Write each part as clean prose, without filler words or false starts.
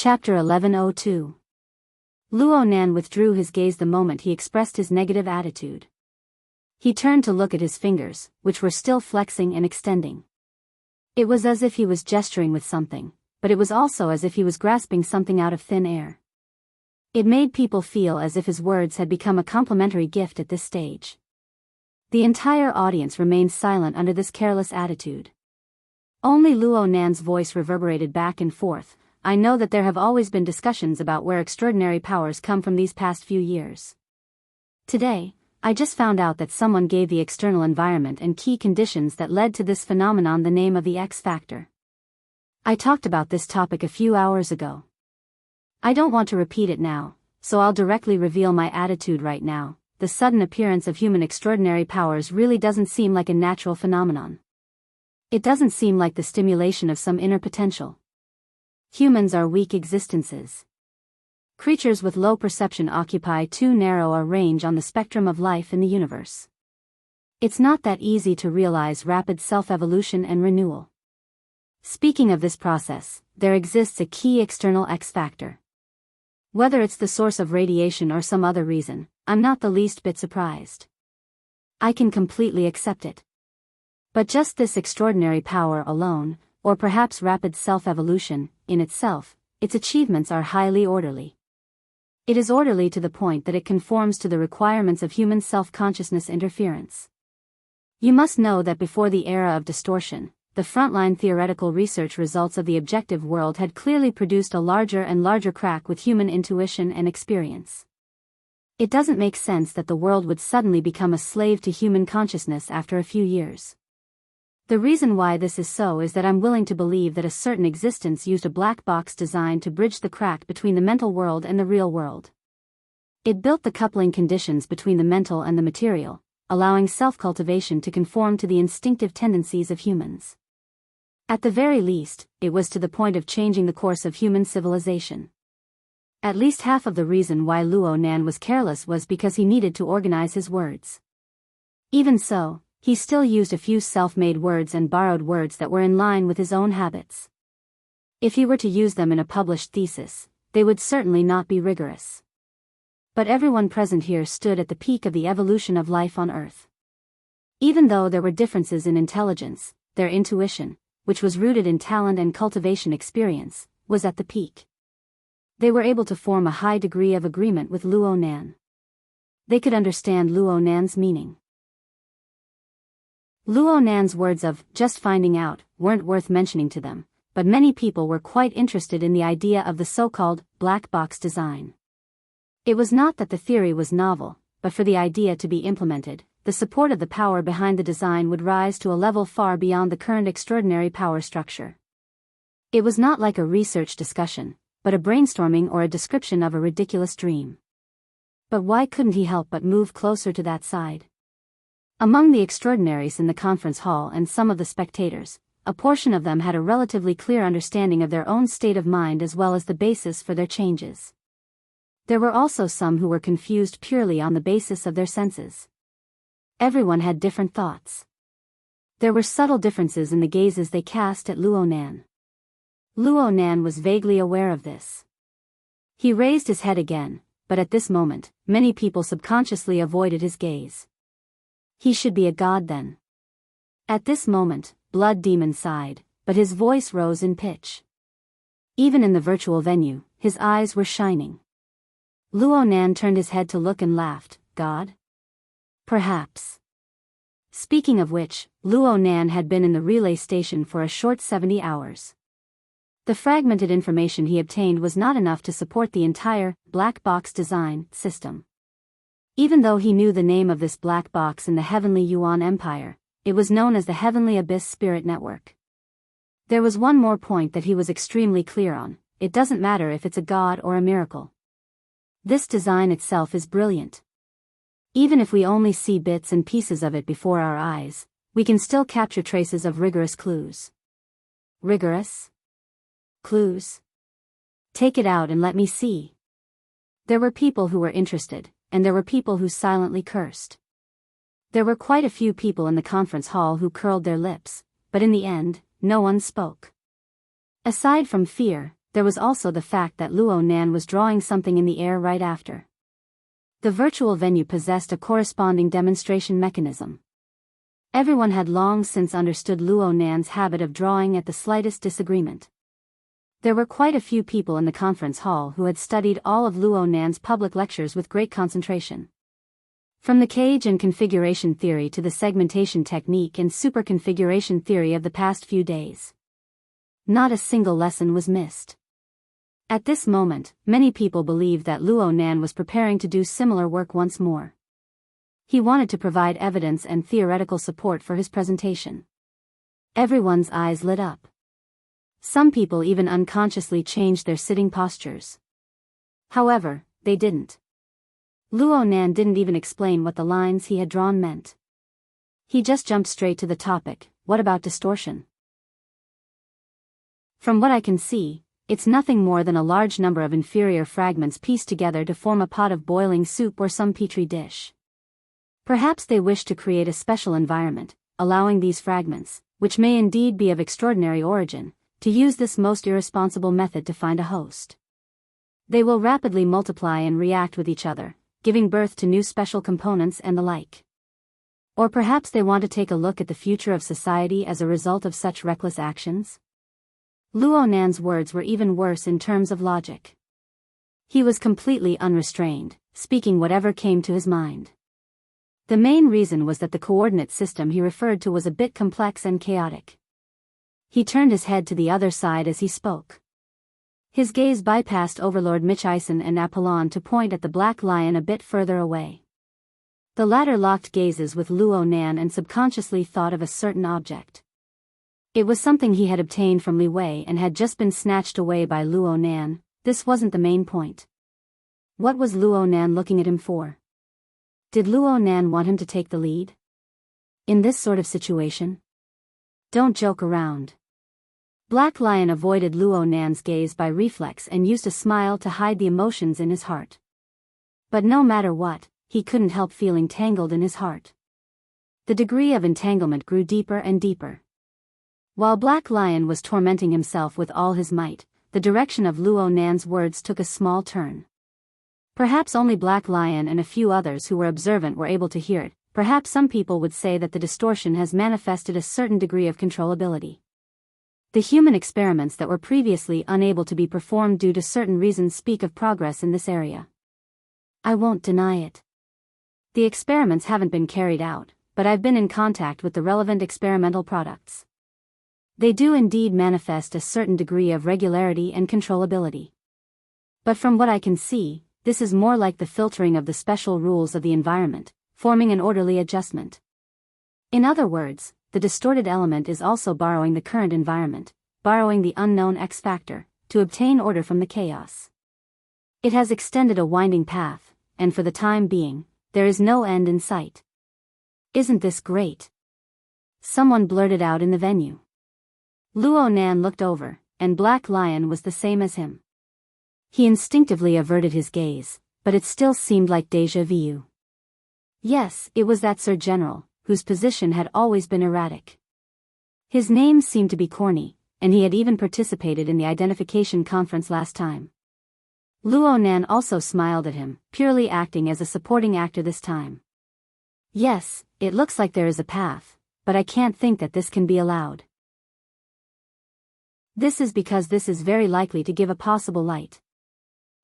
Chapter 1102. Luo Nan withdrew his gaze the moment he expressed his negative attitude. He turned to look at his fingers, which were still flexing and extending. It was as if he was gesturing with something, but it was also as if he was grasping something out of thin air. It made people feel as if his words had become a complimentary gift at this stage. The entire audience remained silent under this careless attitude. Only Luo Nan's voice reverberated back and forth. I know that there have always been discussions about where extraordinary powers come from these past few years. Today, I just found out that someone gave the external environment and key conditions that led to this phenomenon the name of the X factor. I talked about this topic a few hours ago. I don't want to repeat it now, so I'll directly reveal my attitude right now. The sudden appearance of human extraordinary powers really doesn't seem like a natural phenomenon. It doesn't seem like the stimulation of some inner potential. Humans are weak existences. Creatures with low perception occupy too narrow a range on the spectrum of life in the universe. It's not that easy to realize rapid self-evolution and renewal. Speaking of this process, there exists a key external X factor. Whether it's the source of radiation or some other reason, I'm not the least bit surprised. I can completely accept it. But just this extraordinary power alone, or perhaps rapid self-evolution, in itself, its achievements are highly orderly. It is orderly to the point that it conforms to the requirements of human self-consciousness interference. You must know that before the era of distortion, the frontline theoretical research results of the objective world had clearly produced a larger and larger crack with human intuition and experience. It doesn't make sense that the world would suddenly become a slave to human consciousness after a few years. The reason why this is so is that I'm willing to believe that a certain existence used a black box design to bridge the crack between the mental world and the real world. It built the coupling conditions between the mental and the material, allowing self-cultivation to conform to the instinctive tendencies of humans. At the very least, it was to the point of changing the course of human civilization. At least half of the reason why Luo Nan was careless was because he needed to organize his words. Even so, he still used a few self-made words and borrowed words that were in line with his own habits. If he were to use them in a published thesis, they would certainly not be rigorous. But everyone present here stood at the peak of the evolution of life on Earth. Even though there were differences in intelligence, their intuition, which was rooted in talent and cultivation experience, was at the peak. They were able to form a high degree of agreement with Luo Nan. They could understand Luo Nan's meaning. Luo Nan's words of, just finding out, weren't worth mentioning to them, but many people were quite interested in the idea of the so-called black box design. It was not that the theory was novel, but for the idea to be implemented, the support of the power behind the design would rise to a level far beyond the current extraordinary power structure. It was not like a research discussion, but a brainstorming or a description of a ridiculous dream. But why couldn't he help but move closer to that side? Among the extraordinaries in the conference hall and some of the spectators, a portion of them had a relatively clear understanding of their own state of mind as well as the basis for their changes. There were also some who were confused purely on the basis of their senses. Everyone had different thoughts. There were subtle differences in the gazes they cast at Luo Nan. Luo Nan was vaguely aware of this. He raised his head again, but at this moment, many people subconsciously avoided his gaze. He should be a god then. At this moment, Blood Demon sighed, but his voice rose in pitch. Even in the virtual venue, his eyes were shining. Luo Nan turned his head to look and laughed. God? Perhaps. Speaking of which, Luo Nan had been in the relay station for a short 70 hours. The fragmented information he obtained was not enough to support the entire black box design system. Even though he knew the name of this black box in the Heavenly Yuan Empire, it was known as the Heavenly Abyss Spirit Network. There was one more point that he was extremely clear on: it doesn't matter if it's a god or a miracle. This design itself is brilliant. Even if we only see bits and pieces of it before our eyes, we can still capture traces of rigorous clues. Rigorous? Clues? Take it out and let me see. There were people who were interested, and there were people who silently cursed. There were quite a few people in the conference hall who curled their lips, but in the end, no one spoke. Aside from fear, there was also the fact that Luo Nan was drawing something in the air right after. The virtual venue possessed a corresponding demonstration mechanism. Everyone had long since understood Luo Nan's habit of drawing at the slightest disagreement. There were quite a few people in the conference hall who had studied all of Luo Nan's public lectures with great concentration. From the cage and configuration theory to the segmentation technique and superconfiguration theory of the past few days. Not a single lesson was missed. At this moment, many people believed that Luo Nan was preparing to do similar work once more. He wanted to provide evidence and theoretical support for his presentation. Everyone's eyes lit up. Some people even unconsciously changed their sitting postures. However, they didn't. Luo Nan didn't even explain what the lines he had drawn meant. He just jumped straight to the topic. What about distortion? From what I can see, it's nothing more than a large number of inferior fragments pieced together to form a pot of boiling soup or some petri dish. Perhaps they wish to create a special environment, allowing these fragments, which may indeed be of extraordinary origin, to use this most irresponsible method to find a host. They will rapidly multiply and react with each other, giving birth to new special components and the like. Or perhaps they want to take a look at the future of society as a result of such reckless actions? Luo Nan's words were even worse in terms of logic. He was completely unrestrained, speaking whatever came to his mind. The main reason was that the coordinate system he referred to was a bit complex and chaotic. He turned his head to the other side as he spoke. His gaze bypassed Overlord Michison and Apollon to point at the Black Lion a bit further away. The latter locked gazes with Luo Nan and subconsciously thought of a certain object. It was something he had obtained from Li Wei and had just been snatched away by Luo Nan. This wasn't the main point. What was Luo Nan looking at him for? Did Luo Nan want him to take the lead? In this sort of situation? Don't joke around. Black Lion avoided Luo Nan's gaze by reflex and used a smile to hide the emotions in his heart. But no matter what, he couldn't help feeling tangled in his heart. The degree of entanglement grew deeper and deeper. While Black Lion was tormenting himself with all his might, the direction of Luo Nan's words took a small turn. Perhaps only Black Lion and a few others who were observant were able to hear it. Perhaps some people would say that the distortion has manifested a certain degree of controllability. The human experiments that were previously unable to be performed due to certain reasons speak of progress in this area. I won't deny it. The experiments haven't been carried out, but I've been in contact with the relevant experimental products. They do indeed manifest a certain degree of regularity and controllability. But from what I can see, this is more like the filtering of the special rules of the environment, forming an orderly adjustment. In other words, the distorted element is also borrowing the current environment, borrowing the unknown X factor, to obtain order from the chaos. It has extended a winding path, and for the time being, there is no end in sight. Isn't this great? Someone blurted out in the venue. Luo Nan looked over, and Black Lion was the same as him. He instinctively averted his gaze, but it still seemed like déjà vu. Yes, it was that Sir General, whose position had always been erratic. His name seemed to be corny, and he had even participated in the identification conference last time. Luo Nan also smiled at him, purely acting as a supporting actor this time. Yes, it looks like there is a path, but I can't think that this can be allowed. This is because this is very likely to give a possible light.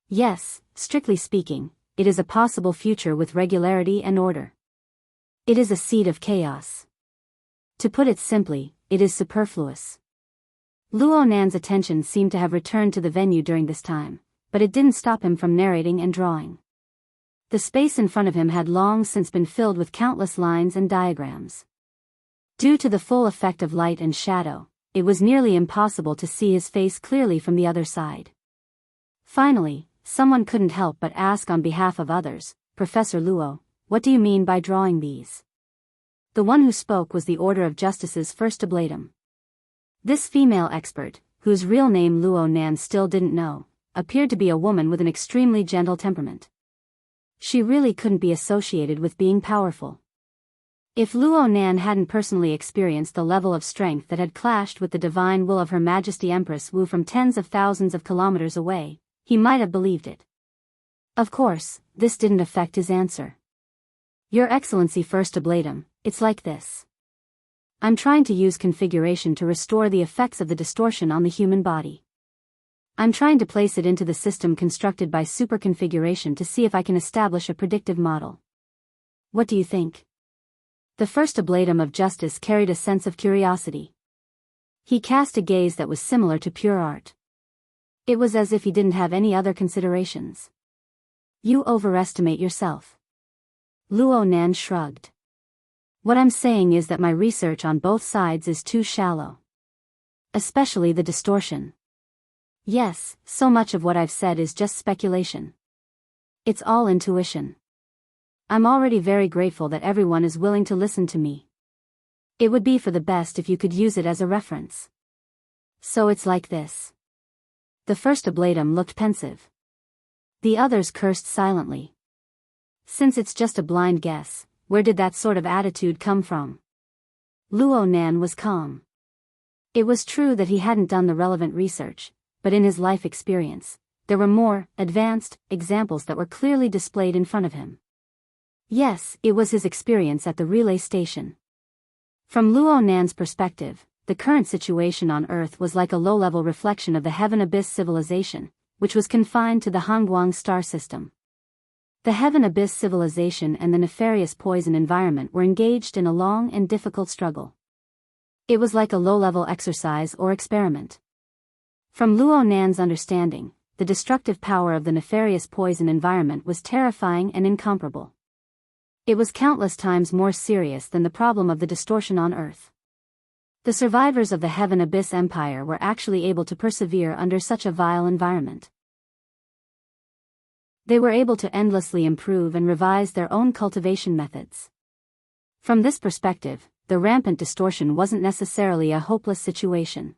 Yes, strictly speaking, it is a possible future with regularity and order. It is a seed of chaos. To put it simply, it is superfluous. Luo Nan's attention seemed to have returned to the venue during this time, but it didn't stop him from narrating and drawing. The space in front of him had long since been filled with countless lines and diagrams. Due to the full effect of light and shadow, it was nearly impossible to see his face clearly from the other side. Finally, someone couldn't help but ask on behalf of others, "Professor Luo, what do you mean by drawing these?" The one who spoke was the Order of Justice's first oblatum. This female expert, whose real name Luo Nan still didn't know, appeared to be a woman with an extremely gentle temperament. She really couldn't be associated with being powerful. If Luo Nan hadn't personally experienced the level of strength that had clashed with the divine will of Her Majesty Empress Wu from tens of thousands of kilometers away, he might have believed it. Of course, this didn't affect his answer. Your Excellency, First Ablatum, it's like this. I'm trying to use configuration to restore the effects of the distortion on the human body. I'm trying to place it into the system constructed by superconfiguration to see if I can establish a predictive model. What do you think? The First Ablatum of Justice carried a sense of curiosity. He cast a gaze that was similar to pure art. It was as if he didn't have any other considerations. You overestimate yourself. Luo Nan shrugged. What I'm saying is that my research on both sides is too shallow. Especially the distortion. Yes, so much of what I've said is just speculation. It's all intuition. I'm already very grateful that everyone is willing to listen to me. It would be for the best if you could use it as a reference. So it's like this. The First Ablatum looked pensive. The others cursed silently. Since it's just a blind guess, where did that sort of attitude come from? Luo Nan was calm. It was true that he hadn't done the relevant research, but in his life experience, there were more advanced examples that were clearly displayed in front of him. Yes, it was his experience at the relay station. From Luo Nan's perspective, the current situation on Earth was like a low-level reflection of the Heaven Abyss civilization, which was confined to the Hongguang star system. The Heaven Abyss civilization and the nefarious poison environment were engaged in a long and difficult struggle. It was like a low-level exercise or experiment. From Luo Nan's understanding, the destructive power of the nefarious poison environment was terrifying and incomparable. It was countless times more serious than the problem of the distortion on Earth. The survivors of the Heaven Abyss Empire were actually able to persevere under such a vile environment. They were able to endlessly improve and revise their own cultivation methods. From this perspective, the rampant distortion wasn't necessarily a hopeless situation.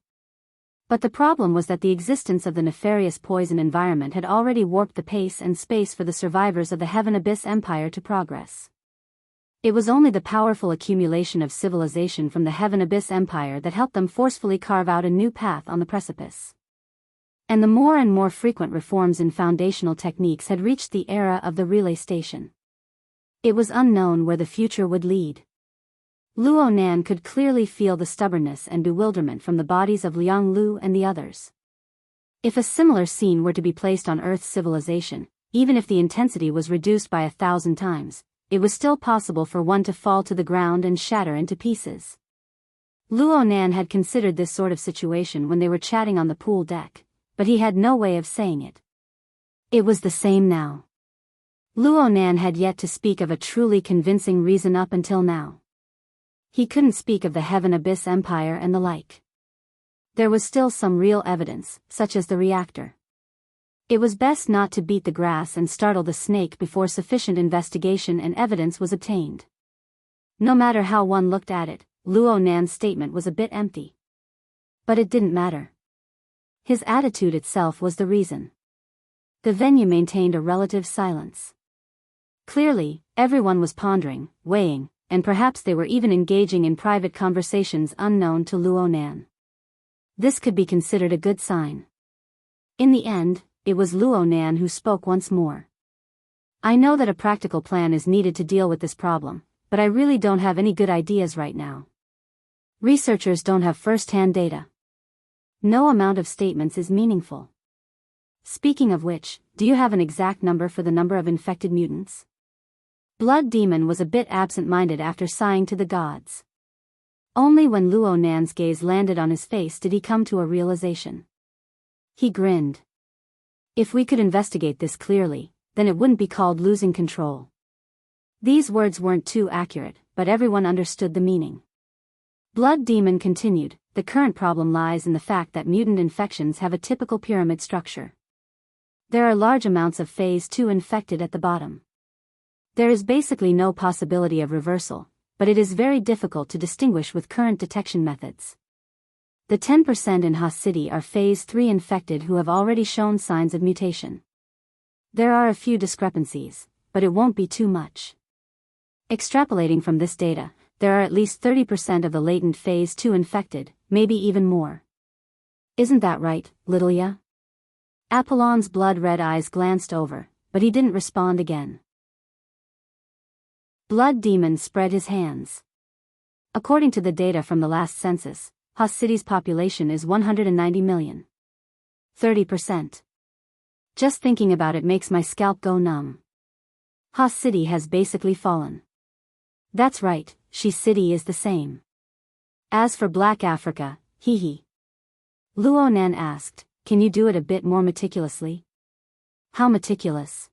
But the problem was that the existence of the nefarious poison environment had already warped the pace and space for the survivors of the Heaven Abyss Empire to progress. It was only the powerful accumulation of civilization from the Heaven Abyss Empire that helped them forcefully carve out a new path on the precipice. And the more and more frequent reforms in foundational techniques had reached the era of the relay station. It was unknown where the future would lead. Luo Nan could clearly feel the stubbornness and bewilderment from the bodies of Liang Lu and the others. If a similar scene were to be placed on Earth's civilization, even if the intensity was reduced by 1,000 times, it was still possible for one to fall to the ground and shatter into pieces. Luo Nan had considered this sort of situation when they were chatting on the pool deck, but he had no way of saying it. It was the same now. Luo Nan had yet to speak of a truly convincing reason up until now. He couldn't speak of the Heaven Abyss Empire and the like. There was still some real evidence, such as the reactor. It was best not to beat the grass and startle the snake before sufficient investigation and evidence was obtained. No matter how one looked at it, Luo Nan's statement was a bit empty. But it didn't matter. His attitude itself was the reason. The venue maintained a relative silence. Clearly, everyone was pondering, weighing, and perhaps they were even engaging in private conversations unknown to Luo Nan. This could be considered a good sign. In the end, it was Luo Nan who spoke once more. I know that a practical plan is needed to deal with this problem, but I really don't have any good ideas right now. Researchers don't have first-hand data. No amount of statements is meaningful. Speaking of which, do you have an exact number for the number of infected mutants? Blood Demon was a bit absent-minded after sighing to the gods. Only when Luo Nan's gaze landed on his face did he come to a realization. He grinned. If we could investigate this clearly, then it wouldn't be called losing control. These words weren't too accurate, but everyone understood the meaning. Blood Demon continued, the current problem lies in the fact that mutant infections have a typical pyramid structure. There are large amounts of Phase 2 infected at the bottom. There is basically no possibility of reversal, but it is very difficult to distinguish with current detection methods. The 10% in Ha City are Phase 3 infected who have already shown signs of mutation. There are a few discrepancies, but it won't be too much. Extrapolating from this data, there are at least 30% of the latent phase 2 infected, maybe even more. Isn't that right, Littleya? Apollon's blood-red eyes glanced over, but he didn't respond again. Blood Demon spread his hands. According to the data from the last census, Haas City's population is 190 million. 30%. Just thinking about it makes my scalp go numb. Haas City has basically fallen. That's right, She City is the same. As for Black Africa, hee. Luonan asked, can you do it a bit more meticulously? How meticulous?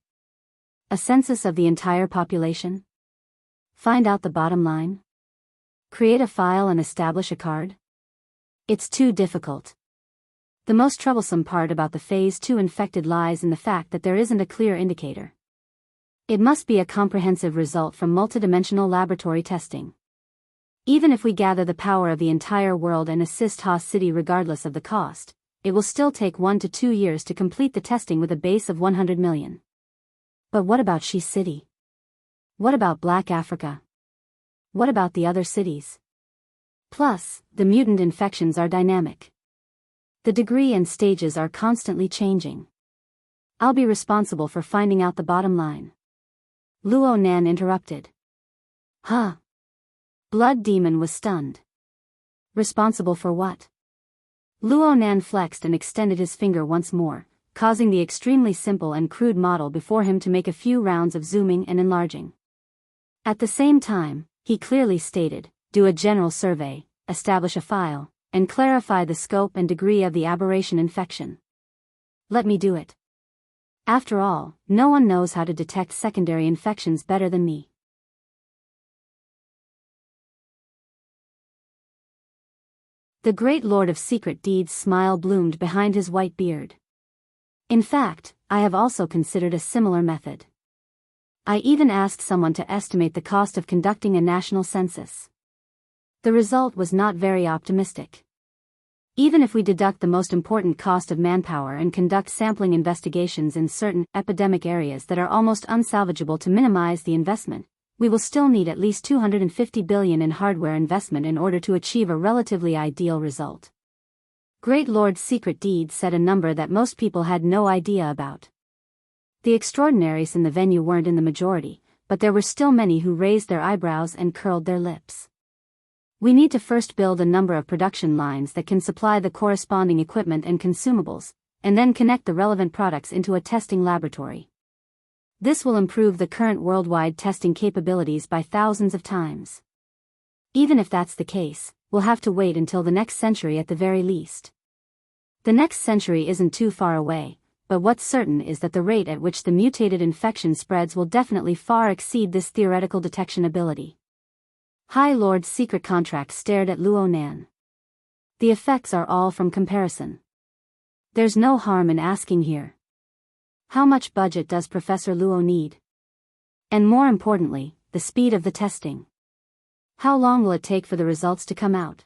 A census of the entire population? Find out the bottom line? Create a file and establish a card? It's too difficult. The most troublesome part about the phase 2 infected lies in the fact that there isn't a clear indicator. It must be a comprehensive result from multidimensional laboratory testing. Even if we gather the power of the entire world and assist Haas City regardless of the cost, it will still take 1 to 2 years to complete the testing with a base of 100 million. But what about She City? What about Black Africa? What about the other cities? Plus, the mutant infections are dynamic. The degree and stages are constantly changing. I'll be responsible for finding out the bottom line. Luonan interrupted. Huh? Blood Demon was stunned. Responsible for what? Luonan flexed and extended his finger once more, causing the extremely simple and crude model before him to make a few rounds of zooming and enlarging. At the same time, he clearly stated, do a general survey, establish a file, and clarify the scope and degree of the aberration infection. Let me do it. After all, no one knows how to detect secondary infections better than me. The great Lord of Secret Deeds' smile bloomed behind his white beard. In fact, I have also considered a similar method. I even asked someone to estimate the cost of conducting a national census. The result was not very optimistic. Even if we deduct the most important cost of manpower and conduct sampling investigations in certain epidemic areas that are almost unsalvageable to minimize the investment, we will still need at least 250 billion in hardware investment in order to achieve a relatively ideal result. Great Lord Secret Deed said a number that most people had no idea about. The extraordinaries in the venue weren't in the majority, but there were still many who raised their eyebrows and curled their lips. We need to first build a number of production lines that can supply the corresponding equipment and consumables, and then connect the relevant products into a testing laboratory. This will improve the current worldwide testing capabilities by thousands of times. Even if that's the case, we'll have to wait until the next century at the very least. The next century isn't too far away, but what's certain is that the rate at which the mutated infection spreads will definitely far exceed this theoretical detection ability. High Lord Secret Contract stared at Luonan. The effects are all from comparison. There's no harm in asking here. How much budget does Professor Luo need? And more importantly, the speed of the testing. How long will it take for the results to come out?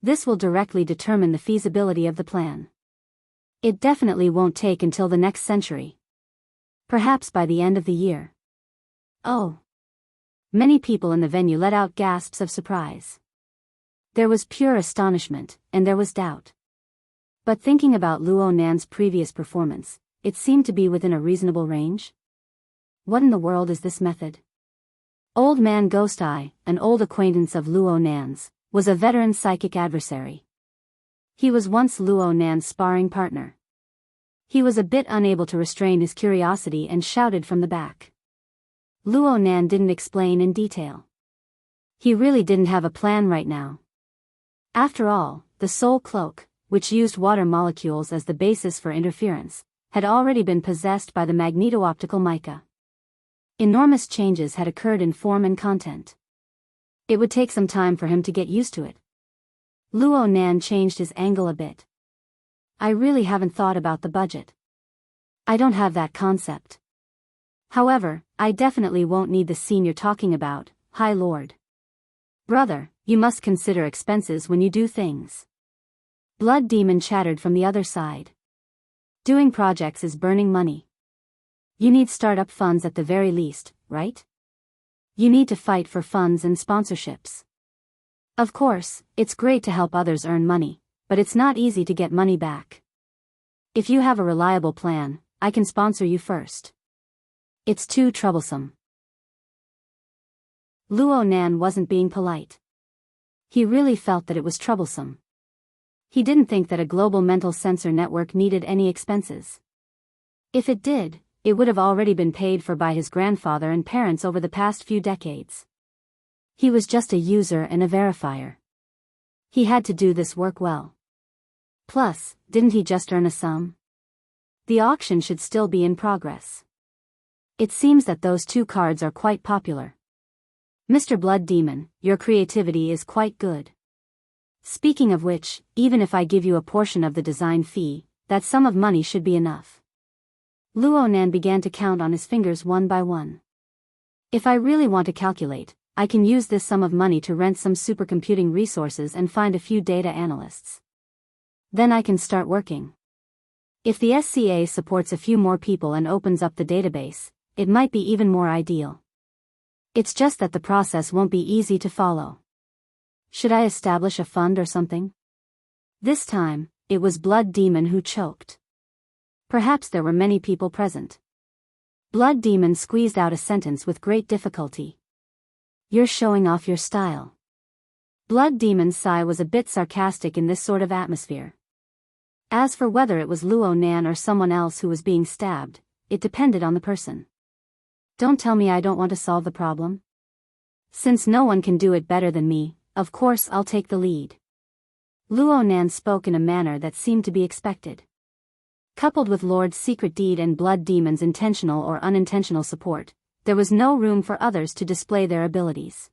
This will directly determine the feasibility of the plan. It definitely won't take until the next century. Perhaps by the end of the year. Oh. Many people in the venue let out gasps of surprise. There was pure astonishment, and there was doubt. But thinking about Luonan's previous performance, it seemed to be within a reasonable range. What in the world is this method? Old Man Ghost Eye, an old acquaintance of Luonan's, was a veteran psychic adversary. He was once Luonan's sparring partner. He was a bit unable to restrain his curiosity and shouted from the back. Luonan didn't explain in detail. He really didn't have a plan right now. After all, the Soul Cloak, which used water molecules as the basis for interference, had already been possessed by the magneto-optical mica. Enormous changes had occurred in form and content. It would take some time for him to get used to it. Luonan changed his angle a bit. I really haven't thought about the budget. I don't have that concept. However, I definitely won't need the scene you're talking about, High Lord. Brother, you must consider expenses when you do things. Blood Demon chattered from the other side. Doing projects is burning money. You need startup funds at the very least, right? You need to fight for funds and sponsorships. Of course, it's great to help others earn money, but it's not easy to get money back. If you have a reliable plan, I can sponsor you first. It's too troublesome. Luo Nan wasn't being polite. He really felt that it was troublesome. He didn't think that a global mental sensor network needed any expenses. If it did, it would have already been paid for by his grandfather and parents over the past few decades. He was just a user and a verifier. He had to do this work well. Plus, didn't he just earn a sum? The auction should still be in progress. It seems that those two cards are quite popular. Mr. Blood Demon, your creativity is quite good. Speaking of which, even if I give you a portion of the design fee, that sum of money should be enough. Luo Nan began to count on his fingers one by one. If I really want to calculate, I can use this sum of money to rent some supercomputing resources and find a few data analysts. Then I can start working. If the SCA supports a few more people and opens up the database, it might be even more ideal. It's just that the process won't be easy to follow. Should I establish a fund or something? This time, it was Blood Demon who choked. Perhaps there were many people present. Blood Demon squeezed out a sentence with great difficulty. You're showing off your style. Blood Demon's sigh was a bit sarcastic in this sort of atmosphere. As for whether it was Luo Nan or someone else who was being stabbed, it depended on the person. Don't tell me I don't want to solve the problem. Since no one can do it better than me, of course I'll take the lead. Luo Nan spoke in a manner that seemed to be expected. Coupled with Lord's secret deed and Blood Demon's intentional or unintentional support, there was no room for others to display their abilities.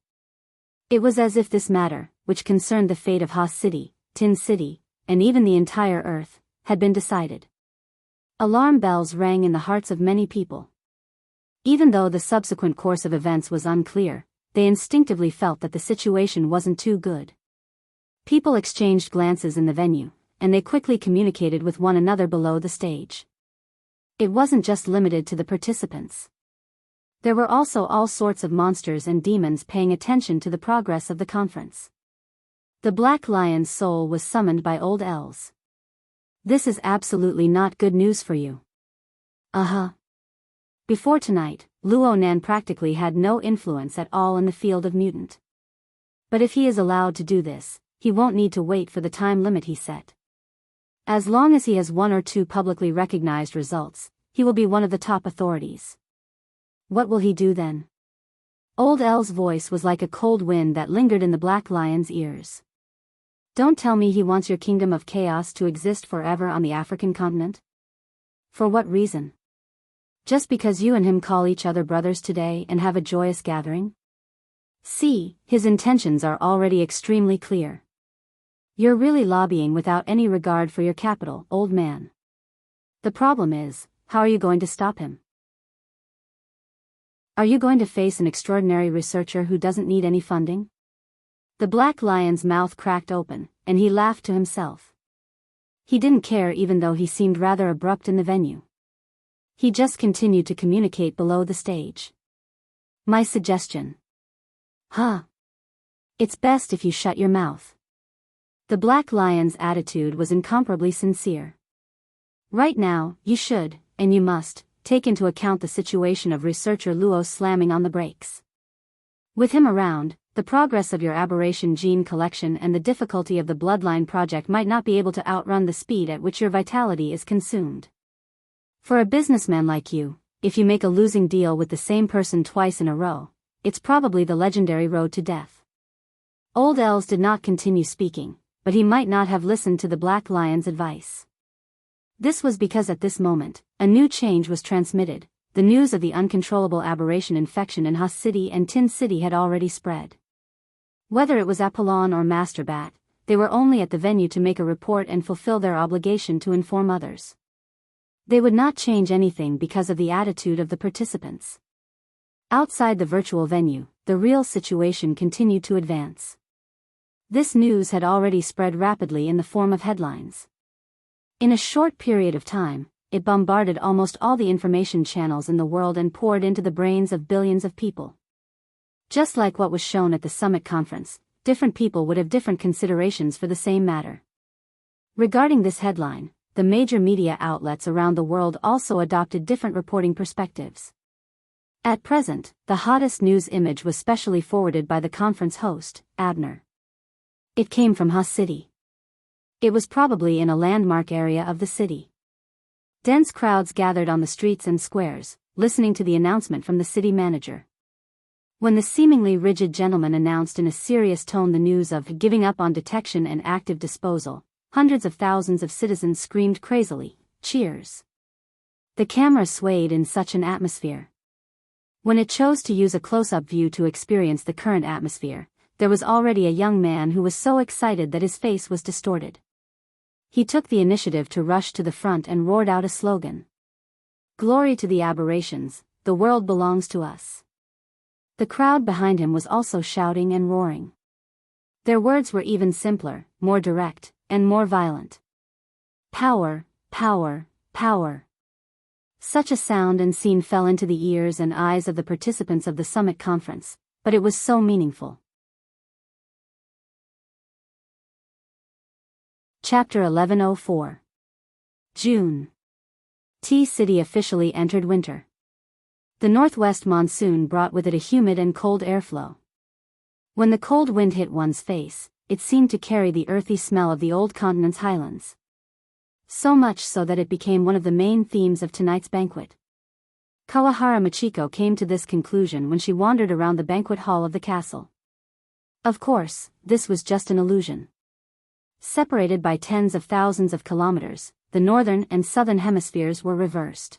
It was as if this matter, which concerned the fate of Haas City, Tin City, and even the entire Earth, had been decided. Alarm bells rang in the hearts of many people. Even though the subsequent course of events was unclear, they instinctively felt that the situation wasn't too good. People exchanged glances in the venue, and they quickly communicated with one another below the stage. It wasn't just limited to the participants. There were also all sorts of monsters and demons paying attention to the progress of the conference. The Black Lion's soul was summoned by old elves. This is absolutely not good news for you. Before tonight, Luo Nan practically had no influence at all in the field of mutant. But if he is allowed to do this, he won't need to wait for the time limit he set. As long as he has one or two publicly recognized results, he will be one of the top authorities. What will he do then? Old El's voice was like a cold wind that lingered in the Black Lion's ears. Don't tell me he wants your kingdom of chaos to exist forever on the African continent? For what reason? Just because you and him call each other brothers today and have a joyous gathering? See, his intentions are already extremely clear. You're really lobbying without any regard for your capital, old man. The problem is, how are you going to stop him? Are you going to face an extraordinary researcher who doesn't need any funding? The Black Lion's mouth cracked open, and he laughed to himself. He didn't care even though he seemed rather abrupt in the venue. He just continued to communicate below the stage. My suggestion. It's best if you shut your mouth. The Black Lion's attitude was incomparably sincere. Right now, you should, and you must, take into account the situation of researcher Luo slamming on the brakes. With him around, the progress of your aberration gene collection and the difficulty of the Bloodline project might not be able to outrun the speed at which your vitality is consumed. For a businessman like you, if you make a losing deal with the same person twice in a row, it's probably the legendary road to death. Old Els did not continue speaking, but he might not have listened to the Black Lion's advice. This was because at this moment, a new change was transmitted. The news of the uncontrollable aberration infection in Haas City and Tin City had already spread. Whether it was Apollon or Master Bat, they were only at the venue to make a report and fulfill their obligation to inform others. They would not change anything because of the attitude of the participants. Outside the virtual venue, the real situation continued to advance. This news had already spread rapidly in the form of headlines. In a short period of time, it bombarded almost all the information channels in the world and poured into the brains of billions of people. Just like what was shown at the summit conference, different people would have different considerations for the same matter. Regarding this headline, the major media outlets around the world also adopted different reporting perspectives. At present, the hottest news image was specially forwarded by the conference host, Abner. It came from Huss City. It was probably in a landmark area of the city. Dense crowds gathered on the streets and squares, listening to the announcement from the city manager. When the seemingly rigid gentleman announced in a serious tone the news of giving up on detection and active disposal, hundreds of thousands of citizens screamed crazily, "Cheers!" The camera swayed in such an atmosphere. When it chose to use a close-up view to experience the current atmosphere, there was already a young man who was so excited that his face was distorted. He took the initiative to rush to the front and roared out a slogan. "Glory to the aberrations, the world belongs to us." The crowd behind him was also shouting and roaring. Their words were even simpler, more direct, and more violent. Power, power, power. Such a sound and scene fell into the ears and eyes of the participants of the summit conference, but it was so meaningful. Chapter 1104. June. T-City officially entered winter. The northwest monsoon brought with it a humid and cold airflow. When the cold wind hit one's face, it seemed to carry the earthy smell of the old continent's highlands. So much so that it became one of the main themes of tonight's banquet. Kawahara Machiko came to this conclusion when she wandered around the banquet hall of the castle. Of course, this was just an illusion. Separated by tens of thousands of kilometers, the northern and southern hemispheres were reversed.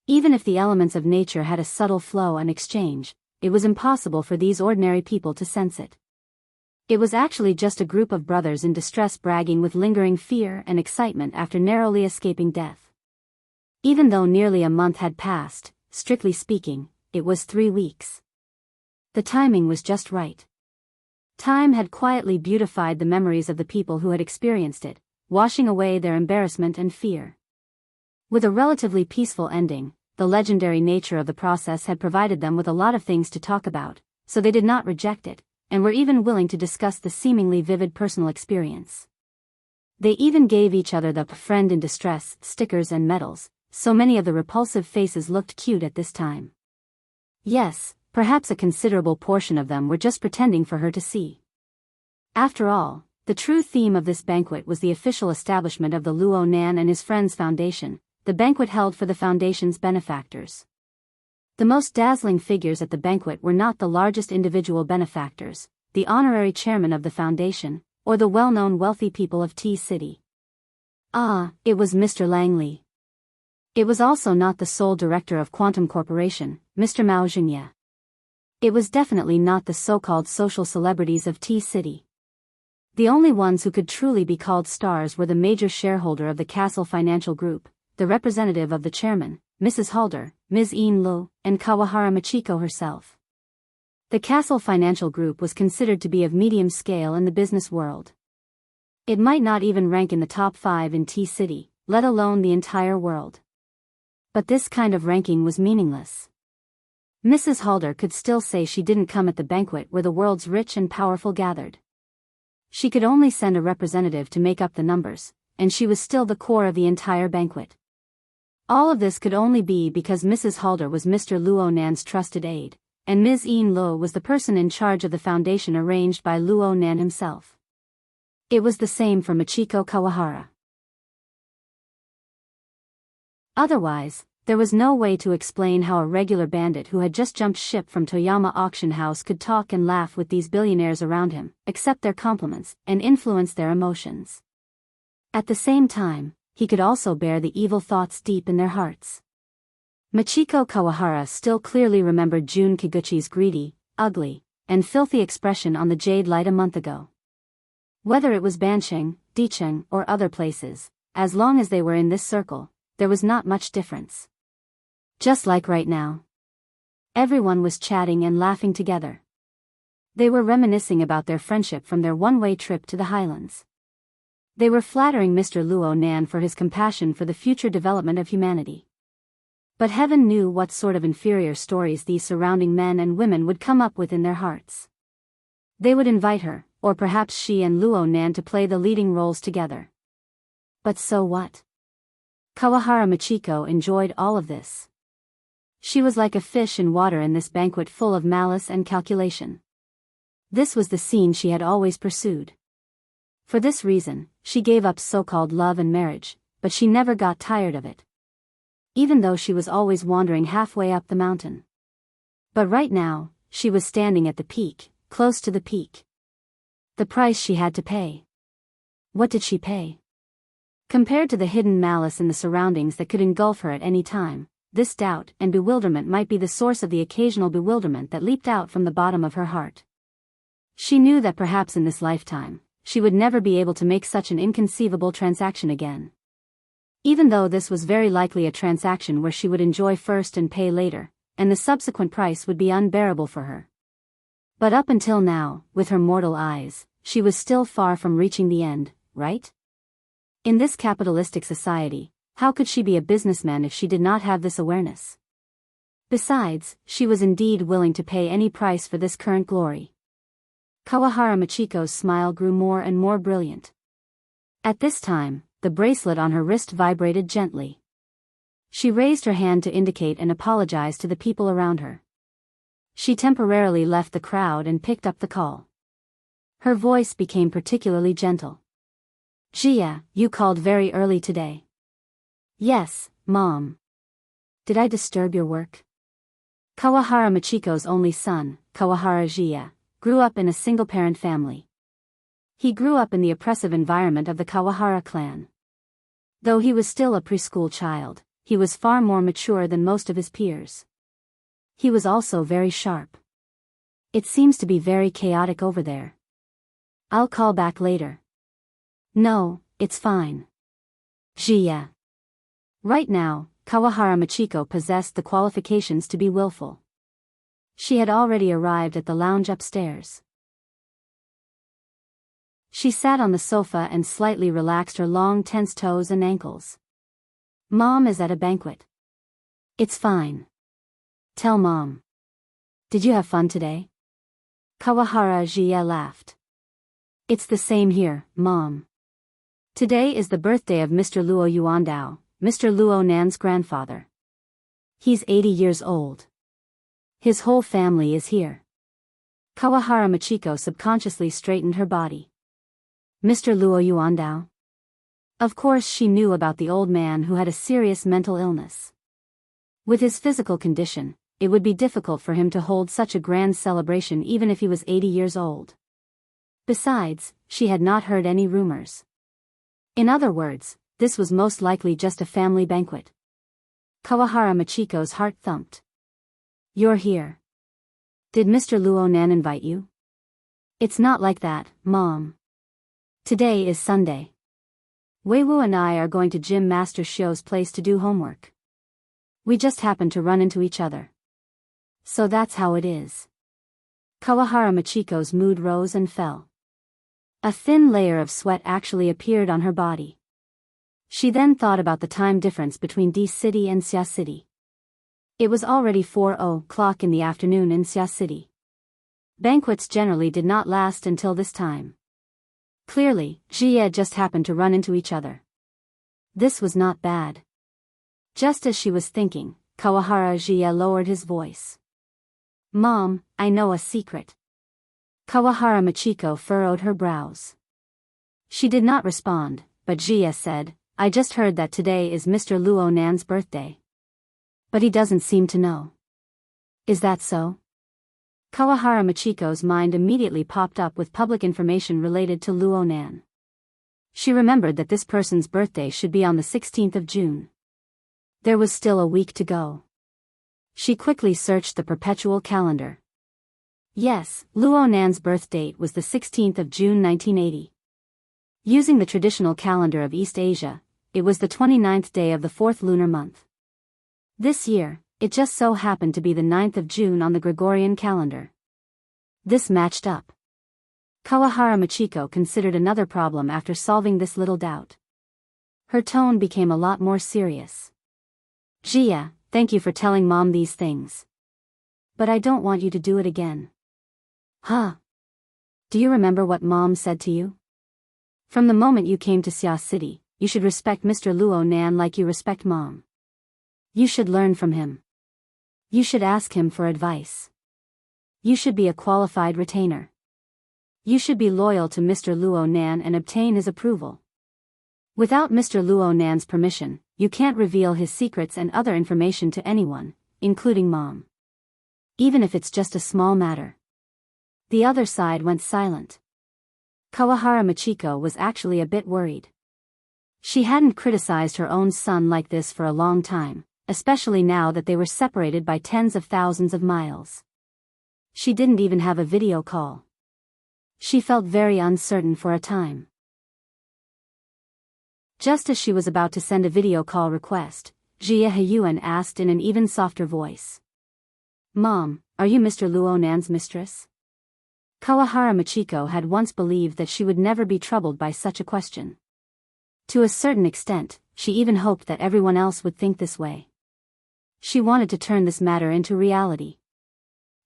Even if the elements of nature had a subtle flow and exchange, it was impossible for these ordinary people to sense it. It was actually just a group of brothers in distress bragging with lingering fear and excitement after narrowly escaping death. Even though nearly a month had passed, strictly speaking, it was 3 weeks. The timing was just right. Time had quietly beautified the memories of the people who had experienced it, washing away their embarrassment and fear. With a relatively peaceful ending, the legendary nature of the process had provided them with a lot of things to talk about, so they did not reject it, and were even willing to discuss the seemingly vivid personal experience. They even gave each other the "friend in distress" stickers and medals, so many of the repulsive faces looked cute at this time. Yes, perhaps a considerable portion of them were just pretending for her to see. After all, the true theme of this banquet was the official establishment of the Luo Nan and his Friends Foundation, the banquet held for the foundation's benefactors. The most dazzling figures at the banquet were not the largest individual benefactors, the honorary chairman of the foundation, or the well-known wealthy people of T-City. It was Mr. Langley. It was also not the sole director of Quantum Corporation, Mr. Mao Xingye. It was definitely not the so-called social celebrities of T-City. The only ones who could truly be called stars were the major shareholder of the Castle Financial Group, the representative of the chairman, Mrs. Halder, Ms. Ian Lo, and Kawahara Machiko herself. The Castle Financial Group was considered to be of medium scale in the business world. It might not even rank in the top 5 in T-City, let alone the entire world. But this kind of ranking was meaningless. Mrs. Halder could still say she didn't come at the banquet where the world's rich and powerful gathered. She could only send a representative to make up the numbers, and she was still the core of the entire banquet. All of this could only be because Mrs. Halder was Mr. Luo Nan's trusted aide, and Ms. Ian Lo was the person in charge of the foundation arranged by Luo Nan himself. It was the same for Machiko Kawahara. Otherwise, there was no way to explain how a regular bandit who had just jumped ship from Toyama Auction House could talk and laugh with these billionaires around him, accept their compliments, and influence their emotions. At the same time, he could also bear the evil thoughts deep in their hearts. Machiko Kawahara still clearly remembered Jun Kiguchi's greedy, ugly, and filthy expression on the Jade Light a month ago. Whether it was Bancheng, Dicheng, or other places, as long as they were in this circle, there was not much difference. Just like right now. Everyone was chatting and laughing together. They were reminiscing about their friendship from their one-way trip to the Highlands. They were flattering Mr. Luo Nan for his compassion for the future development of humanity. But heaven knew what sort of inferior stories these surrounding men and women would come up with in their hearts. They would invite her, or perhaps she and Luo Nan to play the leading roles together. But so what? Kawahara Michiko enjoyed all of this. She was like a fish in water in this banquet full of malice and calculation. This was the scene she had always pursued. For this reason, she gave up so-called love and marriage, but she never got tired of it. Even though she was always wandering halfway up the mountain. But right now, she was standing at the peak, close to the peak. The price she had to pay. What did she pay? Compared to the hidden malice in the surroundings that could engulf her at any time, this doubt and bewilderment might be the source of the occasional bewilderment that leaped out from the bottom of her heart. She knew that perhaps in this lifetime, she would never be able to make such an inconceivable transaction again. Even though this was very likely a transaction where she would enjoy first and pay later, and the subsequent price would be unbearable for her. But up until now, with her mortal eyes, she was still far from reaching the end, right? In this capitalistic society, how could she be a businessman if she did not have this awareness? Besides, she was indeed willing to pay any price for this current glory. Kawahara Michiko's smile grew more and more brilliant. At this time, the bracelet on her wrist vibrated gently. She raised her hand to indicate and apologize to the people around her. She temporarily left the crowd and picked up the call. Her voice became particularly gentle. Jia, you called very early today. Yes, Mom. Did I disturb your work? Kawahara Michiko's only son, Kawahara Jia, grew up in a single-parent family. He grew up in the oppressive environment of the Kawahara clan. Though he was still a preschool child, he was far more mature than most of his peers. He was also very sharp. It seems to be very chaotic over there. I'll call back later. No, it's fine. Jia. Right now, Kawahara Michiko possessed the qualifications to be willful. She had already arrived at the lounge upstairs. She sat on the sofa and slightly relaxed her long tense toes and ankles. Mom is at a banquet. It's fine. Tell Mom. Did you have fun today? Kawahara Jia laughed. It's the same here, Mom. Today is the birthday of Mr. Luo Yuandao, Mr. Luo Nan's grandfather. He's 80 years old. His whole family is here. Kawahara Michiko subconsciously straightened her body. Mr. Luo Yuandao? Of course she knew about the old man who had a serious mental illness. With his physical condition, it would be difficult for him to hold such a grand celebration even if he was 80 years old. Besides, she had not heard any rumors. In other words, this was most likely just a family banquet. Kawahara Michiko's heart thumped. You're here. Did Mr. Luo Nan invite you? It's not like that, Mom. Today is Sunday. Weiwu and I are going to Gym Master Shio's place to do homework. We just happened to run into each other. So that's how it is. Kawahara Michiko's mood rose and fell. A thin layer of sweat actually appeared on her body. She then thought about the time difference between D City and Xia City. It was already 4:00 in the afternoon in Xia City. Banquets generally did not last until this time. Clearly, Jia just happened to run into each other. This was not bad. Just as she was thinking, Kawahara Jia lowered his voice. Mom, I know a secret. Kawahara Michiko furrowed her brows. She did not respond, but Jia said, I just heard that today is Mr. Luo Nan's birthday. But he doesn't seem to know. Is that so? Kawahara Michiko's mind immediately popped up with public information related to Luo Nan. She remembered that this person's birthday should be on the 16th of June. There was still a week to go. She quickly searched the perpetual calendar. Yes, Luo Nan's birth date was the 16th of June 1980. Using the traditional calendar of East Asia, it was the 29th day of the 4th lunar month. This year, it just so happened to be the 9th of June on the Gregorian calendar. This matched up. Kawahara Michiko considered another problem after solving this little doubt. Her tone became a lot more serious. Jia, Thank you for telling Mom these things. But I don't want you to do it again. Huh? Do you remember what Mom said to you? From the moment you came to Xia City, you should respect Mr. Luo Nan like you respect Mom. You should learn from him. You should ask him for advice. You should be a qualified retainer. You should be loyal to Mr. Luo Nan and obtain his approval. Without Mr. Luo Nan's permission, you can't reveal his secrets and other information to anyone, including Mom. Even if it's just a small matter. The other side went silent. Kawahara Machiko was actually a bit worried. She hadn't criticized her own son like this for a long time, especially now that they were separated by tens of thousands of miles. She didn't even have a video call. She felt very uncertain for a time. Just as she was about to send a video call request, Jie Heyuan asked in an even softer voice. Mom, are you Mr. Luo Nan's mistress? Kawahara Machiko had once believed that she would never be troubled by such a question. To a certain extent, she even hoped that everyone else would think this way. She wanted to turn this matter into reality.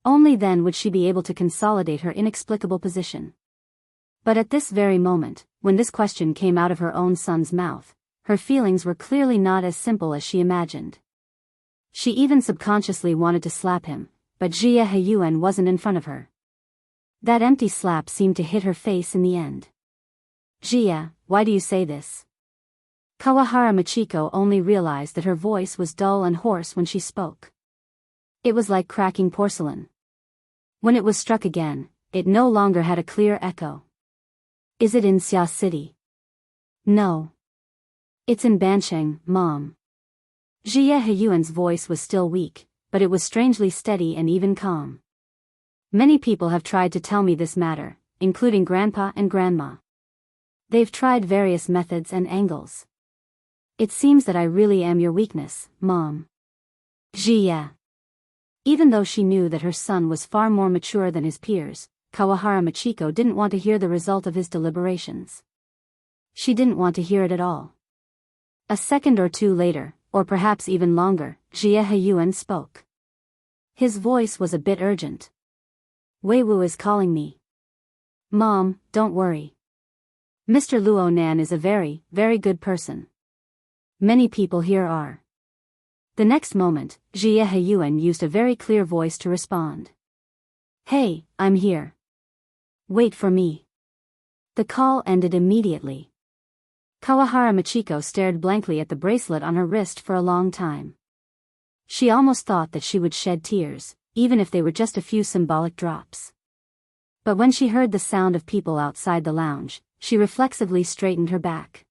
Only then would she be able to consolidate her inexplicable position. But at this very moment, when this question came out of her own son's mouth, her feelings were clearly not as simple as she imagined. She even subconsciously wanted to slap him, but Jie Heyuan wasn't in front of her. That empty slap seemed to hit her face in the end. Jie, why do you say this? Kawahara Machiko only realized that her voice was dull and hoarse when she spoke. It was like cracking porcelain. When it was struck again, it no longer had a clear echo. Is it in Xia City? No. It's in Bansheng, Mom. Jie Heyuan's voice was still weak, but it was strangely steady and even calm. Many people have tried to tell me this matter, including Grandpa and Grandma. They've tried various methods and angles. It seems that I really am your weakness, Mom. Jie. Even though she knew that her son was far more mature than his peers, Kawahara Machiko didn't want to hear the result of his deliberations. She didn't want to hear it at all. A second or two later, or perhaps even longer, Jie Heyuan spoke. His voice was a bit urgent. Wei Wu is calling me. Mom, don't worry. Mr. Luo Nan is a very, very good person. Many people here are. The next moment, Jie Heyuan used a very clear voice to respond. Hey, I'm here. Wait for me. The call ended immediately. Kawahara Machiko stared blankly at the bracelet on her wrist for a long time. She almost thought that she would shed tears, even if they were just a few symbolic drops. But when she heard the sound of people outside the lounge, she reflexively straightened her back.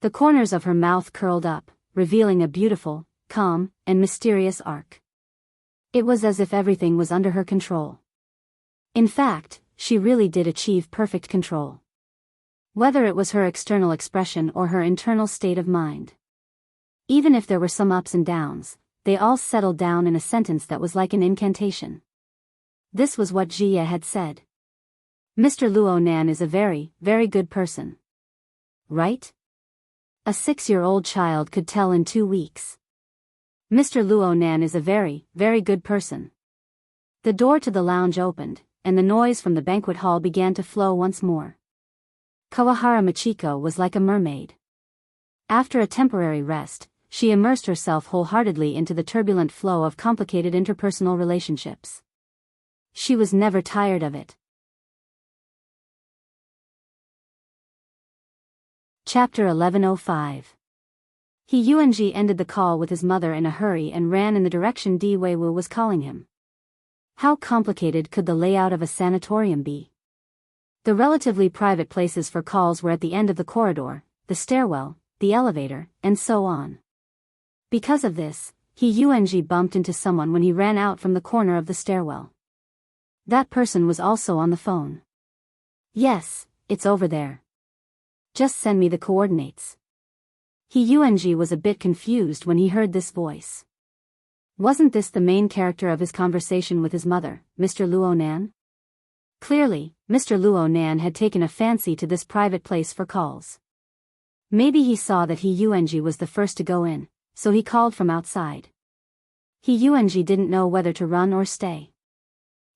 The corners of her mouth curled up, revealing a beautiful, calm, and mysterious arc. It was as if everything was under her control. In fact, she really did achieve perfect control. Whether it was her external expression or her internal state of mind. Even if there were some ups and downs, they all settled down in a sentence that was like an incantation. This was what Jie had said. Mr. Luo Nan is a very, very good person. Right? A 6-year-old child could tell in 2 weeks. Mr. Luo Nan is a very, very good person. The door to the lounge opened, and the noise from the banquet hall began to flow once more. Kawahara Machiko was like a mermaid. After a temporary rest, she immersed herself wholeheartedly into the turbulent flow of complicated interpersonal relationships. She was never tired of it. Chapter 1105. He Yuanji ended the call with his mother in a hurry and ran in the direction Di Weiwu was calling him. How complicated could the layout of a sanatorium be? The relatively private places for calls were at the end of the corridor, the stairwell, the elevator, and so on. Because of this, He Yuanji bumped into someone when he ran out from the corner of the stairwell. That person was also on the phone. Yes, it's over there. Just send me the coordinates. He Yuanji was a bit confused when he heard this voice. Wasn't this the main character of his conversation with his mother, Mr. Luo Nan? Clearly, Mr. Luo Nan had taken a fancy to this private place for calls. Maybe he saw that He Yuanji was the first to go in, so he called from outside. Yuanji didn't know whether to run or stay.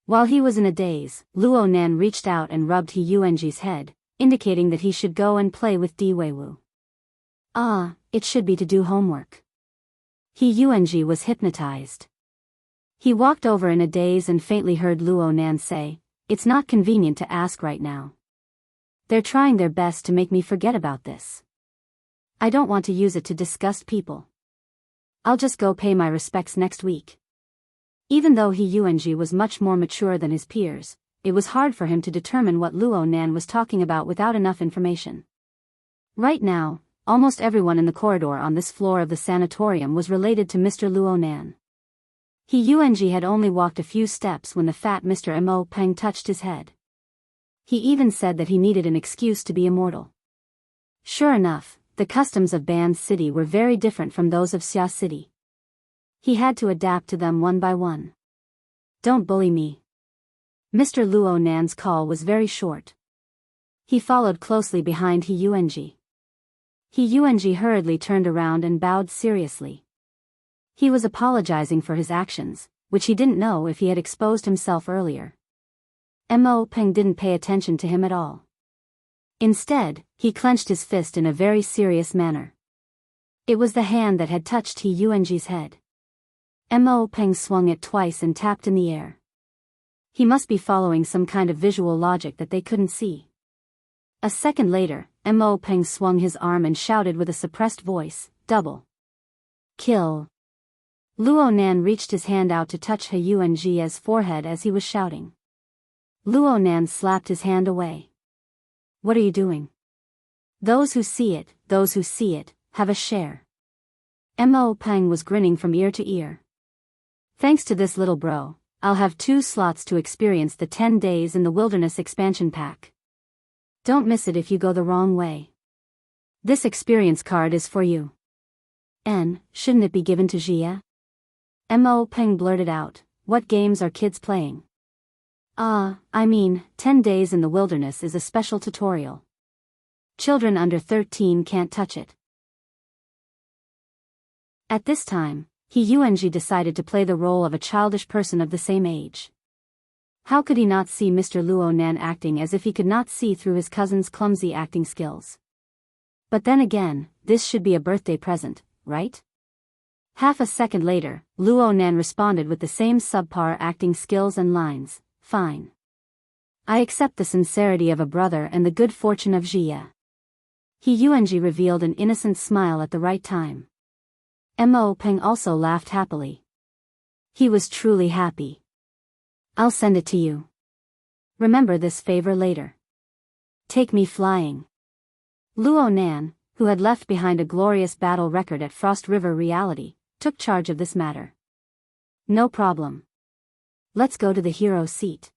While he was in a daze, Luo Nan reached out and rubbed Yuanji's head, indicating that he should go and play with Di Weiwu. Ah, it should be to do homework. Yuanji was hypnotized. He walked over in a daze and faintly heard Luo Nan say, "It's not convenient to ask right now. They're trying their best to make me forget about this. I don't want to use it to disgust people. I'll just go pay my respects next week." Even though Yuanji was much more mature than his peers, it was hard for him to determine what Luo Nan was talking about without enough information. Right now, almost everyone in the corridor on this floor of the sanatorium was related to Mr. Luo Nan. Yuanji had only walked a few steps when the fat Mr. Mo Peng touched his head. He even said that he needed an excuse to be immortal. Sure enough, the customs of Ban City were very different from those of Xia City. He had to adapt to them one by one. "Don't bully me." Mr. Luo Nan's call was very short. He followed closely behind Yuanji. Yuanji hurriedly turned around and bowed seriously. He was apologizing for his actions, which he didn't know if he had exposed himself earlier. Mo Peng didn't pay attention to him at all. Instead, he clenched his fist in a very serious manner. It was the hand that had touched Yuanji's head. Mo Peng swung it twice and tapped in the air. He must be following some kind of visual logic that they couldn't see. A second later, Mo Peng swung his arm and shouted with a suppressed voice, "Double kill." Luo Nan reached his hand out to touch Yuanji's forehead as he was shouting. Luo Nan slapped his hand away. "What are you doing? Those who see it, have a share." Mo Peng was grinning from ear to ear. "Thanks to this little bro, I'll have 2 slots to experience the 10 days in the Wilderness expansion pack. Don't miss it if you go the wrong way. This experience card is for you." Shouldn't it be given to Jia?" Mo Peng blurted out, "What games are kids playing?" I mean, 10 days in the Wilderness is a special tutorial. Children under 13 can't touch it." At this time, Yuanji decided to play the role of a childish person of the same age. How could he not see Mr. Luo Nan acting as if he could not see through his cousin's clumsy acting skills? But then again, this should be a birthday present, right? Half a second later, Luo Nan responded with the same subpar acting skills and lines, "Fine. I accept the sincerity of a brother and the good fortune of Jia." Yuanji revealed an innocent smile at the right time. Mo Peng also laughed happily. He was truly happy. "I'll send it to you. Remember this favor later. Take me flying." Luo Nan, who had left behind a glorious battle record at Frost River Reality, took charge of this matter. "No problem. Let's go to the hero seat.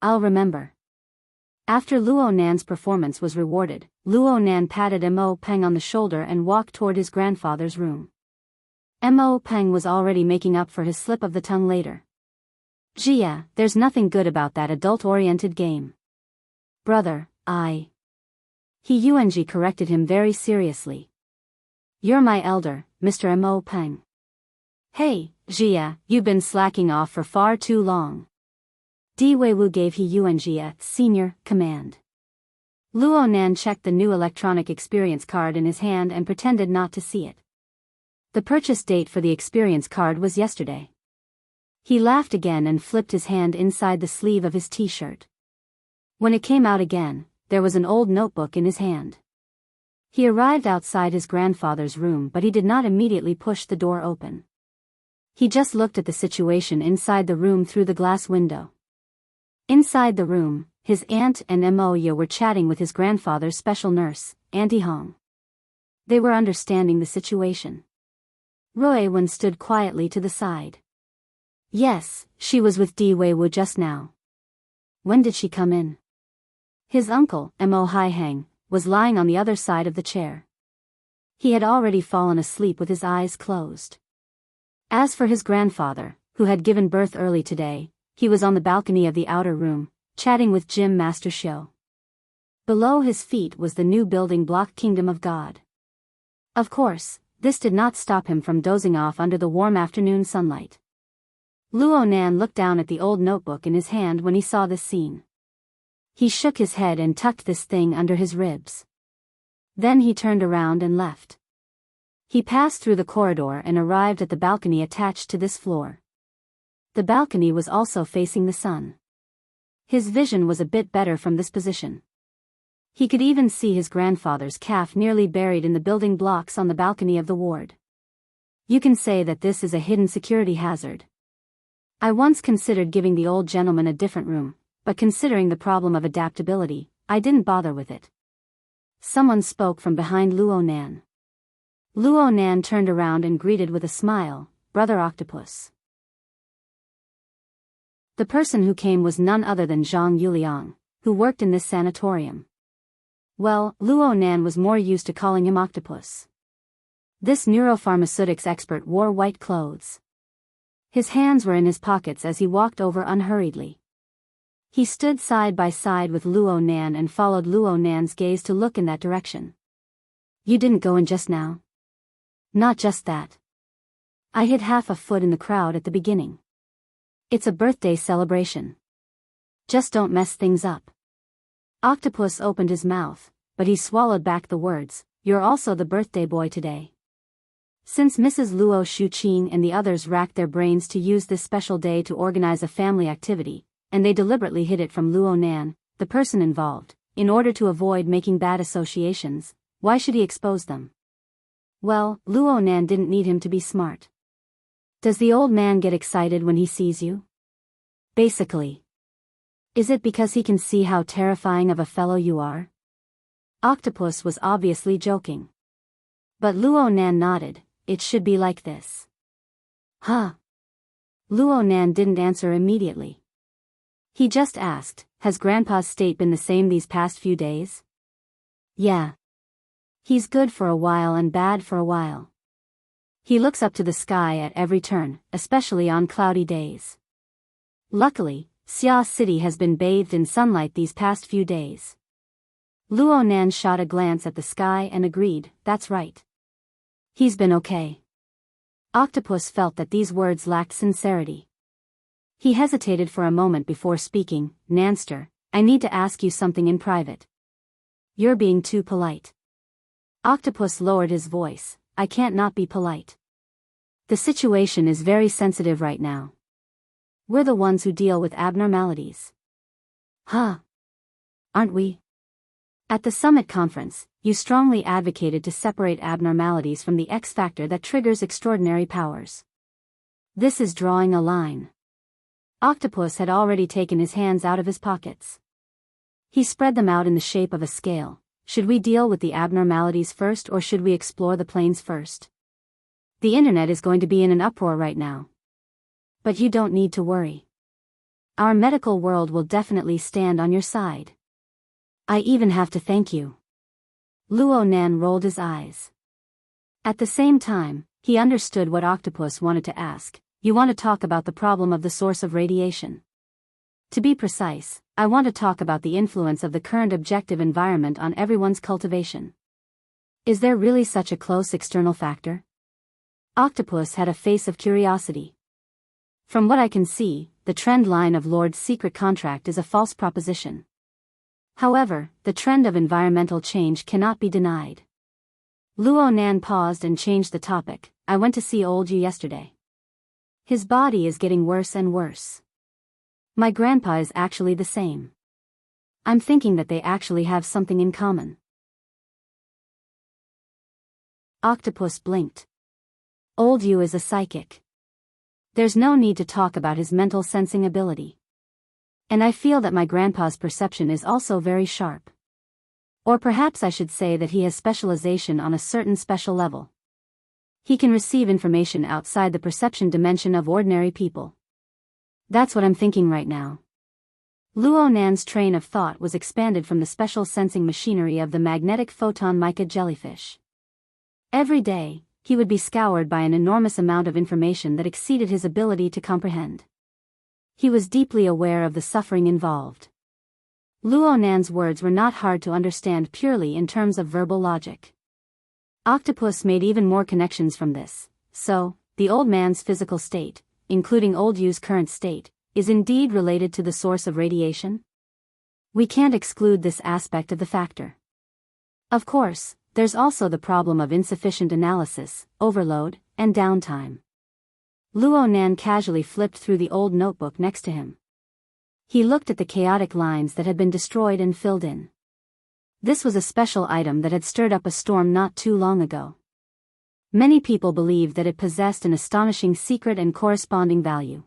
I'll remember." After Luo Nan's performance was rewarded, Luo Nan patted Mo Peng on the shoulder and walked toward his grandfather's room. Mo Peng was already making up for his slip of the tongue later. "Jia, there's nothing good about that adult-oriented game." "Brother, Yuanji corrected him very seriously. "You're my elder, Mr. Mo Peng." "Hey, Jia, you've been slacking off for far too long." Di Weiwu gave Yuanji a senior command. Luo Nan checked the new electronic experience card in his hand and pretended not to see it. The purchase date for the experience card was yesterday. He laughed again and flipped his hand inside the sleeve of his t-shirt. When it came out again, there was an old notebook in his hand. He arrived outside his grandfather's room, but he did not immediately push the door open. He just looked at the situation inside the room through the glass window. Inside the room, his aunt and Moya were chatting with his grandfather's special nurse, Auntie Hong. They were understanding the situation. Roy Wen stood quietly to the side. "Yes, she was with Di Weiwu just now." "When did she come in?" His uncle, Mo Haihang, was lying on the other side of the chair. He had already fallen asleep with his eyes closed. As for his grandfather, who had given birth early today, he was on the balcony of the outer room, chatting with Gym Master Xiu. Below his feet was the new building block Kingdom of God. Of course, This did not stop him from dozing off under the warm afternoon sunlight. Luo Nan looked down at the old notebook in his hand when he saw this scene. He shook his head and tucked this thing under his ribs. Then he turned around and left. He passed through the corridor and arrived at the balcony attached to this floor. The balcony was also facing the sun. His vision was a bit better from this position. He could even see his grandfather's calf nearly buried in the building blocks on the balcony of the ward. You can say that this is a hidden security hazard. I once considered giving the old gentleman a different room, but considering the problem of adaptability, I didn't bother with it. Someone spoke from behind Luo Nan. Luo Nan turned around and greeted with a smile, "Brother Octopus." The person who came was none other than Zhang Yuliang, who worked in this sanatorium. Well, Luo Nan was more used to calling him Octopus. This neuropharmaceutics expert wore white clothes. His hands were in his pockets as he walked over unhurriedly. He stood side by side with Luo Nan and followed Luo Nan's gaze to look in that direction. "You didn't go in just now?" "Not just that. I hid half a foot in the crowd at the beginning. It's a birthday celebration. Just don't mess things up." Octopus opened his mouth, but he swallowed back the words, "You're also the birthday boy today." Since Mrs. Luo Shuqing and the others racked their brains to use this special day to organize a family activity, and they deliberately hid it from Luo Nan, the person involved, in order to avoid making bad associations, why should he expose them? Well, Luo Nan didn't need him to be smart. Does the old man get excited when he sees you? Basically. Is it because he can see how terrifying of a fellow you are? Octopus was obviously joking. But Luo Nan nodded, "It should be like this." Huh? Luo Nan didn't answer immediately. He just asked, "Has Grandpa's state been the same these past few days?" "Yeah. He's good for a while and bad for a while. He looks up to the sky at every turn, especially on cloudy days. Luckily, Xia City has been bathed in sunlight these past few days." Luo Nan shot a glance at the sky and agreed, "That's right. He's been okay." Octopus felt that these words lacked sincerity. He hesitated for a moment before speaking, "Nanster, I need to ask you something in private. You're being too polite." Octopus lowered his voice, "I can't not be polite. The situation is very sensitive right now. We're the ones who deal with abnormalities." "Huh? Aren't we?" At the summit conference, you strongly advocated to separate abnormalities from the X factor that triggers extraordinary powers. This is drawing a line. Octopus had already taken his hands out of his pockets. He spread them out in the shape of a scale. Should we deal with the abnormalities first or should we explore the planes first? The internet is going to be in an uproar right now. But you don't need to worry. Our medical world will definitely stand on your side. I even have to thank you. Luo Nan rolled his eyes. At the same time, he understood what Octopus wanted to ask. You want to talk about the problem of the source of radiation? To be precise, I want to talk about the influence of the current objective environment on everyone's cultivation. Is there really such a close external factor? Octopus had a face of curiosity. From what I can see, the trend line of Lord's secret contract is a false proposition. However, the trend of environmental change cannot be denied. Luo Nan paused and changed the topic. I went to see old you yesterday. His body is getting worse and worse. My grandpa is actually the same. I'm thinking that they actually have something in common. Octopus blinked. Old you is a psychic. There's no need to talk about his mental sensing ability. And I feel that my grandpa's perception is also very sharp. Or perhaps I should say that he has specialization on a certain special level. He can receive information outside the perception dimension of ordinary people. That's what I'm thinking right now. Luo Nan's train of thought was expanded from the special sensing machinery of the magnetic photon mica jellyfish. Every day, he would be scoured by an enormous amount of information that exceeded his ability to comprehend. He was deeply aware of the suffering involved. Luo Nan's words were not hard to understand purely in terms of verbal logic. Octopus made even more connections from this. So, the old man's physical state, including old Yu's current state, is indeed related to the source of radiation? We can't exclude this aspect of the factor. Of course, there's also the problem of insufficient analysis, overload, and downtime. Luo Nan casually flipped through the old notebook next to him. He looked at the chaotic lines that had been destroyed and filled in. This was a special item that had stirred up a storm not too long ago. Many people believed that it possessed an astonishing secret and corresponding value.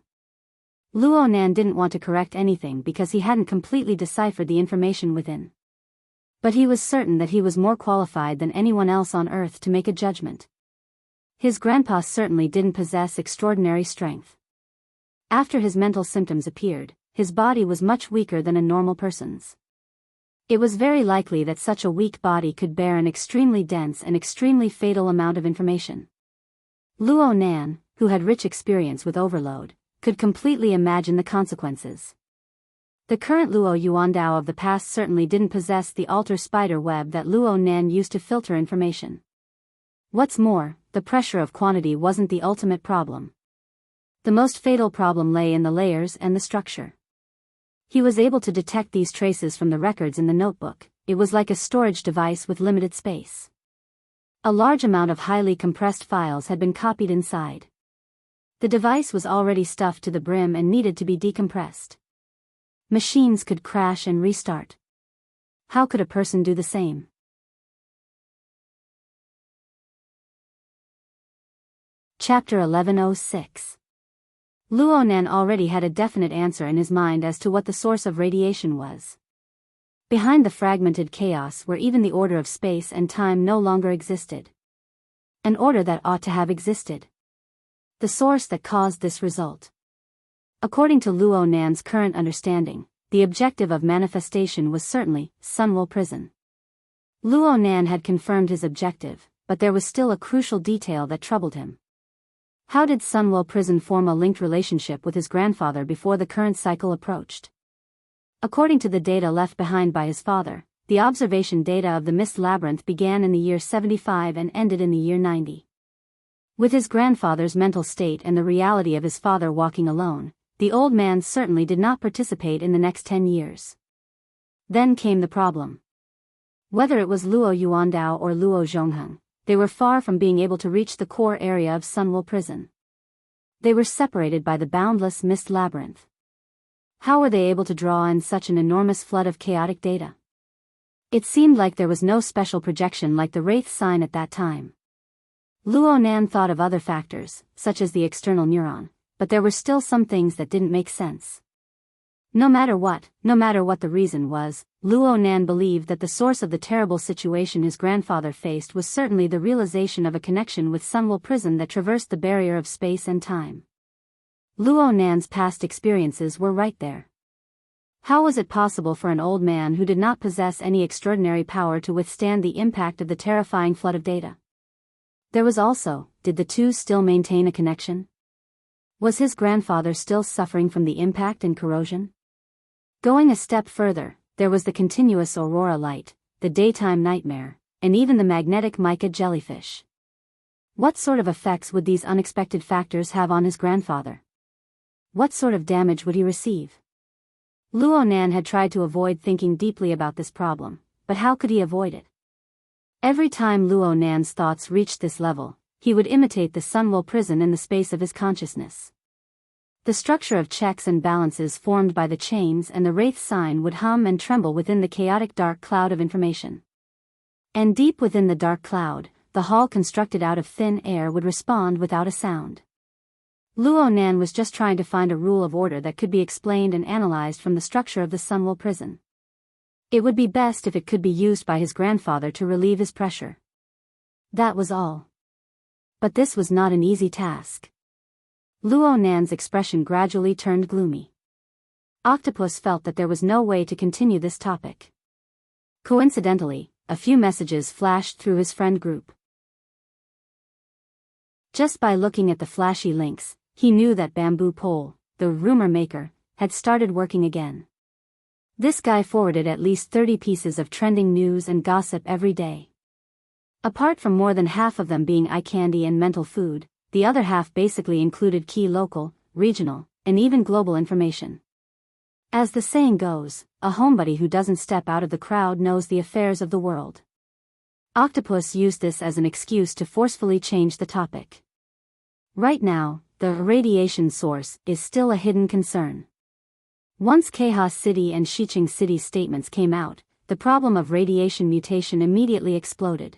Luo Nan didn't want to correct anything because he hadn't completely deciphered the information within. But he was certain that he was more qualified than anyone else on Earth to make a judgment. His grandpa certainly didn't possess extraordinary strength. After his mental symptoms appeared, his body was much weaker than a normal person's. It was very likely that such a weak body could bear an extremely dense and extremely fatal amount of information. Luo Nan, who had rich experience with overload, could completely imagine the consequences. The current Luo Yuandao of the past certainly didn't possess the alter spider web that Luo Nan used to filter information. What's more, the pressure of quantity wasn't the ultimate problem. The most fatal problem lay in the layers and the structure. He was able to detect these traces from the records in the notebook. It was like a storage device with limited space. A large amount of highly compressed files had been copied inside. The device was already stuffed to the brim and needed to be decompressed. Machines could crash and restart. How could a person do the same? Chapter 1106. Luo Nan already had a definite answer in his mind as to what the source of radiation was. Behind the fragmented chaos where even the order of space and time no longer existed. An order that ought to have existed. The source that caused this result. According to Luo Nan's current understanding, the objective of manifestation was certainly Sunwell Prison. Luo Nan had confirmed his objective, but there was still a crucial detail that troubled him. How did Sunwell Prison form a linked relationship with his grandfather before the current cycle approached? According to the data left behind by his father, the observation data of the Mist Labyrinth began in the year 75 and ended in the year 90. With his grandfather's mental state and the reality of his father walking alone, the old man certainly did not participate in the next 10 years. Then came the problem. Whether it was Luo Yuandao or Luo Zhongheng, they were far from being able to reach the core area of Sunwell Prison. They were separated by the boundless Mist Labyrinth. How were they able to draw in such an enormous flood of chaotic data? It seemed like there was no special projection like the Wraith sign at that time. Luo Nan thought of other factors, such as the external neuron, but there were still some things that didn't make sense. No matter what the reason was, Luo Nan believed that the source of the terrible situation his grandfather faced was certainly the realization of a connection with Sunwell Prison that traversed the barrier of space and time. Luo Nan's past experiences were right there. How was it possible for an old man who did not possess any extraordinary power to withstand the impact of the terrifying flood of data? There was also, did the two still maintain a connection? Was his grandfather still suffering from the impact and corrosion? Going a step further, there was the continuous aurora light, the daytime nightmare, and even the magnetic mica jellyfish. What sort of effects would these unexpected factors have on his grandfather? What sort of damage would he receive? Luo Nan had tried to avoid thinking deeply about this problem, but how could he avoid it? Every time Luo Nan's thoughts reached this level, he would imitate the Sunwell Prison in the space of his consciousness. The structure of checks and balances formed by the chains and the Wraith sign would hum and tremble within the chaotic dark cloud of information. And deep within the dark cloud, the hall constructed out of thin air would respond without a sound. Luo Nan was just trying to find a rule of order that could be explained and analyzed from the structure of the Sunwell Prison. It would be best if it could be used by his grandfather to relieve his pressure. That was all. But this was not an easy task. Luo Nan's expression gradually turned gloomy. Octopus felt that there was no way to continue this topic. Coincidentally, a few messages flashed through his friend group. Just by looking at the flashy links, he knew that Bamboo Pole, the rumor maker, had started working again. This guy forwarded at least 30 pieces of trending news and gossip every day. Apart from more than half of them being eye candy and mental food, the other half basically included key local, regional, and even global information. As the saying goes, a homebody who doesn't step out of the crowd knows the affairs of the world. Octopus used this as an excuse to forcefully change the topic. Right now, the radiation source is still a hidden concern. Once Keha City and Xiqing City's statements came out, the problem of radiation mutation immediately exploded.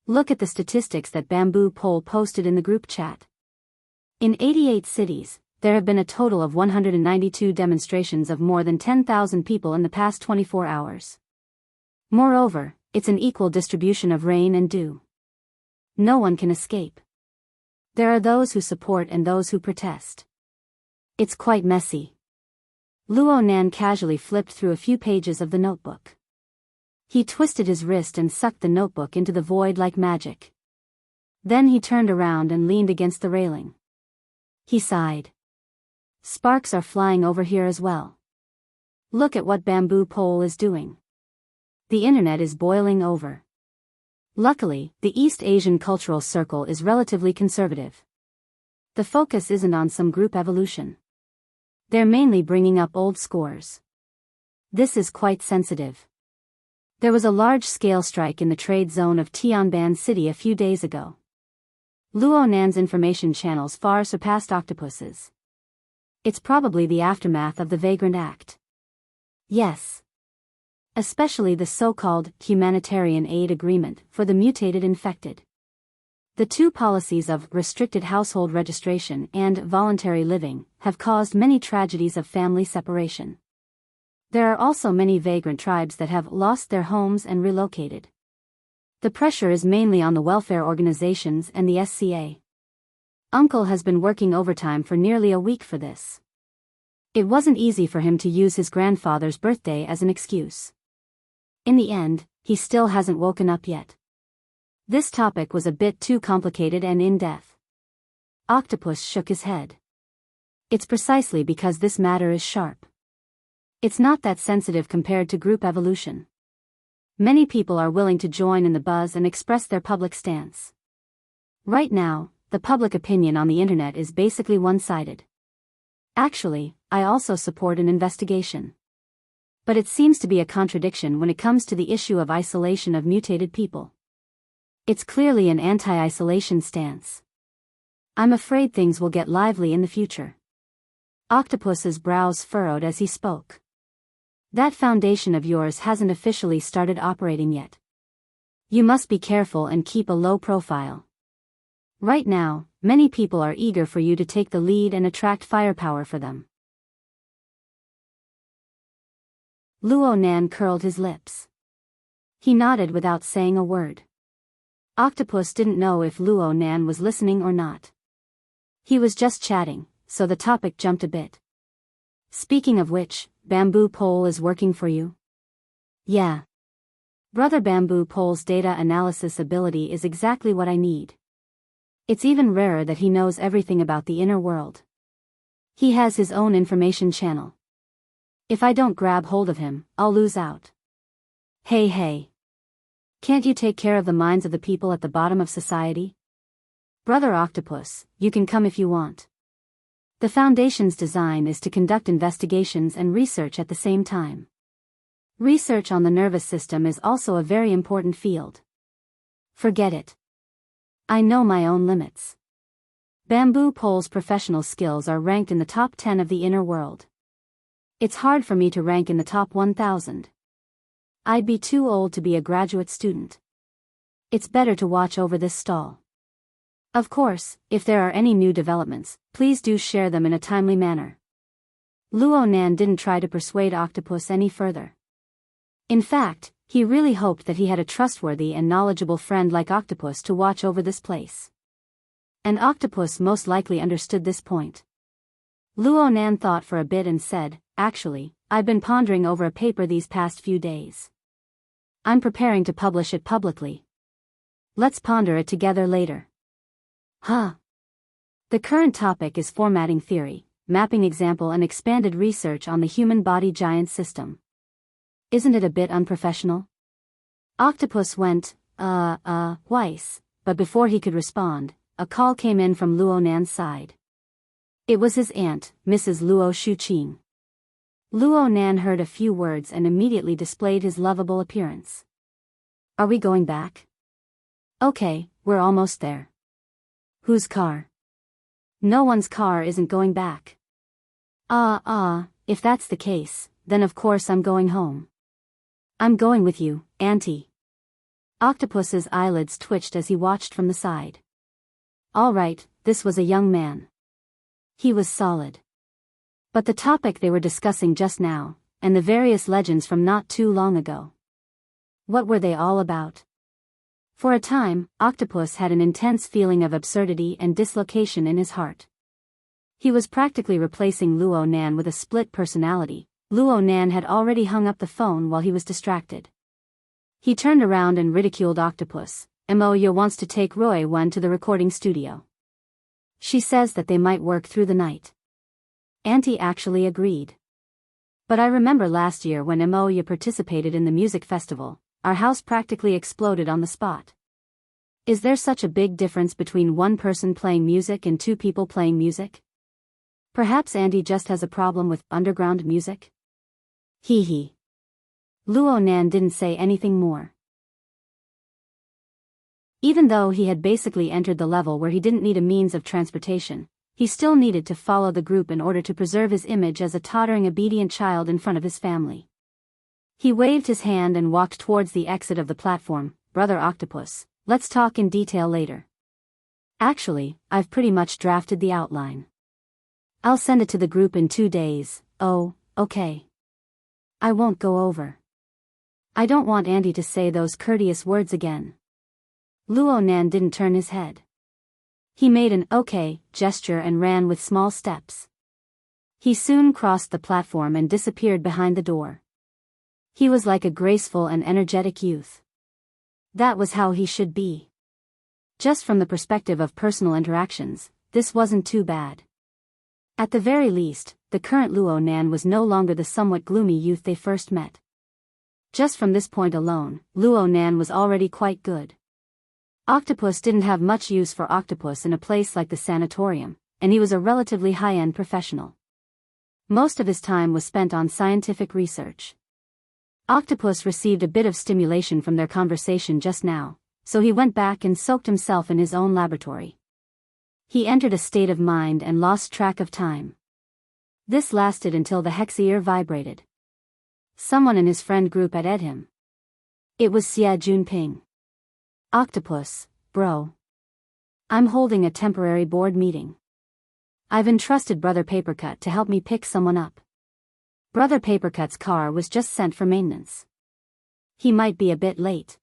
Look at the statistics that Bamboo Pole posted in the group chat. In 88 cities, there have been a total of 192 demonstrations of more than 10,000 people in the past 24 hours. Moreover, it's an equal distribution of rain and dew. No one can escape. There are those who support and those who protest. It's quite messy. Luo Nan casually flipped through a few pages of the notebook. He twisted his wrist and sucked the notebook into the void like magic. Then he turned around and leaned against the railing. He sighed. Sparks are flying over here as well. Look at what Bamboo Pole is doing. The internet is boiling over. Luckily, the East Asian cultural circle is relatively conservative. The focus isn't on some group evolution. They're mainly bringing up old scores. This is quite sensitive. There was a large-scale strike in the trade zone of Tianban City a few days ago. Luo Nan's information channels far surpassed Octopus's. It's probably the aftermath of the Vagrant Act. Yes. Especially the so-called humanitarian aid agreement for the mutated infected. The two policies of restricted household registration and voluntary living have caused many tragedies of family separation. There are also many vagrant tribes that have lost their homes and relocated. The pressure is mainly on the welfare organizations and the SCA. Uncle has been working overtime for nearly a week for this. It wasn't easy for him to use his grandfather's birthday as an excuse. In the end, he still hasn't woken up yet. This topic was a bit too complicated and in-depth. Octopus shook his head. It's precisely because this matter is sharp. It's not that sensitive compared to group evolution. Many people are willing to join in the buzz and express their public stance. Right now, the public opinion on the internet is basically one-sided. Actually, I also support an investigation. But it seems to be a contradiction when it comes to the issue of isolation of mutated people. It's clearly an anti-isolation stance. I'm afraid things will get lively in the future. Octopus's brows furrowed as he spoke. That foundation of yours hasn't officially started operating yet. You must be careful and keep a low profile. Right now, many people are eager for you to take the lead and attract firepower for them. Luo Nan curled his lips. He nodded without saying a word. Octopus didn't know if Luo Nan was listening or not. He was just chatting, so the topic jumped a bit. Speaking of which, Bamboo Pole is working for you? Yeah. Brother Bamboo Pole's data analysis ability is exactly what I need. It's even rarer that he knows everything about the inner world. He has his own information channel. If I don't grab hold of him, I'll lose out. Hey. Can't you take care of the minds of the people at the bottom of society? Brother Octopus, you can come if you want. The Foundation's design is to conduct investigations and research at the same time. Research on the nervous system is also a very important field. Forget it. I know my own limits. Bamboo Pole's professional skills are ranked in the top 10 of the inner world. It's hard for me to rank in the top 1,000. I'd be too old to be a graduate student. It's better to watch over this stall. Of course, if there are any new developments, please do share them in a timely manner. Luo Nan didn't try to persuade Octopus any further. In fact, he really hoped that he had a trustworthy and knowledgeable friend like Octopus to watch over this place. And Octopus most likely understood this point. Luo Nan thought for a bit and said, "Actually, I've been pondering over a paper these past few days. I'm preparing to publish it publicly. Let's ponder it together later." Huh. The current topic is formatting theory, mapping example and expanded research on the human body giant system. Isn't it a bit unprofessional? Octopus went, Weiss, but before he could respond, a call came in from Luo Nan's side. It was his aunt, Mrs. Luo Shuqing. Luo Nan heard a few words and immediately displayed his lovable appearance. Are we going back? Okay, we're almost there. Whose car? No one's car isn't going back. If that's the case, then of course I'm going home. I'm going with you, Auntie. Octopus's eyelids twitched as he watched from the side. All right, this was a young man. He was solid. But the topic they were discussing just now, and the various legends from not too long ago. What were they all about? For a time, Octopus had an intense feeling of absurdity and dislocation in his heart. He was practically replacing Luo Nan with a split personality. Luo Nan had already hung up the phone while he was distracted. He turned around and ridiculed Octopus. Moya wants to take Roy Wen to the recording studio. She says that they might work through the night. Auntie actually agreed. But I remember last year when Moya participated in the music festival, our house practically exploded on the spot. Is there such a big difference between one person playing music and two people playing music? Perhaps Auntie just has a problem with underground music? Hee hee. Luo Nan didn't say anything more. Even though he had basically entered the level where he didn't need a means of transportation, he still needed to follow the group in order to preserve his image as a tottering obedient child in front of his family. He waved his hand and walked towards the exit of the platform. Brother Octopus, let's talk in detail later. Actually, I've pretty much drafted the outline. I'll send it to the group in 2 days. Oh, okay. I won't go over. I don't want Auntie to say those courteous words again. Luo Nan didn't turn his head. He made an okay gesture and ran with small steps. He soon crossed the platform and disappeared behind the door. He was like a graceful and energetic youth. That was how he should be. Just from the perspective of personal interactions, this wasn't too bad. At the very least, the current Luo Nan was no longer the somewhat gloomy youth they first met. Just from this point alone, Luo Nan was already quite good. Octopus didn't have much use for Octopus in a place like the sanatorium, and he was a relatively high-end professional. Most of his time was spent on scientific research. Octopus received a bit of stimulation from their conversation just now, so he went back and soaked himself in his own laboratory. He entered a state of mind and lost track of time. This lasted until the Hexier vibrated. Someone in his friend group had him. It was Xie Junping. Octopus, bro. I'm holding a temporary board meeting. I've entrusted Brother Papercut to help me pick someone up. Brother Papercut's car was just sent for maintenance. He might be a bit late.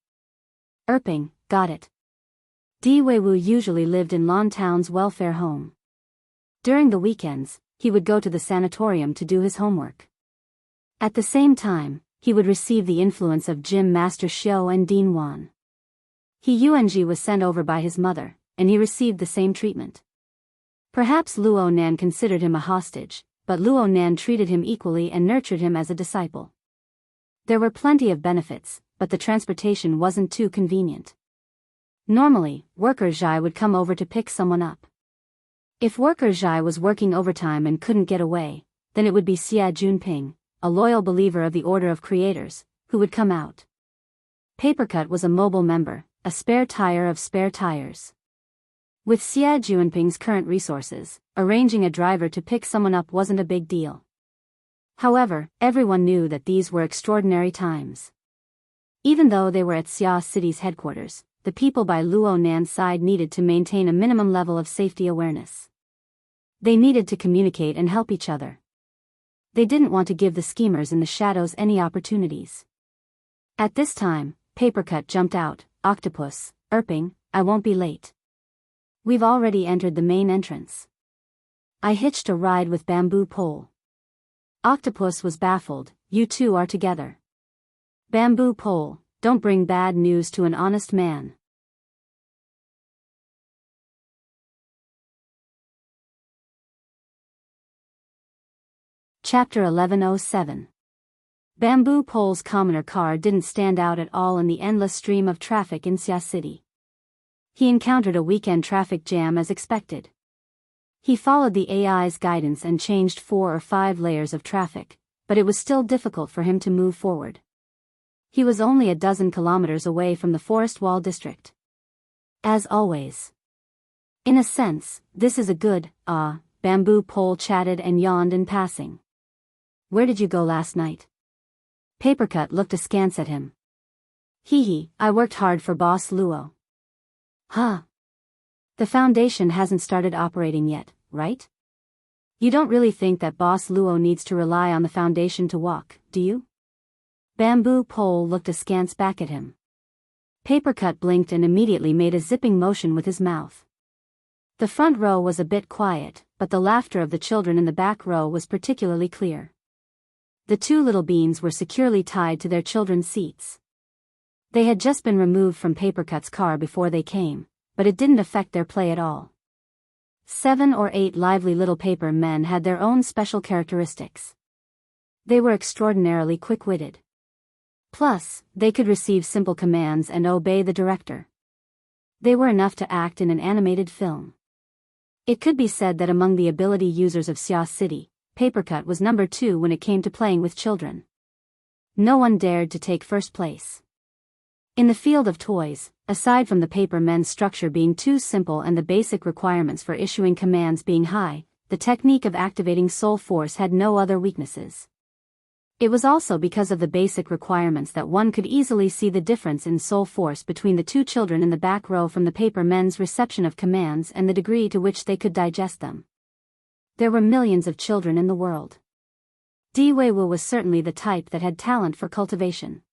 Erping, got it. Di Weiwu usually lived in Lon Town's welfare home. During the weekends, he would go to the sanatorium to do his homework. At the same time, he would receive the influence of Gym Master Xiao and Dean Wan. Yuanji was sent over by his mother, and he received the same treatment. Perhaps Luo Nan considered him a hostage, but Luo Nan treated him equally and nurtured him as a disciple. There were plenty of benefits, but the transportation wasn't too convenient. Normally, Worker Zhai would come over to pick someone up. If Worker Zhai was working overtime and couldn't get away, then it would be Xie Junping, a loyal believer of the Order of Creators, who would come out. Papercut was a mobile member, a spare tire of spare tires. With Xie Junping's current resources, arranging a driver to pick someone up wasn't a big deal. However, everyone knew that these were extraordinary times. Even though they were at Xia City's headquarters, the people by Luo Nan's side needed to maintain a minimum level of safety awareness. They needed to communicate and help each other. They didn't want to give the schemers in the shadows any opportunities. At this time, Papercut jumped out. Octopus, Erping, I won't be late. We've already entered the main entrance. I hitched a ride with Bamboo Pole. Octopus was baffled. You two are together. Bamboo Pole, don't bring bad news to an honest man. Chapter 1107. Bamboo Pole's commoner car didn't stand out at all in the endless stream of traffic in Xia City. He encountered a weekend traffic jam as expected. He followed the AI's guidance and changed 4 or 5 layers of traffic, but it was still difficult for him to move forward. He was only a dozen kilometers away from the Forest Wall district. As always. In a sense, this is a good, Bamboo Pole chatted and yawned in passing. Where did you go last night? Papercut looked askance at him. Hee, I worked hard for Boss Luo. Huh. The foundation hasn't started operating yet, right? You don't really think that Boss Luo needs to rely on the foundation to walk, do you? Bamboo Pole looked askance back at him. Papercut blinked and immediately made a zipping motion with his mouth. The front row was a bit quiet, but the laughter of the children in the back row was particularly clear. The 2 little beans were securely tied to their children's seats. They had just been removed from Papercut's car before they came, but it didn't affect their play at all. 7 or 8 lively little paper men had their own special characteristics. They were extraordinarily quick-witted. Plus, they could receive simple commands and obey the director. They were enough to act in an animated film. It could be said that among the ability users of Xia City, Papercut was number 2 when it came to playing with children. No one dared to take first place. In the field of toys, aside from the paper men's structure being too simple and the basic requirements for issuing commands being high, the technique of activating soul force had no other weaknesses. It was also because of the basic requirements that one could easily see the difference in soul force between the 2 children in the back row from the paper men's reception of commands and the degree to which they could digest them. There were millions of children in the world. Di Weiwu was certainly the type that had talent for cultivation.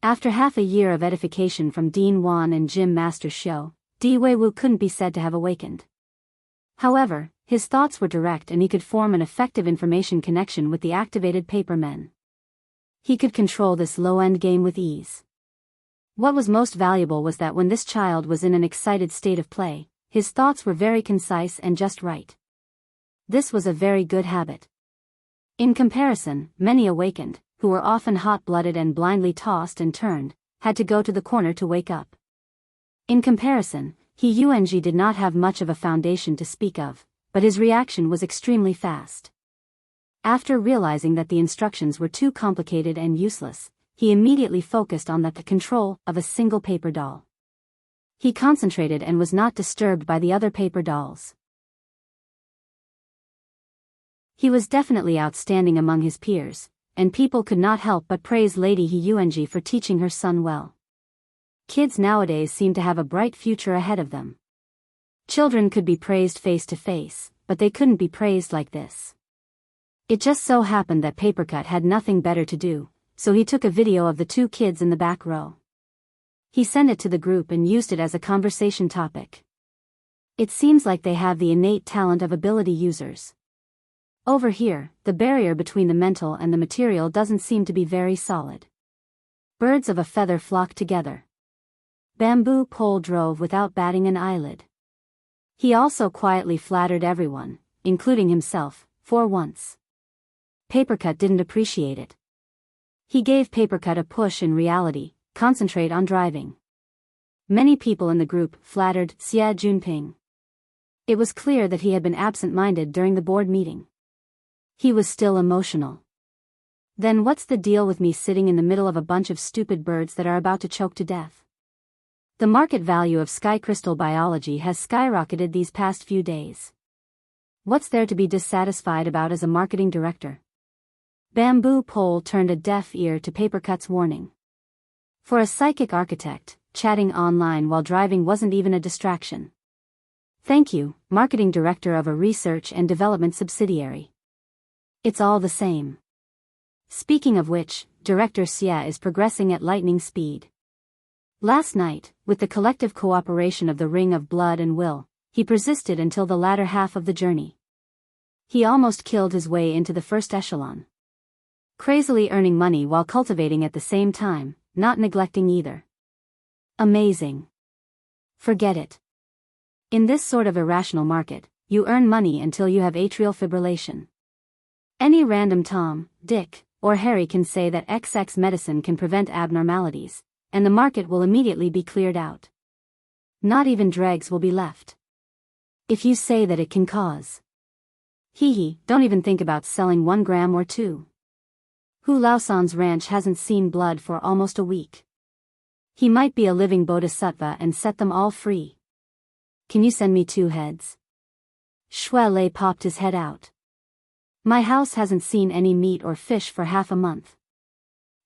After half a year of edification from Dean Wan and Gym Master Xiu, Di Weiwu couldn't be said to have awakened. However, his thoughts were direct and he could form an effective information connection with the activated paper men. He could control this low-end game with ease. What was most valuable was that when this child was in an excited state of play, his thoughts were very concise and just right. This was a very good habit. In comparison, many awakened, who were often hot-blooded and blindly tossed and turned, had to go to the corner to wake up. In comparison, Yung did not have much of a foundation to speak of, but his reaction was extremely fast. After realizing that the instructions were too complicated and useless, he immediately focused on the control of a single paper doll. He concentrated and was not disturbed by the other paper dolls. He was definitely outstanding among his peers, and people could not help but praise Lady Yung for teaching her son well. Kids nowadays seem to have a bright future ahead of them. Children could be praised face to face, but they couldn't be praised like this. It just so happened that Papercut had nothing better to do, so he took a video of the 2 kids in the back row. He sent it to the group and used it as a conversation topic. It seems like they have the innate talent of ability users. Over here, the barrier between the mental and the material doesn't seem to be very solid. Birds of a feather flock together. Bamboo Pole drove without batting an eyelid. He also quietly flattered everyone, including himself, for once. Papercut didn't appreciate it. He gave Papercut a push in reality, concentrate on driving. Many people in the group flattered Xie Junping. It was clear that he had been absent-minded during the board meeting. He was still emotional. Then what's the deal with me sitting in the middle of a bunch of stupid birds that are about to choke to death? The market value of sky crystal biology has skyrocketed these past few days. What's there to be dissatisfied about as a marketing director? Bamboo Pole turned a deaf ear to Papercut's warning. For a psychic architect, chatting online while driving wasn't even a distraction. Thank you, marketing director of a research and development subsidiary. It's all the same. Speaking of which, Director Xie is progressing at lightning speed. Last night, with the collective cooperation of the Ring of Blood and Will, he persisted until the latter half of the journey. He almost killed his way into the first echelon. Crazily earning money while cultivating at the same time, not neglecting either. Amazing. Forget it. In this sort of irrational market, you earn money until you have atrial fibrillation. Any random Tom, Dick, or Harry can say that XX medicine can prevent abnormalities, and the market will immediately be cleared out. Not even dregs will be left. If you say that it can cause. Don't even think about selling 1 gram or 2. Lawson's ranch hasn't seen blood for almost a week. He might be a living bodhisattva and set them all free. Can you send me 2 heads? Shuele popped his head out. My house hasn't seen any meat or fish for half a month.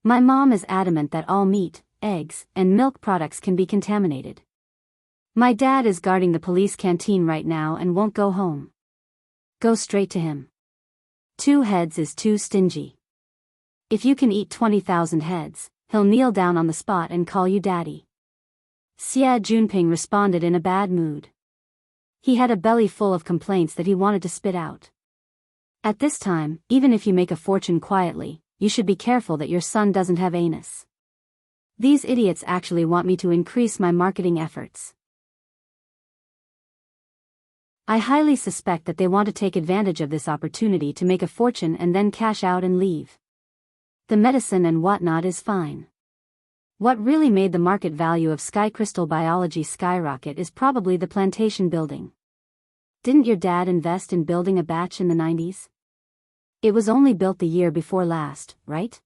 My mom is adamant that all meat, eggs, and milk products can be contaminated. My dad is guarding the police canteen right now and won't go home. Go straight to him. 2 heads is too stingy. If you can eat 20,000 heads, he'll kneel down on the spot and call you daddy. Xie Junping responded in a bad mood. He had a belly full of complaints that he wanted to spit out. At this time, even if you make a fortune quietly, you should be careful that your son doesn't have anus. These idiots actually want me to increase my marketing efforts. I highly suspect that they want to take advantage of this opportunity to make a fortune and then cash out and leave. The medicine and whatnot is fine. What really made the market value of sky crystal biology skyrocket is probably the plantation building. Didn't your dad invest in building a batch in the 90s? It was only built the year before last, right?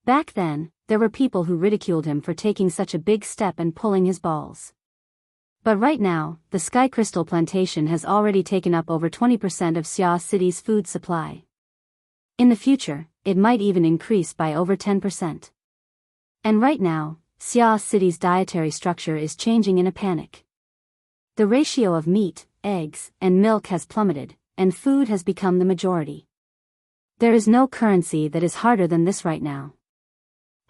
Back then, there were people who ridiculed him for taking such a big step and pulling his balls. But right now, the sky crystal plantation has already taken up over 20% of Xia City's food supply. In the future, it might even increase by over 10%. And right now, Xia City's dietary structure is changing in a panic. The ratio of meat, eggs, and milk has plummeted, and food has become the majority. There is no currency that is harder than this right now.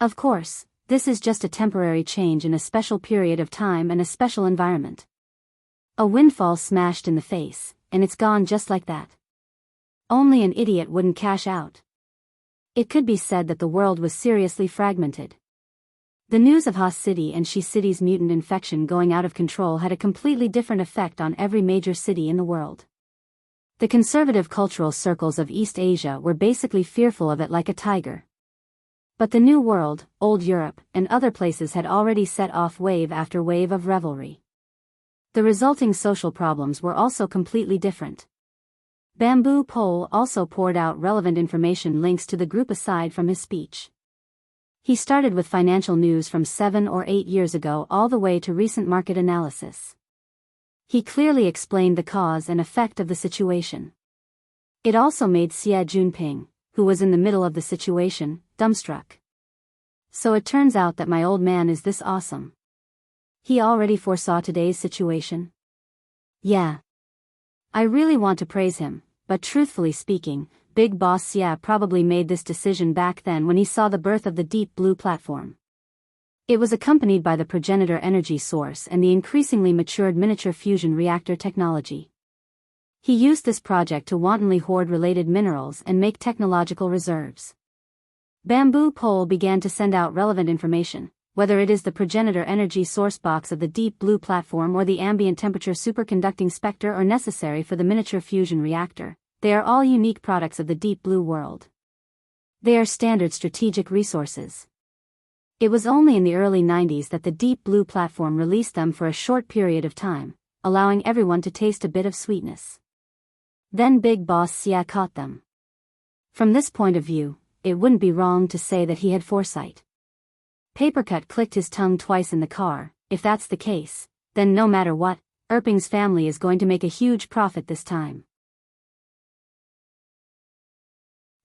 Of course, this is just a temporary change in a special period of time and a special environment. A windfall smashed in the face, and it's gone just like that. Only an idiot wouldn't cash out. It could be said that the world was seriously fragmented. The news of Ha City and She City's mutant infection going out of control had a completely different effect on every major city in the world. The conservative cultural circles of East Asia were basically fearful of it like a tiger. But the New World, Old Europe, and other places had already set off wave after wave of revelry. The resulting social problems were also completely different. Bamboo Pole also poured out relevant information links to the group aside from his speech. He started with financial news from 7 or 8 years ago all the way to recent market analysis. He clearly explained the cause and effect of the situation. It also made Xie Junping, who was in the middle of the situation, dumbstruck. So it turns out that my old man is this awesome. He already foresaw today's situation? Yeah. I really want to praise him, but truthfully speaking, Big Boss Xie probably made this decision back then when he saw the birth of the Deep Blue platform. It was accompanied by the progenitor energy source and the increasingly matured miniature fusion reactor technology. He used this project to wantonly hoard related minerals and make technological reserves. Bamboo Pole began to send out relevant information, whether it is the progenitor energy source box of the Deep Blue platform or the ambient temperature superconducting spectre or necessary for the miniature fusion reactor. They are all unique products of the Deep Blue world. They are standard strategic resources. It was only in the early 90s that the Deep Blue platform released them for a short period of time, allowing everyone to taste a bit of sweetness. Then Big Boss Xie caught them. From this point of view, it wouldn't be wrong to say that he had foresight. Papercut clicked his tongue twice in the car. If that's the case, then no matter what, Erping's family is going to make a huge profit this time.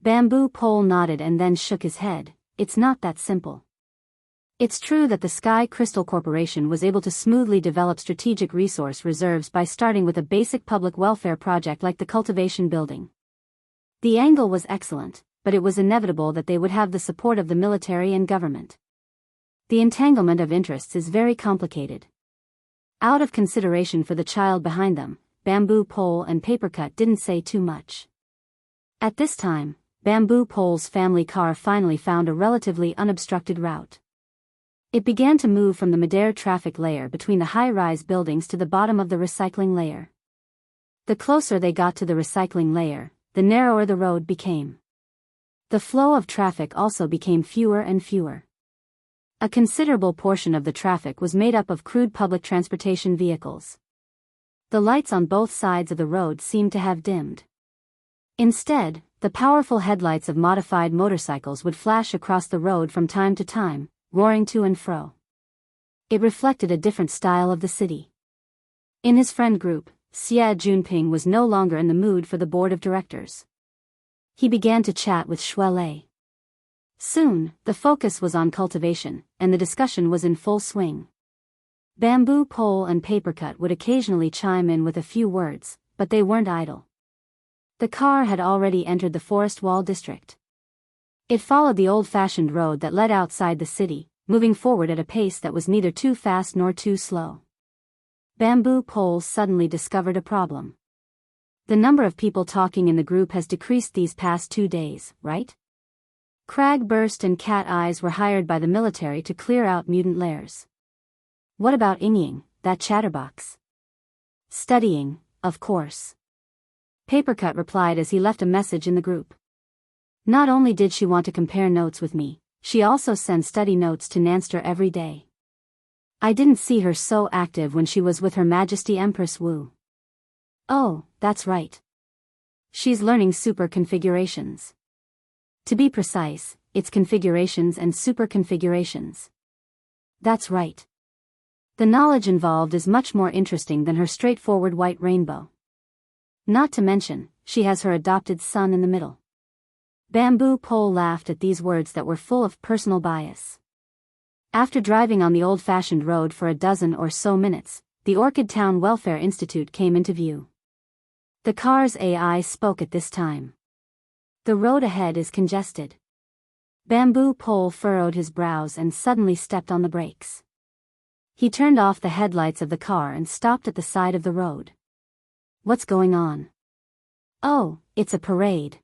Bamboo Pole nodded and then shook his head. It's not that simple. It's true that the Sky Crystal Corporation was able to smoothly develop strategic resource reserves by starting with a basic public welfare project like the cultivation building. The angle was excellent, but it was inevitable that they would have the support of the military and government. The entanglement of interests is very complicated. Out of consideration for the child behind them, Bamboo Pole and Papercut didn't say too much. At this time, Bamboo Pole's family car finally found a relatively unobstructed route. It began to move from the midair traffic layer between the high-rise buildings to the bottom of the recycling layer. The closer they got to the recycling layer, the narrower the road became. The flow of traffic also became fewer and fewer. A considerable portion of the traffic was made up of crude public transportation vehicles. The lights on both sides of the road seemed to have dimmed. Instead, the powerful headlights of modified motorcycles would flash across the road from time to time, roaring to and fro. It reflected a different style of the city. In his friend group, Xie Junping was no longer in the mood for the board of directors. He began to chat with Shuelei. Soon, the focus was on cultivation, and the discussion was in full swing. Bamboo Pole and Papercut would occasionally chime in with a few words, but they weren't idle. The car had already entered the Forest Wall district. It followed the old-fashioned road that led outside the city, moving forward at a pace that was neither too fast nor too slow. Bamboo Pole suddenly discovered a problem. The number of people talking in the group has decreased these past 2 days, right? Cragburst and Cat Eyes were hired by the military to clear out mutant lairs. What about Yingying, that chatterbox? Studying, of course. Papercut replied as he left a message in the group. Not only did she want to compare notes with me, she also sent study notes to Nanster every day. I didn't see her so active when she was with Her Majesty Empress Wu. Oh, that's right. She's learning super configurations. To be precise, it's configurations and super configurations. That's right. The knowledge involved is much more interesting than her straightforward white rainbow. Not to mention, she has her adopted son in the middle. Bamboo Pole laughed at these words that were full of personal bias. After driving on the old-fashioned road for a dozen or so minutes, the Orchid Town Welfare Institute came into view. The car's AI spoke at this time. The road ahead is congested. Bamboo Pole furrowed his brows and suddenly stepped on the brakes. He turned off the headlights of the car and stopped at the side of the road. What's going on? Oh, it's a parade.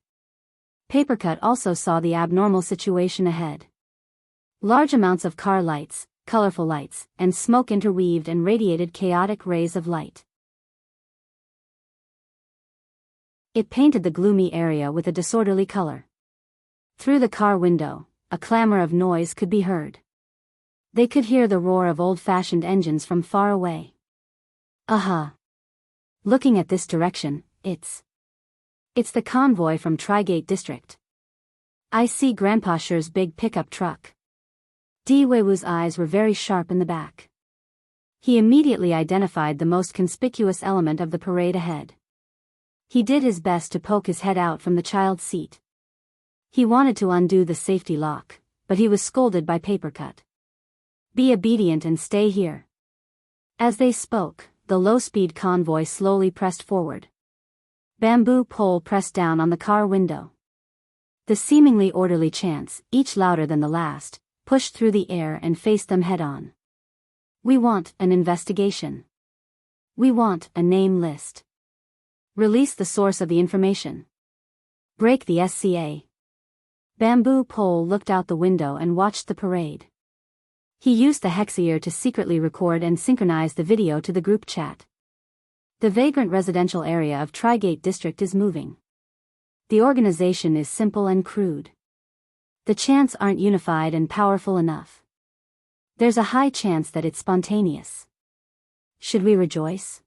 Papercut also saw the abnormal situation ahead. Large amounts of car lights, colorful lights, and smoke interweaved and radiated chaotic rays of light. It painted the gloomy area with a disorderly color. Through the car window, a clamor of noise could be heard. They could hear the roar of old-fashioned engines from far away. Aha! Looking at this direction, it's the convoy from Trigate District. I see Grandpa Sher's big pickup truck. Di Weiwu's eyes were very sharp in the back. He immediately identified the most conspicuous element of the parade ahead. He did his best to poke his head out from the child's seat. He wanted to undo the safety lock, but he was scolded by Papercut. Be obedient and stay here. As they spoke, the low-speed convoy slowly pressed forward. Bamboo Pole pressed down on the car window. The seemingly orderly chants, each louder than the last, pushed through the air and faced them head-on. We want an investigation. We want a name list. Release the source of the information. Break the SCA. Bamboo Pole looked out the window and watched the parade. He used the Hexier to secretly record and synchronize the video to the group chat. The vagrant residential area of Trigate District is moving. The organization is simple and crude. The chants aren't unified and powerful enough. There's a high chance that it's spontaneous. Should we rejoice?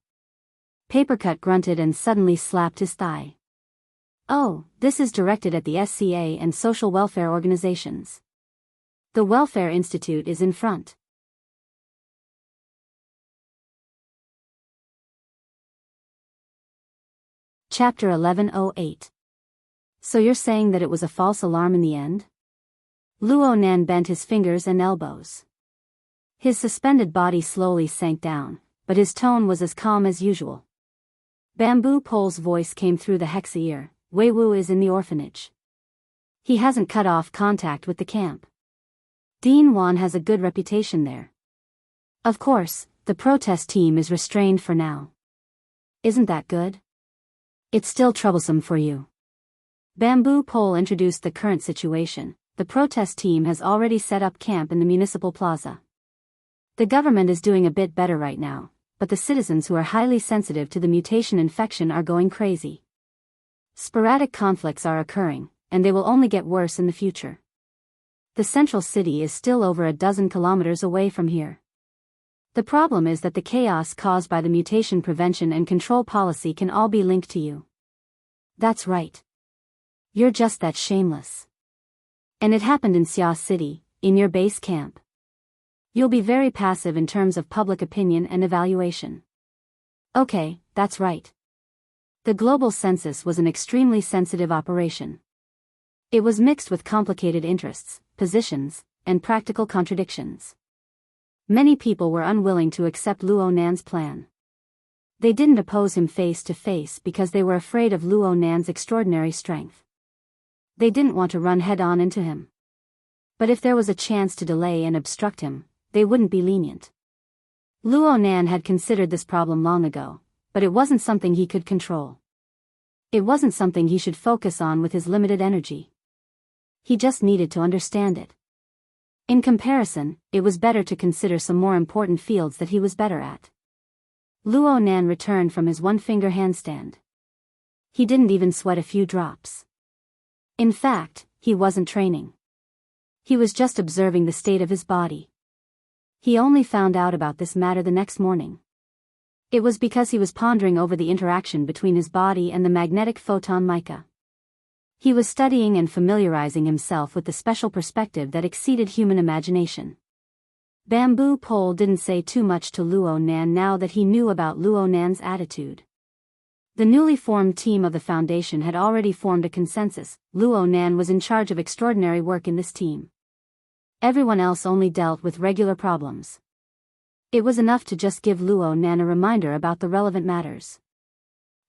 Papercut grunted and suddenly slapped his thigh. Oh, this is directed at the SCA and social welfare organizations. The Welfare Institute is in front. Chapter 1108. So you're saying that it was a false alarm in the end? Luo Nan bent his fingers and elbows. His suspended body slowly sank down, but his tone was as calm as usual. Bamboo Pole's voice came through the Hexier. Weiwu is in the orphanage. He hasn't cut off contact with the camp. Dean Wan has a good reputation there. Of course, the protest team is restrained for now. Isn't that good? It's still troublesome for you. Bamboo Pole introduced the current situation. The protest team has already set up camp in the municipal plaza. The government is doing a bit better right now, but the citizens who are highly sensitive to the mutation infection are going crazy. Sporadic conflicts are occurring, and they will only get worse in the future. The central city is still over a dozen kilometers away from here. The problem is that the chaos caused by the mutation prevention and control policy can all be linked to you. That's right. You're just that shameless. And it happened in Xia City, in your base camp. You'll be very passive in terms of public opinion and evaluation. Okay, that's right. The global census was an extremely sensitive operation. It was mixed with complicated interests, positions, and practical contradictions. Many people were unwilling to accept Luo Nan's plan. They didn't oppose him face to face because they were afraid of Luo Nan's extraordinary strength. They didn't want to run head-on into him. But if there was a chance to delay and obstruct him, they wouldn't be lenient. Luo Nan had considered this problem long ago, but it wasn't something he could control. It wasn't something he should focus on with his limited energy. He just needed to understand it. In comparison, it was better to consider some more important fields that he was better at. Luo Nan returned from his one-finger handstand. He didn't even sweat a few drops. In fact, he wasn't training. He was just observing the state of his body. He only found out about this matter the next morning. It was because he was pondering over the interaction between his body and the magnetic photon mica. He was studying and familiarizing himself with the special perspective that exceeded human imagination. Bamboo Pole didn't say too much to Luo Nan now that he knew about Luo Nan's attitude. The newly formed team of the Foundation had already formed a consensus. Luo Nan was in charge of extraordinary work in this team. Everyone else only dealt with regular problems. It was enough to just give Luo Nan a reminder about the relevant matters.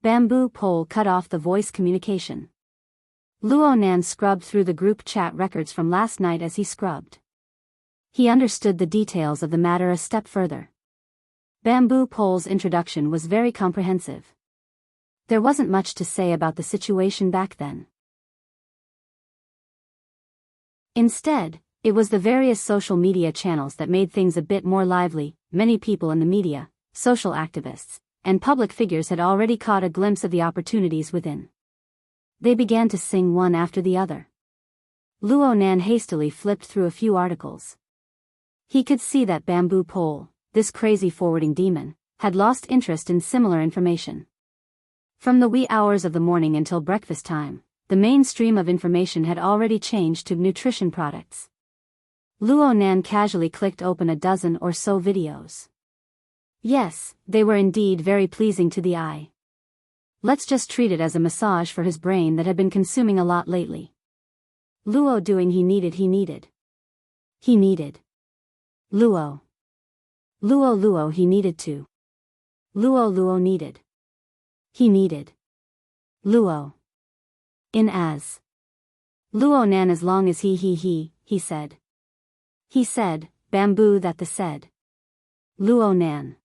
Bamboo Pole cut off the voice communication. Luo Nan scrubbed through the group chat records from last night as he scrubbed. He understood the details of the matter a step further. Bamboo Pole's introduction was very comprehensive. There wasn't much to say about the situation back then. Instead, it was the various social media channels that made things a bit more lively. Many people in the media, social activists, and public figures had already caught a glimpse of the opportunities within. They began to sing one after the other. Luo Nan hastily flipped through a few articles. He could see that Bamboo Pole, this crazy forwarding demon, had lost interest in similar information. From the wee hours of the morning until breakfast time, the mainstream of information had already changed to nutrition products. Luo Nan casually clicked open a dozen or so videos. Yes, they were indeed very pleasing to the eye. Let's just treat it as a massage for his brain that had been consuming a lot lately. Luo doing he needed. Luo he needed to. Luo needed. He needed. Luo. In as. Luo Nan as long as he said. He said, bamboo that the said. Luo Nan.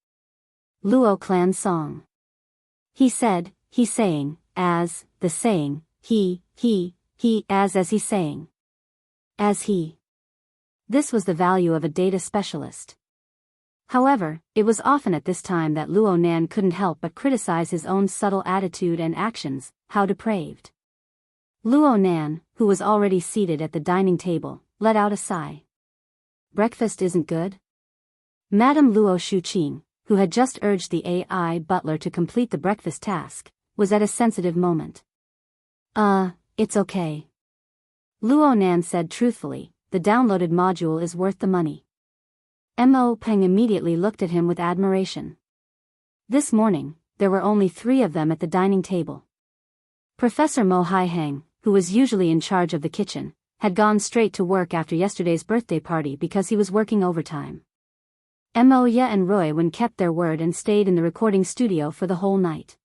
Luo clan song. He said, he saying, as, the saying, he, as he saying. As he. This was the value of a data specialist. However, it was often at this time that Luo Nan couldn't help but criticize his own subtle attitude and actions. How depraved. Luo Nan, who was already seated at the dining table, let out a sigh. Breakfast isn't good? Madame Luo Shuqing, who had just urged the AI butler to complete the breakfast task, was at a sensitive moment. It's okay. Luo Nan said truthfully, the downloaded module is worth the money. Mo Peng immediately looked at him with admiration. This morning, there were only 3 of them at the dining table. Professor Mo Haiheng, who was usually in charge of the kitchen, had gone straight to work after yesterday's birthday party because he was working overtime. Mo Ye and Roy Wen kept their word and stayed in the recording studio for the whole night.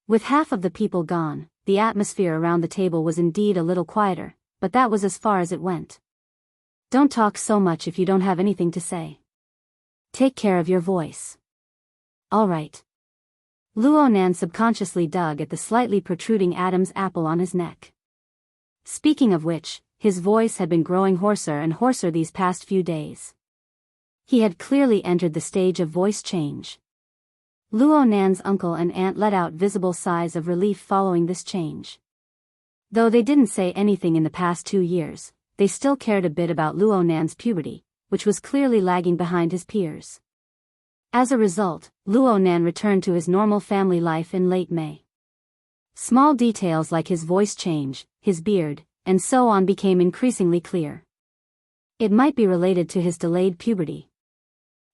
With half of the people gone, the atmosphere around the table was indeed a little quieter, but that was as far as it went. Don't talk so much if you don't have anything to say. Take care of your voice. All right. Luo Nan subconsciously dug at the slightly protruding Adam's apple on his neck. Speaking of which, his voice had been growing hoarser and hoarser these past few days. He had clearly entered the stage of voice change. Luo Nan's uncle and aunt let out visible sighs of relief following this change. Though they didn't say anything in the past 2 years, they still cared a bit about Luo Nan's puberty, which was clearly lagging behind his peers. As a result, Luo Nan returned to his normal family life in late May. Small details like his voice change, his beard, and so on became increasingly clear. It might be related to his delayed puberty.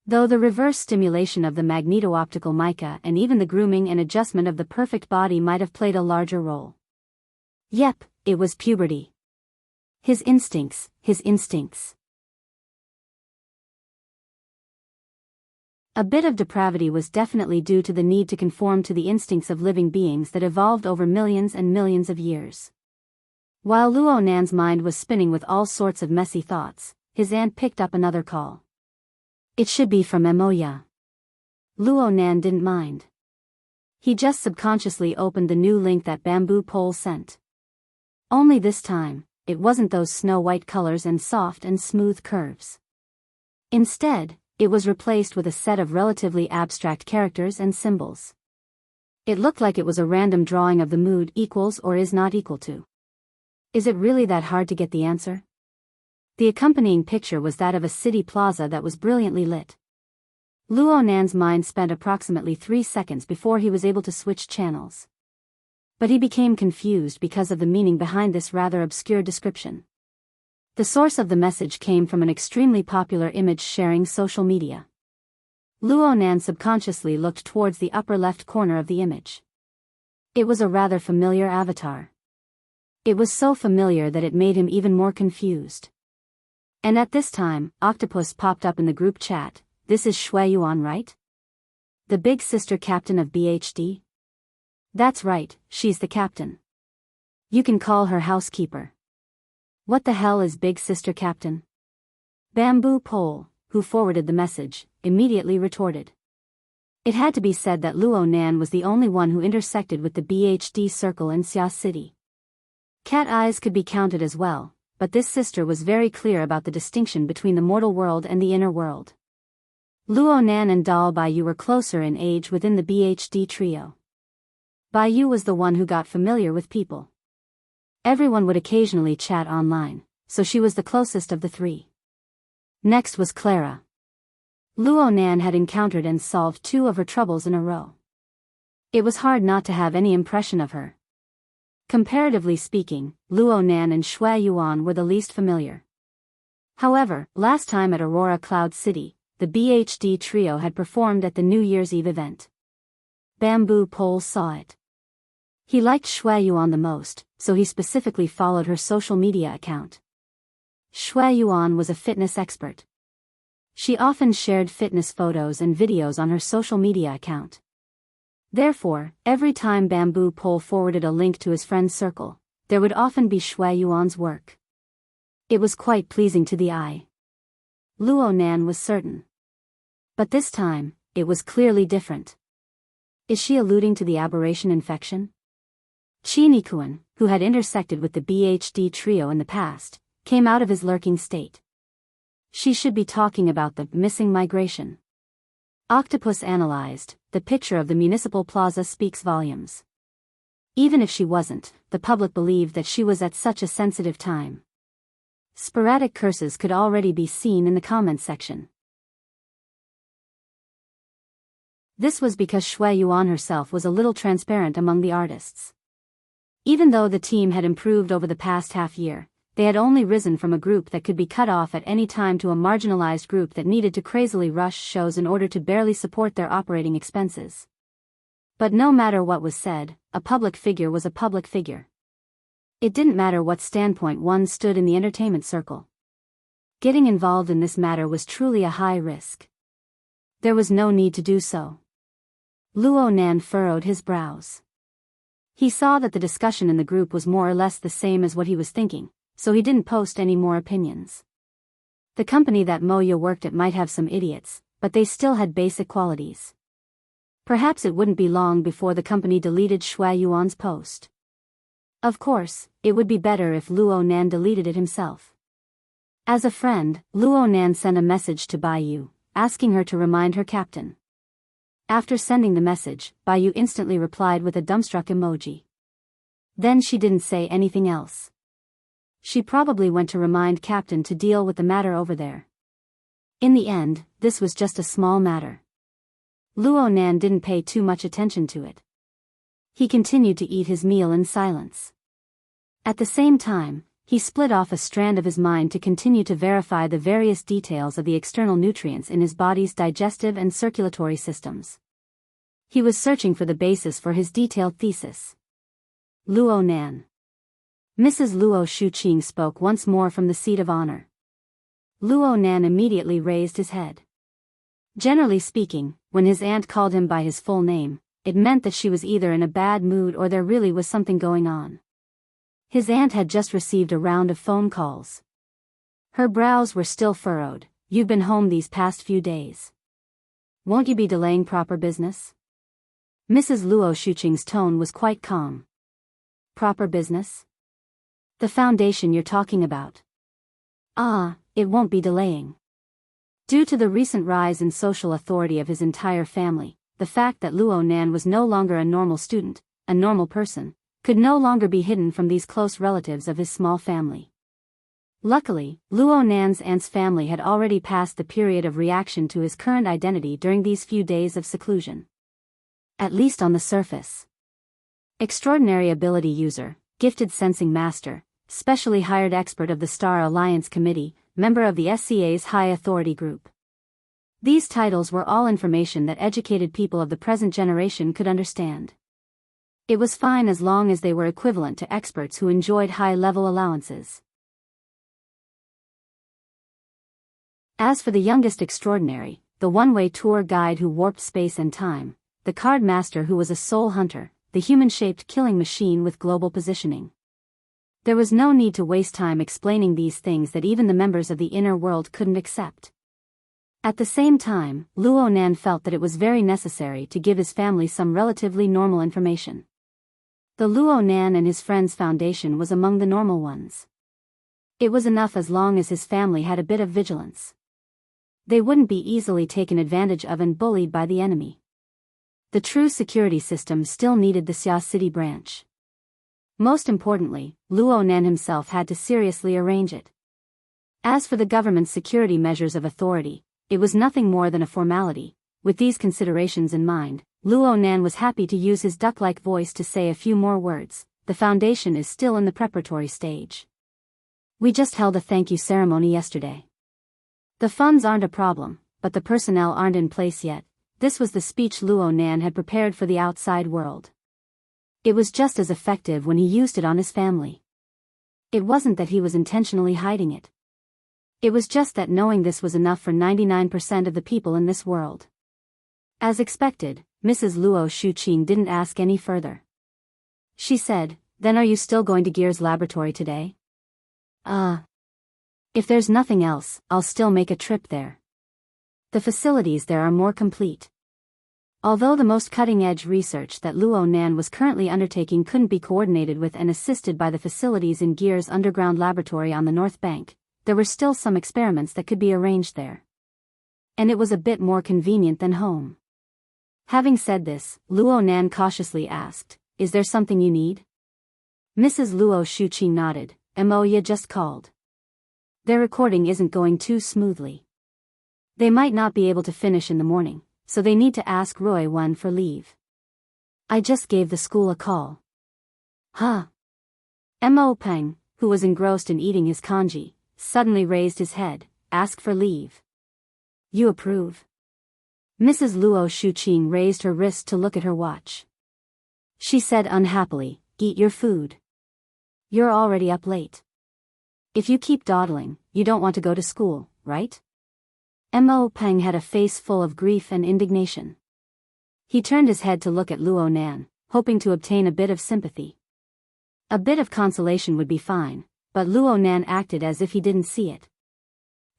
Though the reverse stimulation of the magneto-optical mica and even the grooming and adjustment of the perfect body might have played a larger role. Yep, it was puberty. His instincts. A bit of depravity was definitely due to the need to conform to the instincts of living beings that evolved over millions and millions of years. While Luo Nan's mind was spinning with all sorts of messy thoughts, his aunt picked up another call. It should be from Emoya. Luo Nan didn't mind. He just subconsciously opened the new link that bamboo pole sent. Only this time, it wasn't those snow-white colors and soft and smooth curves. Instead, it was replaced with a set of relatively abstract characters and symbols. It looked like it was a random drawing of the mood equals or is not equal to. Is it really that hard to get the answer? The accompanying picture was that of a city plaza that was brilliantly lit. Luo Nan's mind spent approximately 3 seconds before he was able to switch channels. But he became confused because of the meaning behind this rather obscure description. The source of the message came from an extremely popular image-sharing social media. Luo Nan subconsciously looked towards the upper left corner of the image. It was a rather familiar avatar. It was so familiar that it made him even more confused. And at this time, Octopus popped up in the group chat. This is Shui Yuan, right? The big sister captain of BHD? That's right, she's the captain. You can call her housekeeper. What the hell is big sister captain? Bamboo Pole, who forwarded the message, immediately retorted. It had to be said that Luo Nan was the only one who intersected with the BHD circle in Xia City. Cat eyes could be counted as well, but this sister was very clear about the distinction between the mortal world and the inner world. Luo Nan and Dal Baiyu were closer in age within the BHD trio. Baiyu was the one who got familiar with people. Everyone would occasionally chat online, so she was the closest of the three. Next was Clara. Luo Nan had encountered and solved 2 of her troubles in a row. It was hard not to have any impression of her. Comparatively speaking, Luo Nan and Shui Yuan were the least familiar. However, last time at Aurora Cloud City, the BHD trio had performed at the New Year's Eve event. Bamboo Pole saw it. He liked Shui Yuan the most, so he specifically followed her social media account. Shui Yuan was a fitness expert. She often shared fitness photos and videos on her social media account. Therefore, every time Bamboo Pole forwarded a link to his friend's circle, there would often be Shui Yuan's work. It was quite pleasing to the eye. Luo Nan was certain. But this time, it was clearly different. Is she alluding to the aberration infection? Chinikuan, who had intersected with the BHD trio in the past, came out of his lurking state. She should be talking about the missing migration. Octopus analyzed, the picture of the municipal plaza speaks volumes. Even if she wasn't, the public believed that she was at such a sensitive time. Sporadic curses could already be seen in the comments section. This was because Shui Yuan herself was a little transparent among the artists. Even though the team had improved over the past half year, they had only risen from a group that could be cut off at any time to a marginalized group that needed to crazily rush shows in order to barely support their operating expenses. But no matter what was said, a public figure was a public figure. It didn't matter what standpoint one stood in the entertainment circle. Getting involved in this matter was truly a high risk. There was no need to do so. Luo Nan furrowed his brows. He saw that the discussion in the group was more or less the same as what he was thinking, so he didn't post any more opinions. The company that Moya worked at might have some idiots, but they still had basic qualities. Perhaps it wouldn't be long before the company deleted Shui Yuan's post. Of course, it would be better if Luo Nan deleted it himself. As a friend, Luo Nan sent a message to Baiyu, asking her to remind her captain. After sending the message, Baiyu instantly replied with a dumbstruck emoji. Then she didn't say anything else. She probably went to remind Captain to deal with the matter over there. In the end, this was just a small matter. Luo Nan didn't pay too much attention to it. He continued to eat his meal in silence. At the same time, he split off a strand of his mind to continue to verify the various details of the external nutrients in his body's digestive and circulatory systems. He was searching for the basis for his detailed thesis. Luo Nan. Mrs. Luo Shuqing spoke once more from the seat of honor. Luo Nan immediately raised his head. Generally speaking, when his aunt called him by his full name, it meant that she was either in a bad mood or there really was something going on. His aunt had just received a round of phone calls. Her brows were still furrowed. "You've been home these past few days. Won't you be delaying proper business?" Mrs. Luo Shuqing's tone was quite calm. "Proper business? The foundation you're talking about?" "Ah, it won't be delaying. Due to the recent rise in social authority of his entire family, the fact that Luo Nan was no longer a normal student, a normal person, could no longer be hidden from these close relatives of his small family. Luckily, Luo Nan's aunt's family had already passed the period of reaction to his current identity during these few days of seclusion. At least on the surface. Extraordinary ability user, gifted sensing master, specially hired expert of the Star Alliance Committee, member of the SCA's High Authority Group. These titles were all information that educated people of the present generation could understand. It was fine as long as they were equivalent to experts who enjoyed high-level allowances. As for the youngest extraordinary, the one-way tour guide who warped space and time, the card master who was a soul hunter, the human-shaped killing machine with global positioning. There was no need to waste time explaining these things that even the members of the inner world couldn't accept. At the same time, Luo Nan felt that it was very necessary to give his family some relatively normal information. The Luo Nan and his friends' foundation was among the normal ones. It was enough as long as his family had a bit of vigilance. They wouldn't be easily taken advantage of and bullied by the enemy. The true security system still needed the Xia City branch. Most importantly, Luo Nan himself had to seriously arrange it. As for the government's security measures of authority, it was nothing more than a formality. With these considerations in mind, Luo Nan was happy to use his duck-like voice to say a few more words. The foundation is still in the preparatory stage. We just held a thank you ceremony yesterday. The funds aren't a problem, but the personnel aren't in place yet. This was the speech Luo Nan had prepared for the outside world. It was just as effective when he used it on his family. It wasn't that he was intentionally hiding it. It was just that knowing this was enough for 99% of the people in this world. As expected, Mrs. Luo Shuqing didn't ask any further. She said, "Then are you still going to Gear's laboratory today?" If there's nothing else, I'll still make a trip there. The facilities there are more complete. Although the most cutting-edge research that Luo Nan was currently undertaking couldn't be coordinated with and assisted by the facilities in Gear's underground laboratory on the North Bank, there were still some experiments that could be arranged there. And it was a bit more convenient than home. Having said this, Luo Nan cautiously asked, "Is there something you need?" Mrs. Luo Shuqing nodded. "Ya just called. Their recording isn't going too smoothly. They might not be able to finish in the morning, so they need to ask Roy Wen for leave. I just gave the school a call." "Huh?" Mo Peng, who was engrossed in eating his congee, suddenly raised his head. "Ask for leave. You approve?" Mrs. Luo Shuqing raised her wrist to look at her watch. She said unhappily, "Eat your food. You're already up late. If you keep dawdling, you don't want to go to school, right?" Mo Peng had a face full of grief and indignation. He turned his head to look at Luo Nan, hoping to obtain a bit of sympathy. A bit of consolation would be fine, but Luo Nan acted as if he didn't see it.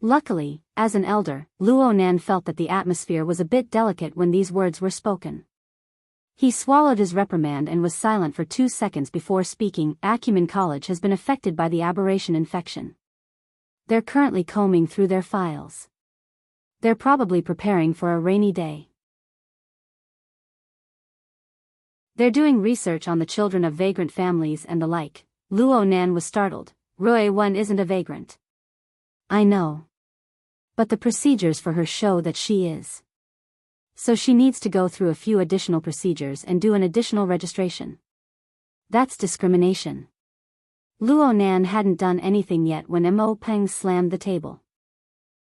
Luckily, as an elder, Luo Nan felt that the atmosphere was a bit delicate when these words were spoken. He swallowed his reprimand and was silent for 2 seconds before speaking. Acumen College has been affected by the aberration infection. They're currently combing through their files. They're probably preparing for a rainy day. They're doing research on the children of vagrant families and the like. Luo Nan was startled. Ruo-1 isn't a vagrant. I know. But the procedures for her show that she is. So she needs to go through a few additional procedures and do an additional registration. That's discrimination. Luo Nan hadn't done anything yet when Mo Peng slammed the table.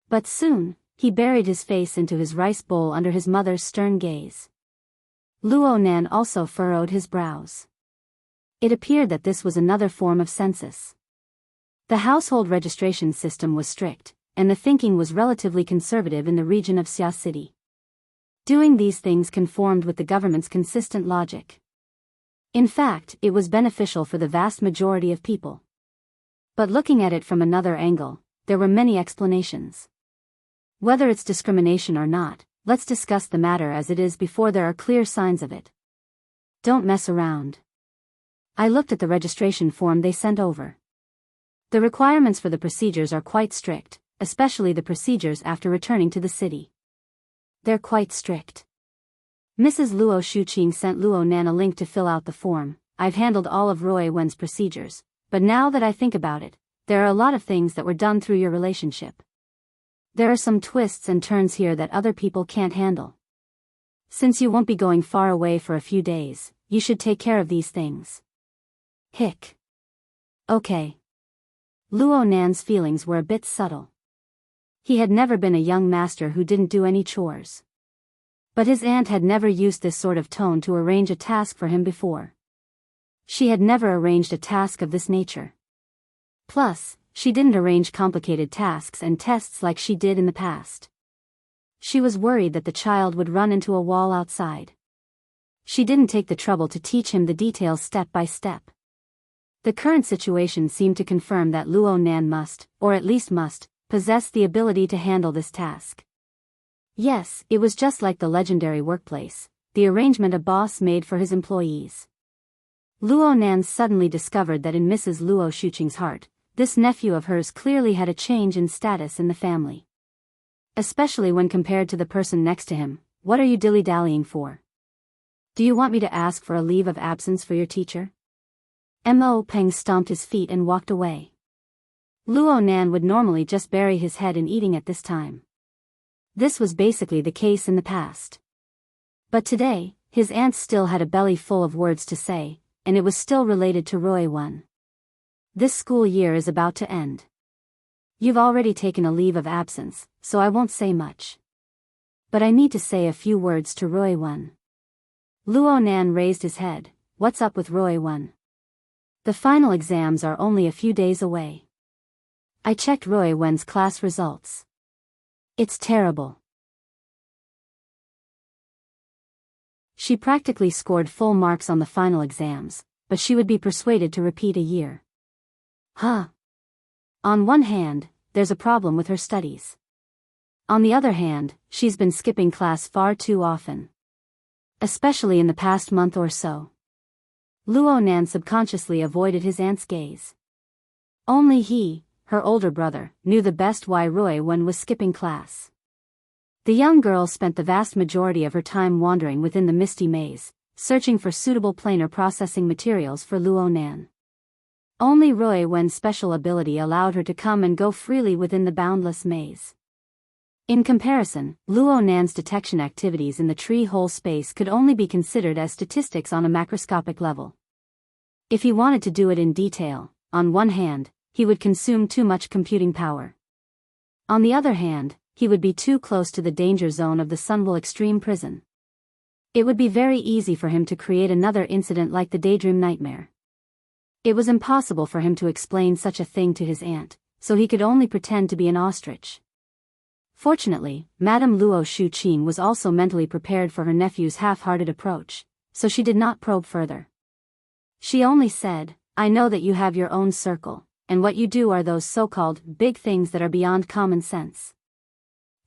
But soon, he buried his face into his rice bowl under his mother's stern gaze. Luo Nan also furrowed his brows. It appeared that this was another form of census. The household registration system was strict, and the thinking was relatively conservative in the region of Xia City. Doing these things conformed with the government's consistent logic. In fact, it was beneficial for the vast majority of people. But looking at it from another angle, there were many explanations. Whether it's discrimination or not, let's discuss the matter as it is before there are clear signs of it. Don't mess around. I looked at the registration form they sent over. The requirements for the procedures are quite strict, especially the procedures after returning to the city. They're quite strict. Mrs. Luo Shuqing sent Luo Nan a link to fill out the form. I've handled all of Roy Wen's procedures, but now that I think about it, there are a lot of things that were done through your relationship. There are some twists and turns here that other people can't handle. Since you won't be going far away for a few days, you should take care of these things. Hick. Okay. Luo Nan's feelings were a bit subtle. He had never been a young master who didn't do any chores. But his aunt had never used this sort of tone to arrange a task for him before. She had never arranged a task of this nature. Plus, she didn't arrange complicated tasks and tests like she did in the past. She was worried that the child would run into a wall outside. She didn't take the trouble to teach him the details step by step. The current situation seemed to confirm that Luo Nan must, or at least must, possess the ability to handle this task. Yes, it was just like the legendary workplace, the arrangement a boss made for his employees. Luo Nan suddenly discovered that in Mrs. Luo Shuqing's heart, this nephew of hers clearly had a change in status in the family. Especially when compared to the person next to him. What are you dilly-dallying for? Do you want me to ask for a leave of absence for your teacher? Mo Peng stomped his feet and walked away. Luo Nan would normally just bury his head in eating at this time. This was basically the case in the past. But today, his aunt still had a belly full of words to say, and it was still related to Ruo-1. This school year is about to end. You've already taken a leave of absence, so I won't say much. But I need to say a few words to Ruo-1. Luo Nan raised his head. What's up with Ruo-1? The final exams are only a few days away. I checked Ruo-1's class results. It's terrible. She practically scored full marks on the final exams, but she would be persuaded to repeat a year. Huh. On one hand, there's a problem with her studies. On the other hand, she's been skipping class far too often. Especially in the past month or so. Luo Nan subconsciously avoided his aunt's gaze. Only he, her older brother, knew the best why Ruo-1 was skipping class. The young girl spent the vast majority of her time wandering within the misty maze, searching for suitable planar processing materials for Luo Nan. Only Ruo-1's special ability allowed her to come and go freely within the boundless maze. In comparison, Luo Nan's detection activities in the tree-hole space could only be considered as statistics on a macroscopic level. If he wanted to do it in detail, on one hand, he would consume too much computing power. On the other hand, he would be too close to the danger zone of the Sunwell Extreme Prison. It would be very easy for him to create another incident like the Daydream Nightmare. It was impossible for him to explain such a thing to his aunt, so he could only pretend to be an ostrich. Fortunately, Madame Luo Shuqing was also mentally prepared for her nephew's half-hearted approach, so she did not probe further. She only said, I know that you have your own circle, and what you do are those so-called big things that are beyond common sense.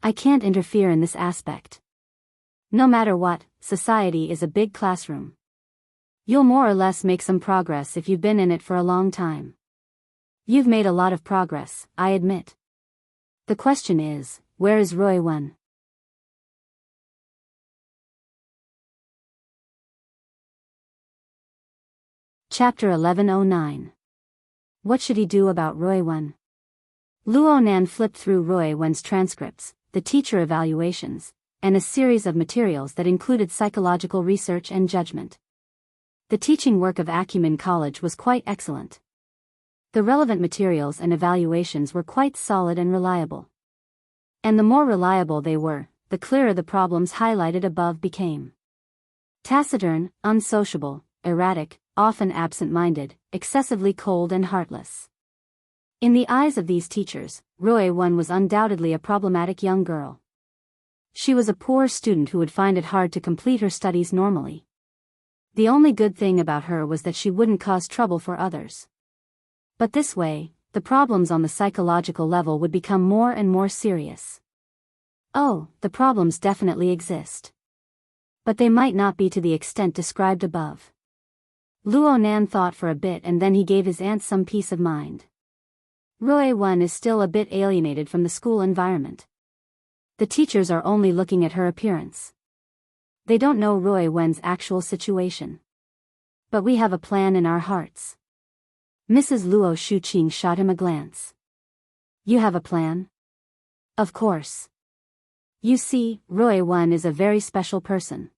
I can't interfere in this aspect. No matter what, society is a big classroom. You'll more or less make some progress if you've been in it for a long time. You've made a lot of progress, I admit. The question is, where is Ruo-1? Chapter 1109. What should he do about Roy Wen? Luo Nan flipped through Roy Wen's transcripts, the teacher evaluations, and a series of materials that included psychological research and judgment. The teaching work of Acumen College was quite excellent. The relevant materials and evaluations were quite solid and reliable. And the more reliable they were, the clearer the problems highlighted above became. Taciturn, unsociable, erratic, often absent-minded, excessively cold and heartless. In the eyes of these teachers, Roy Wen was undoubtedly a problematic young girl. She was a poor student who would find it hard to complete her studies normally. The only good thing about her was that she wouldn't cause trouble for others. But this way, the problems on the psychological level would become more and more serious. Oh, the problems definitely exist. But they might not be to the extent described above. Luo Nan thought for a bit and then he gave his aunt some peace of mind. Roy Wen is still a bit alienated from the school environment. The teachers are only looking at her appearance. They don't know Roy Wen's actual situation. But we have a plan in our hearts. Mrs. Luo Shuqing shot him a glance. You have a plan? Of course. You see, Roy Wen is a very special person.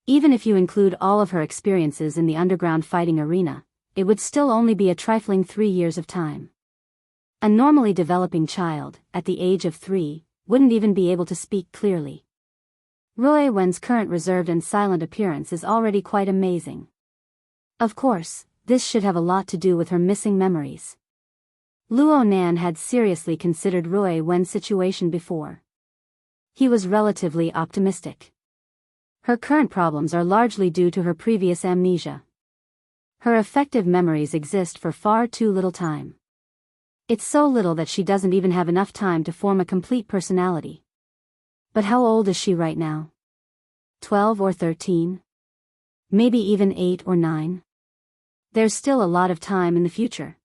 Even if you include all of her experiences in the underground fighting arena, it would still only be a trifling 3 years of time. A normally developing child, at the age of 3, wouldn't even be able to speak clearly. Roy Wen's current reserved and silent appearance is already quite amazing. Of course, this should have a lot to do with her missing memories. Luo Nan had seriously considered Roy Wen's situation before. He was relatively optimistic. Her current problems are largely due to her previous amnesia. Her effective memories exist for far too little time. It's so little that she doesn't even have enough time to form a complete personality. But how old is she right now? 12 or 13? Maybe even 8 or 9? There's still a lot of time in the future.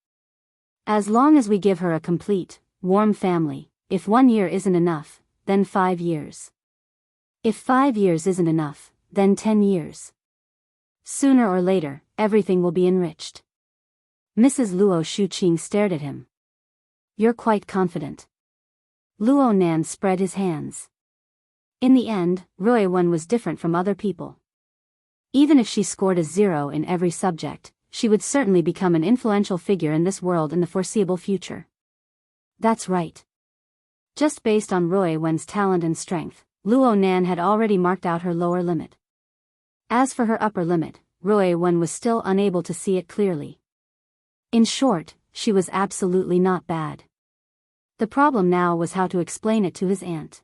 As long as we give her a complete, warm family, if 1 year isn't enough, then 5 years. If 5 years isn't enough, then 10 years. Sooner or later, everything will be enriched. Mrs. Luo Shuqing stared at him. You're quite confident. Luo Nan spread his hands. In the end, Roy Wen was different from other people. Even if she scored a 0 in every subject, she would certainly become an influential figure in this world in the foreseeable future. That's right. Just based on Roy Wen's talent and strength, Luo Nan had already marked out her lower limit. As for her upper limit, Roy Wen was still unable to see it clearly. In short, she was absolutely not bad. The problem now was how to explain it to his aunt.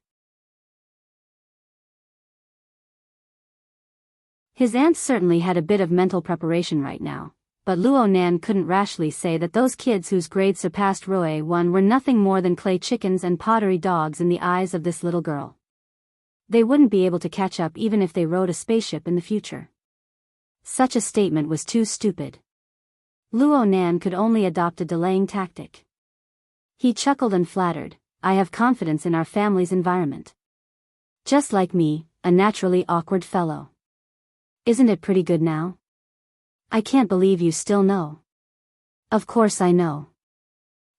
His aunt certainly had a bit of mental preparation right now, but Luo Nan couldn't rashly say that those kids whose grades surpassed Roy Wen were nothing more than clay chickens and pottery dogs in the eyes of this little girl. They wouldn't be able to catch up even if they rode a spaceship in the future. Such a statement was too stupid. Luo Nan could only adopt a delaying tactic. He chuckled and flattered, I have confidence in our family's environment. Just like me, a naturally awkward fellow. Isn't it pretty good now? I can't believe you still know. Of course I know.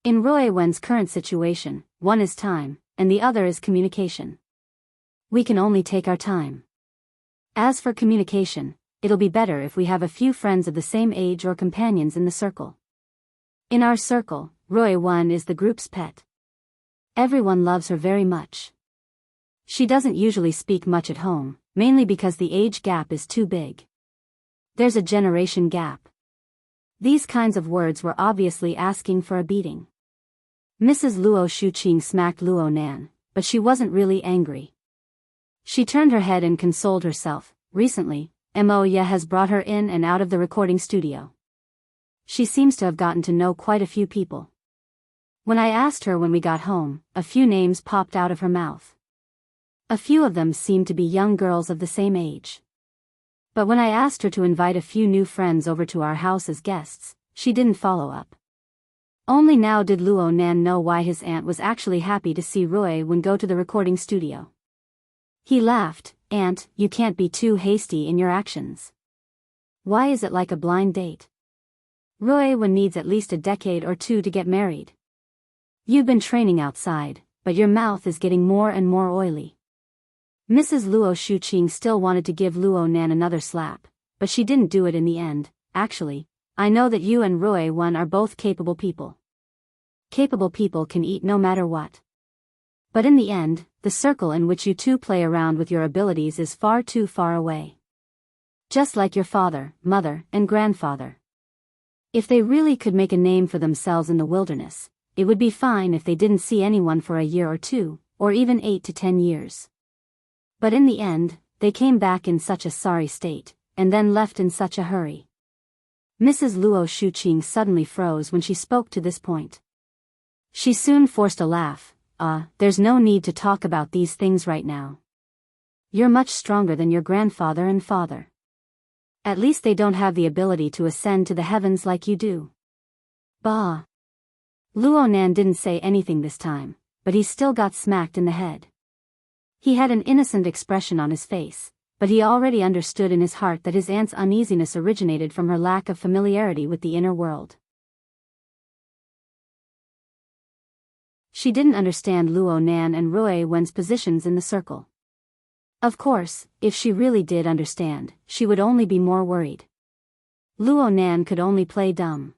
In Roy Wen's current situation, one is time, and the other is communication. We can only take our time. As for communication, it'll be better if we have a few friends of the same age or companions in the circle. In our circle, Roy Wen is the group's pet. Everyone loves her very much. She doesn't usually speak much at home, mainly because the age gap is too big. There's a generation gap. These kinds of words were obviously asking for a beating. Mrs. Luo Shuqing smacked Luo Nan, but she wasn't really angry. She turned her head and consoled herself. Recently, Mo Ye has brought her in and out of the recording studio. She seems to have gotten to know quite a few people. When I asked her when we got home, a few names popped out of her mouth. A few of them seemed to be young girls of the same age. But when I asked her to invite a few new friends over to our house as guests, she didn't follow up. Only now did Luo Nan know why his aunt was actually happy to see Roy Wen go to the recording studio. He laughed, Aunt, you can't be too hasty in your actions. Why is it like a blind date? Ruowen needs at least a decade or two to get married. You've been training outside, but your mouth is getting more and more oily. Mrs. Luo Shuqing still wanted to give Luo Nan another slap, but she didn't do it in the end. Actually, I know that you and Ruowen are both capable people. Capable people can eat no matter what. But in the end, the circle in which you two play around with your abilities is far too far away. Just like your father, mother, and grandfather. If they really could make a name for themselves in the wilderness, it would be fine if they didn't see anyone for a year or two, or even 8 to 10 years. But in the end, they came back in such a sorry state, and then left in such a hurry. Mrs. Luo Shuqing suddenly froze when she spoke to this point. She soon forced a laugh. There's no need to talk about these things right now. You're much stronger than your grandfather and father. At least they don't have the ability to ascend to the heavens like you do. Bah! Luo Nan didn't say anything this time, but he still got smacked in the head. He had an innocent expression on his face, but he already understood in his heart that his aunt's uneasiness originated from her lack of familiarity with the inner world. She didn't understand Luo Nan and Ruowen's positions in the circle. Of course, if she really did understand, she would only be more worried. Luo Nan could only play dumb.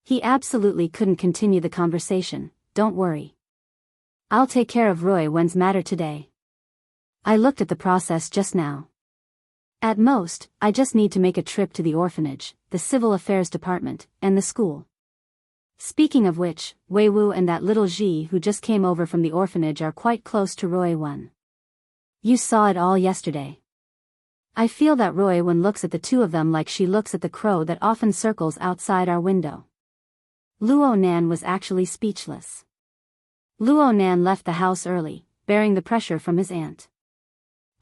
He absolutely couldn't continue the conversation. Don't worry. I'll take care of Ruowen's matter today. I looked at the process just now. At most, I just need to make a trip to the orphanage, the civil affairs department, and the school. Speaking of which, Wei Wu and that little Ji who just came over from the orphanage are quite close to Ruowen. You saw it all yesterday. I feel that Ruowen looks at the two of them like she looks at the crow that often circles outside our window. Luo Nan was actually speechless. Luo Nan left the house early, bearing the pressure from his aunt.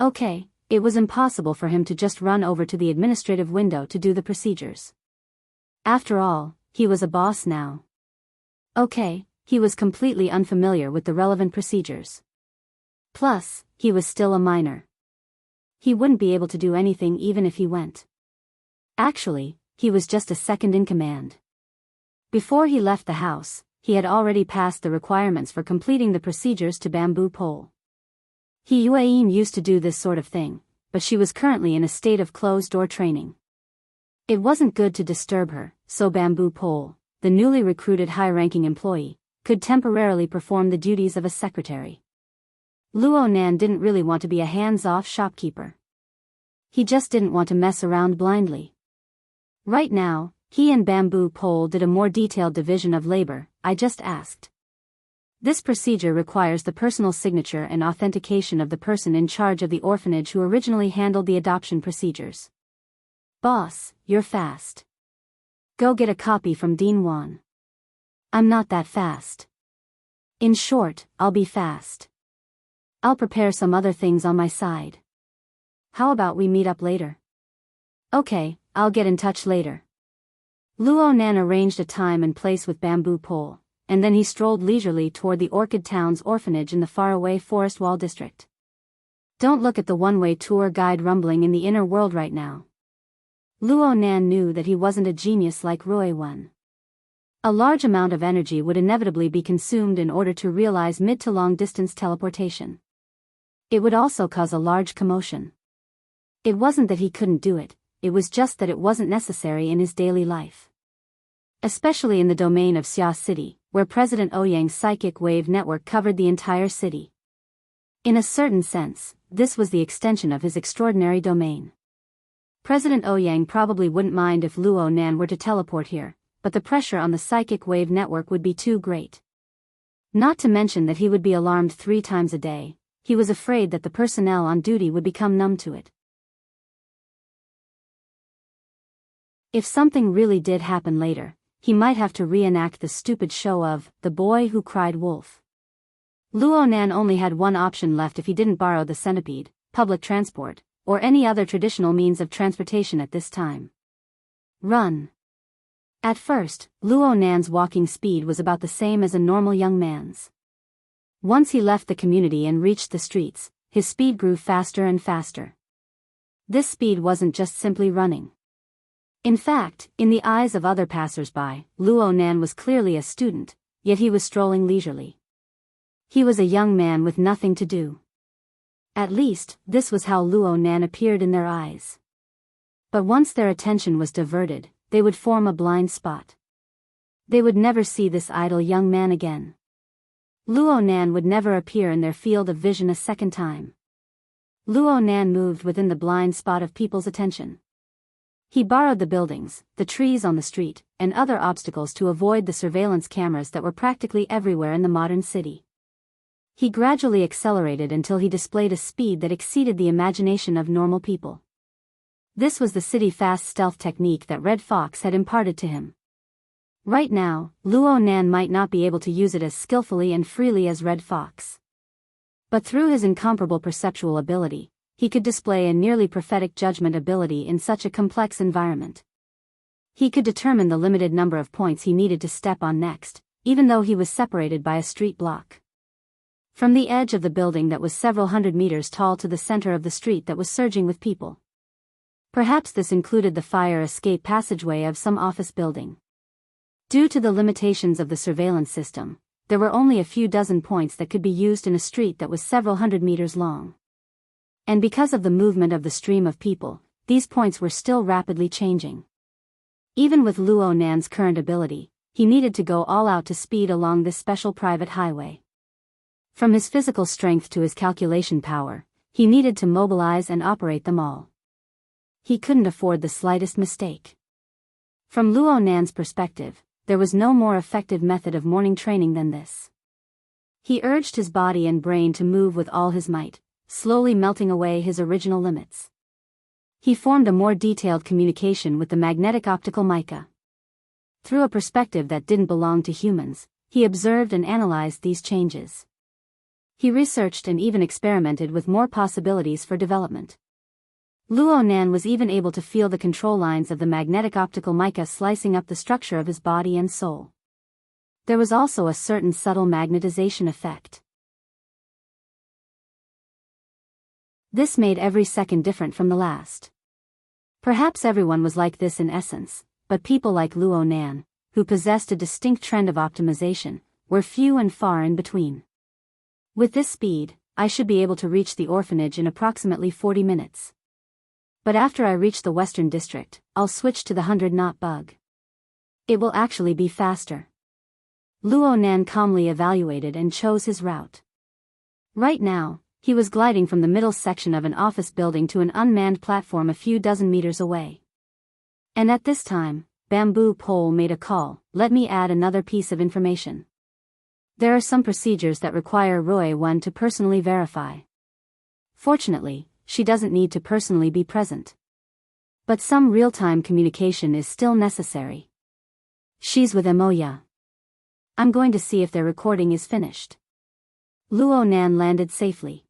Okay, it was impossible for him to just run over to the administrative window to do the procedures. After all, he was a boss now. Okay, he was completely unfamiliar with the relevant procedures. Plus, he was still a minor. He wouldn't be able to do anything even if he went. Actually, he was just a second in command. Before he left the house, he had already passed the requirements for completing the procedures to Bamboo Pole. Yuan used to do this sort of thing, but she was currently in a state of closed-door training. It wasn't good to disturb her, so Bamboo Pole, the newly recruited high-ranking employee, could temporarily perform the duties of a secretary. Luo Nan didn't really want to be a hands-off shopkeeper. He just didn't want to mess around blindly. Right now, he and Bamboo Pole did a more detailed division of labor. I just asked. This procedure requires the personal signature and authentication of the person in charge of the orphanage who originally handled the adoption procedures. Boss, you're fast. Go get a copy from Dean Wan. I'm not that fast. In short, I'll be fast. I'll prepare some other things on my side. How about we meet up later? Okay, I'll get in touch later. Luo Nan arranged a time and place with Bamboo Pole, and then he strolled leisurely toward the Orchid Town's orphanage in the faraway Forest Wall district. Don't look at the one-way tour guide rumbling in the inner world right now. Luo Nan knew that he wasn't a genius like Ruowen. A large amount of energy would inevitably be consumed in order to realize mid to long distance teleportation. It would also cause a large commotion. It wasn't that he couldn't do it, it was just that it wasn't necessary in his daily life. Especially in the domain of Xia City, where President Ouyang's psychic wave network covered the entire city. In a certain sense, this was the extension of his extraordinary domain. President Ouyang probably wouldn't mind if Luo Nan were to teleport here, but the pressure on the psychic wave network would be too great. Not to mention that he would be alarmed 3 times a day. He was afraid that the personnel on duty would become numb to it. If something really did happen later, he might have to reenact the stupid show of The Boy Who Cried Wolf. Luo Nan only had one option left if he didn't borrow the centipede, public transport, or any other traditional means of transportation at this time. Run. At first, Luo Nan's walking speed was about the same as a normal young man's. Once he left the community and reached the streets, his speed grew faster and faster. This speed wasn't just simply running. In fact, in the eyes of other passers-by, Luo Nan was clearly a student, yet he was strolling leisurely. He was a young man with nothing to do. At least, this was how Luo Nan appeared in their eyes. But once their attention was diverted, they would form a blind spot. They would never see this idle young man again. Luo Nan would never appear in their field of vision a second time. Luo Nan moved within the blind spot of people's attention. He borrowed the buildings, the trees on the street, and other obstacles to avoid the surveillance cameras that were practically everywhere in the modern city. He gradually accelerated until he displayed a speed that exceeded the imagination of normal people. This was the city-fast stealth technique that Red Fox had imparted to him. Right now, Luo Nan might not be able to use it as skillfully and freely as Red Fox. But through his incomparable perceptual ability, he could display a nearly prophetic judgment ability in such a complex environment. He could determine the limited number of points he needed to step on next, even though he was separated by a street block. From the edge of the building that was several hundred meters tall to the center of the street that was surging with people. Perhaps this included the fire escape passageway of some office building. Due to the limitations of the surveillance system, there were only a few dozen points that could be used in a street that was several hundred meters long. And because of the movement of the stream of people, these points were still rapidly changing. Even with Luo Nan's current ability, he needed to go all out to speed along this special private highway. From his physical strength to his calculation power, he needed to mobilize and operate them all. He couldn't afford the slightest mistake. From Luo Nan's perspective, there was no more effective method of morning training than this. He urged his body and brain to move with all his might, slowly melting away his original limits. He formed a more detailed communication with the magnetic optical mica. Through a perspective that didn't belong to humans, he observed and analyzed these changes. He researched and even experimented with more possibilities for development. Luo Nan was even able to feel the control lines of the magnetic optical mica slicing up the structure of his body and soul. There was also a certain subtle magnetization effect. This made every second different from the last. Perhaps everyone was like this in essence, but people like Luo Nan, who possessed a distinct trend of optimization, were few and far in between. With this speed, I should be able to reach the orphanage in approximately 40 minutes. But after I reach the Western District, I'll switch to the 100-knot bug. It will actually be faster. Luo Nan calmly evaluated and chose his route. Right now, he was gliding from the middle section of an office building to an unmanned platform a few dozen meters away. And at this time, Bamboo Pole made a call. Let me add another piece of information. There are some procedures that require Roy-1 to personally verify. Fortunately, she doesn't need to personally be present. But some real-time communication is still necessary. She's with Emoya. I'm going to see if their recording is finished. Luo Nan landed safely.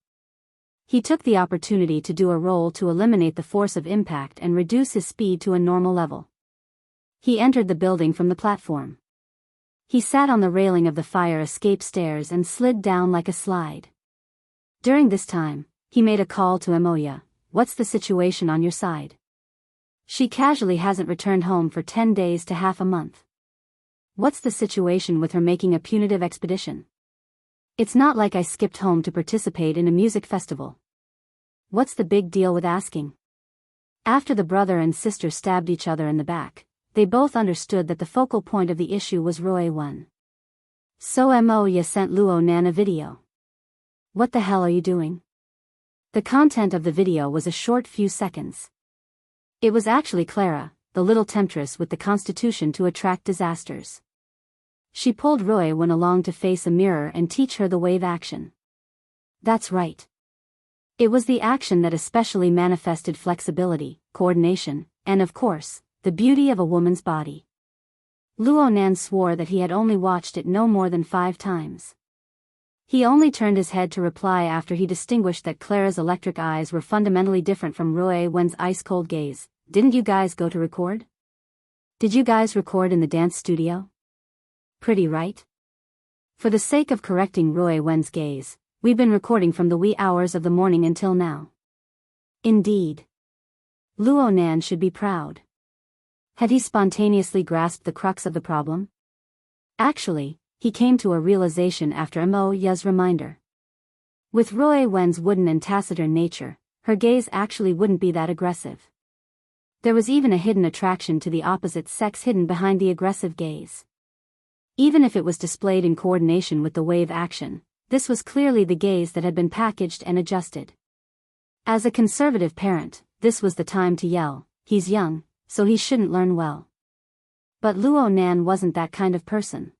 He took the opportunity to do a roll to eliminate the force of impact and reduce his speed to a normal level. He entered the building from the platform. He sat on the railing of the fire escape stairs and slid down like a slide. During this time, he made a call to Emoya. What's the situation on your side? She casually hasn't returned home for 10 days to half a month. What's the situation with her making a punitive expedition? It's not like I skipped home to participate in a music festival. What's the big deal with asking? After the brother and sister stabbed each other in the back, they both understood that the focal point of the issue was Roy-1. So Emoya sent Luo Nan a video. What the hell are you doing? The content of the video was a short few seconds. It was actually Clara, the little temptress with the constitution to attract disasters. She pulled Roy-1 along to face a mirror and teach her the wave action. That's right. It was the action that especially manifested flexibility, coordination, and of course, the beauty of a woman's body. Luo Nan swore that he had only watched it no more than 5 times. He only turned his head to reply after he distinguished that Clara's electric eyes were fundamentally different from Roy-1's ice-cold gaze. Didn't you guys go to record? Did you guys record in the dance studio? Pretty right? For the sake of correcting Roy-1's gaze, we've been recording from the wee hours of the morning until now. Indeed. Luo Nan should be proud. Had he spontaneously grasped the crux of the problem? Actually, he came to a realization after Moya's reminder. With Roy Wen's wooden and taciturn nature, her gaze actually wouldn't be that aggressive. There was even a hidden attraction to the opposite sex hidden behind the aggressive gaze. Even if it was displayed in coordination with the wave action, this was clearly the gaze that had been packaged and adjusted. As a conservative parent, this was the time to yell, "He's young, so he shouldn't learn well." But Luo Nan wasn't that kind of person.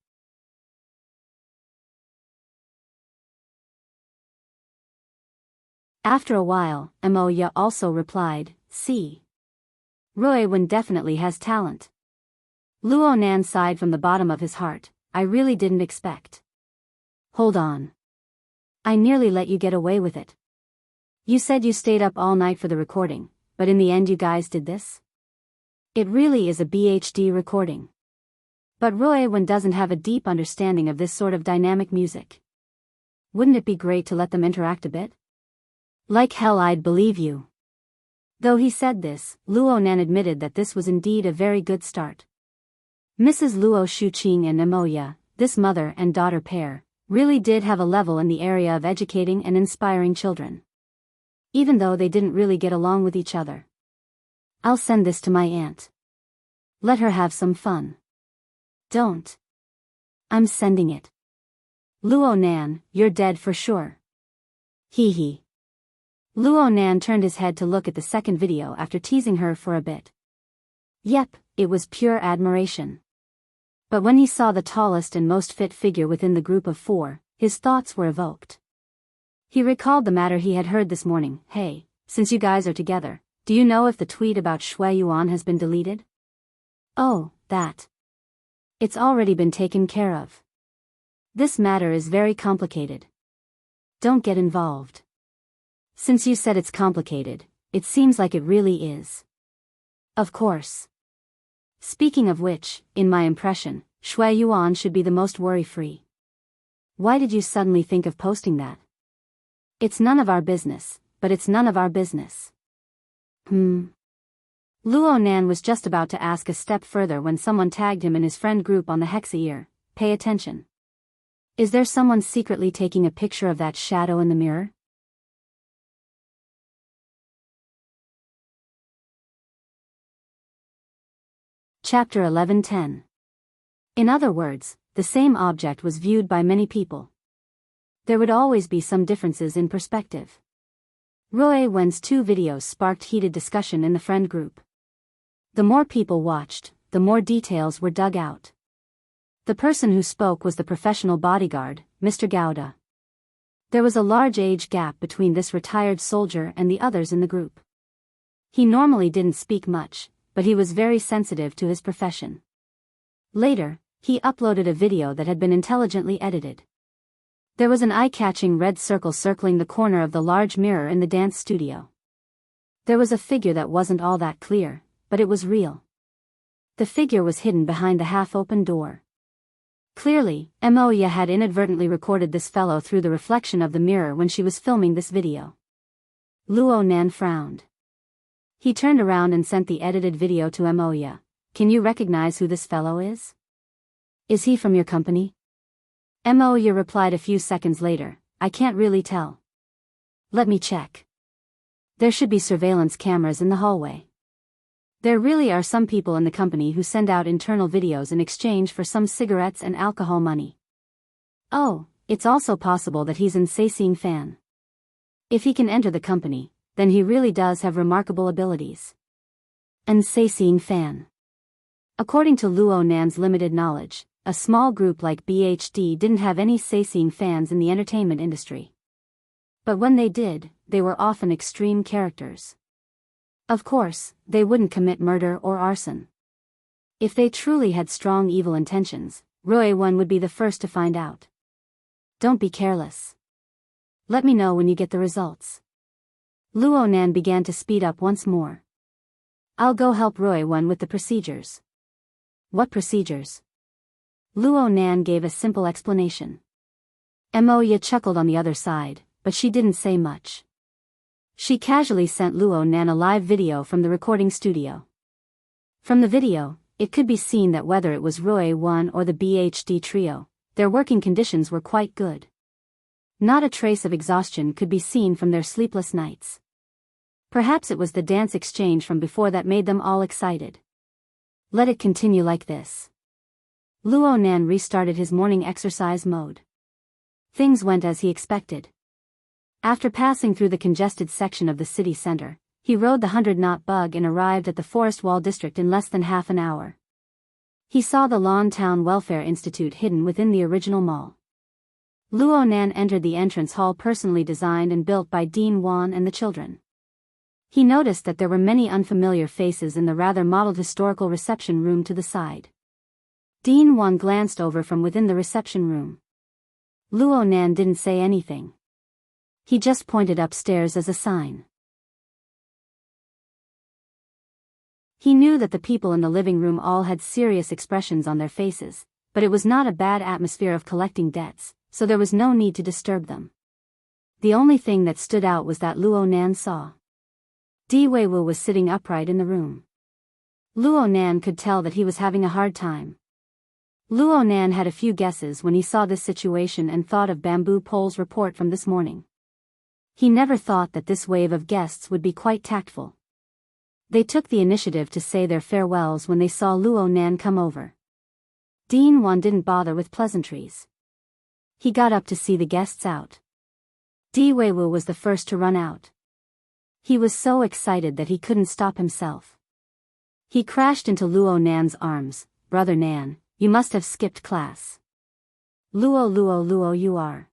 After a while, Moya also replied, "See. Roy Wen definitely has talent." Luo Nan sighed from the bottom of his heart, "I really didn't expect." "Hold on. I nearly let you get away with it. You said you stayed up all night for the recording, but in the end you guys did this? It really is a BHD recording. But Roy Wen doesn't have a deep understanding of this sort of dynamic music. Wouldn't it be great to let them interact a bit? Like hell I'd believe you." Though he said this, Luo Nan admitted that this was indeed a very good start. Mrs. Luo Shuqing and Moya, this mother and daughter pair, really did have a level in the area of educating and inspiring children. Even though they didn't really get along with each other. "I'll send this to my aunt. Let her have some fun." "Don't. I'm sending it." "Luo Nan, you're dead for sure." Hee hee. Luo Nan turned his head to look at the second video after teasing her for a bit. Yep, it was pure admiration. But when he saw the tallest and most fit figure within the group of 4, his thoughts were evoked. He recalled the matter he had heard this morning. "Hey, since you guys are together, do you know if the tweet about Shui Yuan has been deleted?" "Oh, that. It's already been taken care of. This matter is very complicated. Don't get involved." "Since you said it's complicated, it seems like it really is." "Of course. Speaking of which, in my impression, Shui Yuan should be the most worry-free. Why did you suddenly think of posting that?" "It's none of our business, but it's none of our business." Luo Nan was just about to ask a step further when someone tagged him in his friend group on the Hexa. "Pay attention. Is there someone secretly taking a picture of that shadow in the mirror?" Chapter 11:10. In other words, the same object was viewed by many people. There would always be some differences in perspective. Roy Wen's 2 videos sparked heated discussion in the friend group. The more people watched, the more details were dug out. The person who spoke was the professional bodyguard, Mr. Gouda. There was a large age gap between this retired soldier and the others in the group. He normally didn't speak much, but he was very sensitive to his profession. Later, he uploaded a video that had been intelligently edited. There was an eye-catching red circle circling the corner of the large mirror in the dance studio. There was a figure that wasn't all that clear, but it was real. The figure was hidden behind the half-open door. Clearly, Moya had inadvertently recorded this fellow through the reflection of the mirror when she was filming this video. Luo Nan frowned. He turned around and sent the edited video to Moya. "Can you recognize who this fellow is? Is he from your company?" Moya replied a few seconds later, "I can't really tell. Let me check. There should be surveillance cameras in the hallway. There really are some people in the company who send out internal videos in exchange for some cigarettes and alcohol money. Oh, it's also possible that he's an Enrich fan. If he can enter the company, then he really does have remarkable abilities." An Enrich fan. According to Luo Nan's limited knowledge, a small group like BHD didn't have any Enrich fans in the entertainment industry. But when they did, they were often extreme characters. Of course, they wouldn't commit murder or arson. If they truly had strong evil intentions, Roy Wen would be the first to find out. "Don't be careless. Let me know when you get the results." Luo Nan began to speed up once more. "I'll go help Roy Wen with the procedures." "What procedures?" Luo Nan gave a simple explanation. Moya chuckled on the other side, but she didn't say much. She casually sent Luo Nan a live video from the recording studio. From the video, it could be seen that whether it was Roy 1 or the BHD trio, their working conditions were quite good. Not a trace of exhaustion could be seen from their sleepless nights. Perhaps it was the dance exchange from before that made them all excited. Let it continue like this. Luo Nan restarted his morning exercise mode. Things went as he expected. After passing through the congested section of the city center, he rode the 100-knot bug and arrived at the Forest Wall district in less than half an hour. He saw the Lawn Town Welfare Institute hidden within the original mall. Luo Nan entered the entrance hall personally designed and built by Dean Wan and the children. He noticed that there were many unfamiliar faces in the rather modeled historical reception room to the side. Dean Wan glanced over from within the reception room. Luo Nan didn't say anything. He just pointed upstairs as a sign. He knew that the people in the living room all had serious expressions on their faces, but it was not a bad atmosphere of collecting debts, so there was no need to disturb them. The only thing that stood out was that Luo Nan saw. Di Weiwu was sitting upright in the room. Luo Nan could tell that he was having a hard time. Luo Nan had a few guesses when he saw this situation and thought of Bamboo Pole's report from this morning. He never thought that this wave of guests would be quite tactful. They took the initiative to say their farewells when they saw Luo Nan come over. Dean Wan didn't bother with pleasantries. He got up to see the guests out. Di Weiwu was the first to run out. He was so excited that he couldn't stop himself. He crashed into Luo Nan's arms. "Brother Nan, you must have skipped class." Luo, you are.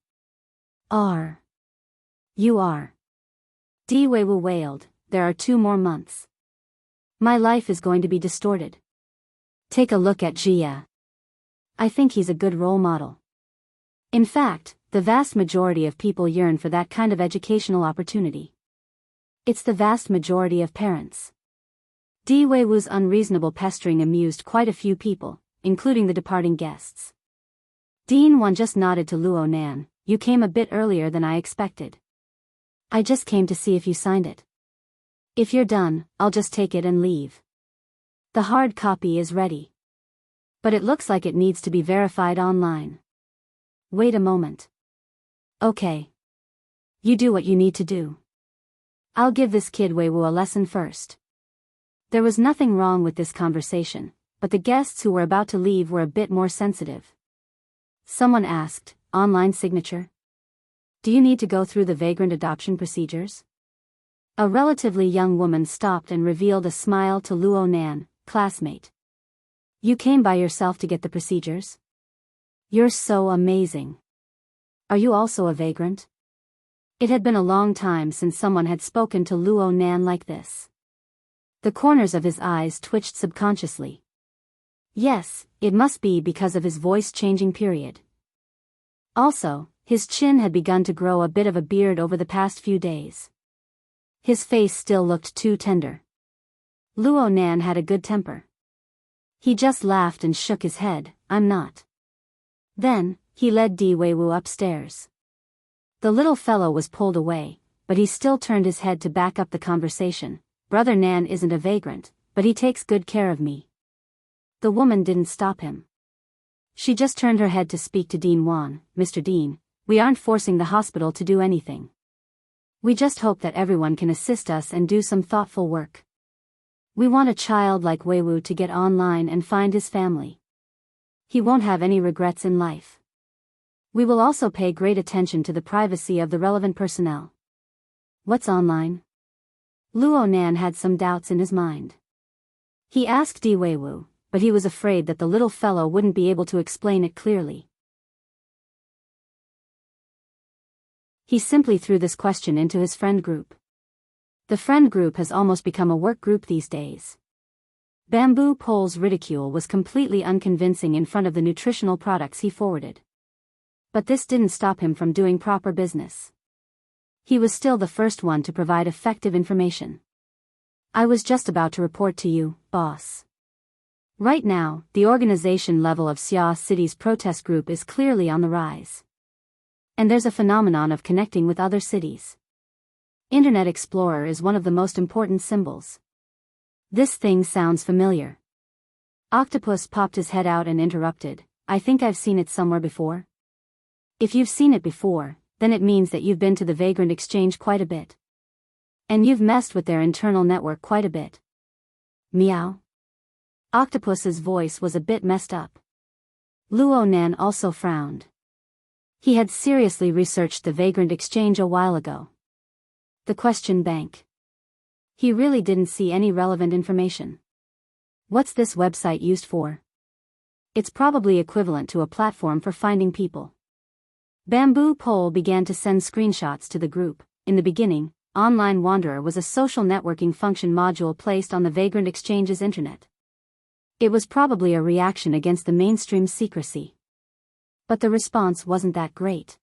You are. Di Weiwu wailed, "There are 2 more months. My life is going to be distorted. Take a look at Jia. I think he's a good role model." In fact, the vast majority of people yearn for that kind of educational opportunity. It's the vast majority of parents. Di Weiwu's unreasonable pestering amused quite a few people, including the departing guests. Dean Wan just nodded to Luo Nan. "You came a bit earlier than I expected. I just came to see if you signed it. If you're done, I'll just take it and leave. The hard copy is ready. But it looks like it needs to be verified online." "Wait a moment." "Okay. You do what you need to do. I'll give this kid Weiwu a lesson first." There was nothing wrong with this conversation, but the guests who were about to leave were a bit more sensitive. Someone asked, "Online signature? Do you need to go through the vagrant adoption procedures?" A relatively young woman stopped and revealed a smile to Luo Nan, "Classmate. You came by yourself to get the procedures? You're so amazing. Are you also a vagrant?" It had been a long time since someone had spoken to Luo Nan like this. The corners of his eyes twitched subconsciously. Yes, it must be because of his voice-changing period. Also, his chin had begun to grow a bit of a beard over the past few days. His face still looked too tender. Luo Nan had a good temper. He just laughed and shook his head, "I'm not." Then, he led Di Weiwu upstairs. The little fellow was pulled away, but he still turned his head to back up the conversation. "Brother Nan isn't a vagrant, but he takes good care of me." The woman didn't stop him. She just turned her head to speak to Dean Wan. "Mr. Dean, we aren't forcing the hospital to do anything. We just hope that everyone can assist us and do some thoughtful work. We want a child like Weiwu to get online and find his family. He won't have any regrets in life. We will also pay great attention to the privacy of the relevant personnel." "What's online?" Luo Nan had some doubts in his mind. He asked Di Weiwu, but he was afraid that the little fellow wouldn't be able to explain it clearly. He simply threw this question into his friend group. The friend group has almost become a work group these days. Bamboo Pole's ridicule was completely unconvincing in front of the nutritional products he forwarded. But this didn't stop him from doing proper business. He was still the first one to provide effective information. "I was just about to report to you, boss. Right now, the organization level of Xia City's protest group is clearly on the rise. And there's a phenomenon of connecting with other cities. Internet Explorer is one of the most important symbols. This thing sounds familiar. Octopus popped his head out and interrupted, I think I've seen it somewhere before. If you've seen it before, then it means that you've been to the Vagrant Exchange quite a bit. And you've messed with their internal network quite a bit. Meow. Octopus's voice was a bit messed up. Luo Nan also frowned. He had seriously researched the Vagrant Exchange a while ago. The question bank. He really didn't see any relevant information. What's this website used for? It's probably equivalent to a platform for finding people. Bamboo Pole began to send screenshots to the group. In the beginning, Online Wanderer was a social networking function module placed on the Vagrant Exchange's internet. It was probably a reaction against the mainstream's secrecy. But the response wasn't that great.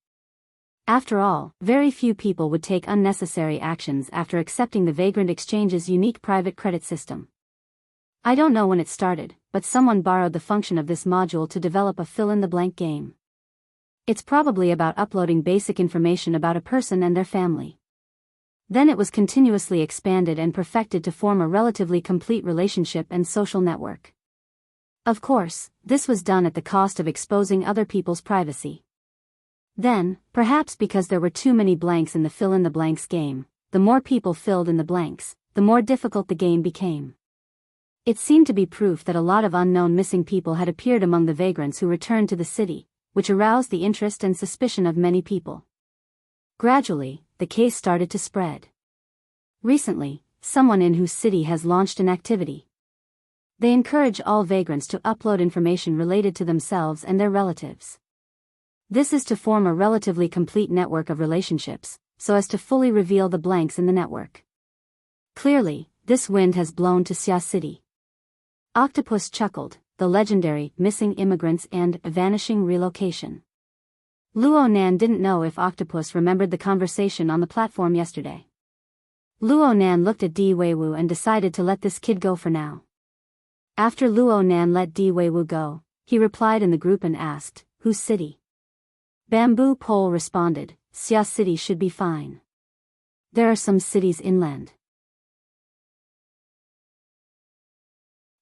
After all, very few people would take unnecessary actions after accepting the Vagrant Exchange's unique private credit system. I don't know when it started, but someone borrowed the function of this module to develop a fill-in-the-blank game. It's probably about uploading basic information about a person and their family. Then it was continuously expanded and perfected to form a relatively complete relationship and social network. Of course, this was done at the cost of exposing other people's privacy. Then, perhaps because there were too many blanks in the fill-in-the-blanks game, the more people filled in the blanks, the more difficult the game became. It seemed to be proof that a lot of unknown missing people had appeared among the vagrants who returned to the city, which aroused the interest and suspicion of many people. Gradually, the case started to spread. Recently, someone in whose city has launched an activity. They encourage all vagrants to upload information related to themselves and their relatives. This is to form a relatively complete network of relationships, so as to fully reveal the blanks in the network. Clearly, this wind has blown to Xia City. Octopus chuckled, the legendary missing immigrants and vanishing relocation. Luo Nan didn't know if Octopus remembered the conversation on the platform yesterday. Luo Nan looked at Di Weiwu and decided to let this kid go for now. After Luo Nan let Di Weiwu go, he replied in the group and asked, whose city? Bamboo Pole responded, Xia City should be fine. There are some cities inland.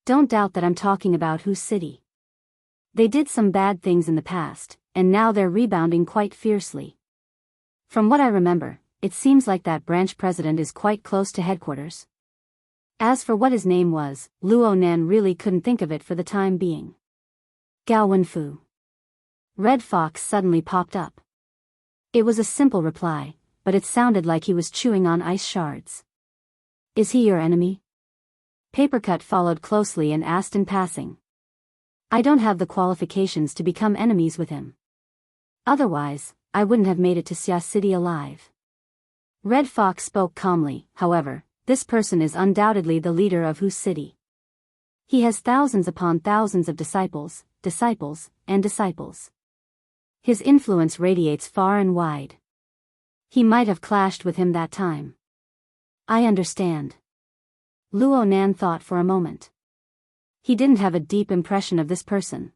Don't doubt that I'm talking about whose city. They did some bad things in the past, and now they're rebounding quite fiercely. From what I remember, it seems like that branch president is quite close to headquarters. As for what his name was, Luo Nan really couldn't think of it for the time being. Gao Wenfu. Red Fox suddenly popped up. It was a simple reply, but it sounded like he was chewing on ice shards. Is he your enemy? Papercut followed closely and asked in passing. I don't have the qualifications to become enemies with him. Otherwise, I wouldn't have made it to Xia City alive. Red Fox spoke calmly, however, this person is undoubtedly the leader of whose city. He has thousands upon thousands of disciples, and disciples. His influence radiates far and wide. He might have clashed with him that time. I understand. Luo Nan thought for a moment. He didn't have a deep impression of this person.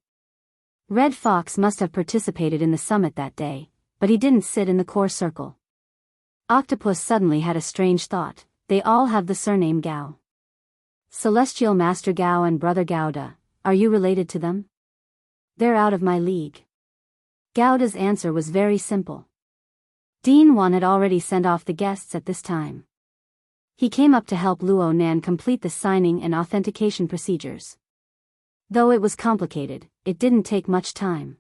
Red Fox must have participated in the summit that day, but he didn't sit in the core circle. Octopus suddenly had a strange thought, they all have the surname Gao. Celestial Master Gao and Brother Gauda, are you related to them? They're out of my league. Gauda's answer was very simple. Dean Wan had already sent off the guests at this time. He came up to help Luo Nan complete the signing and authentication procedures. Though it was complicated, it didn't take much time.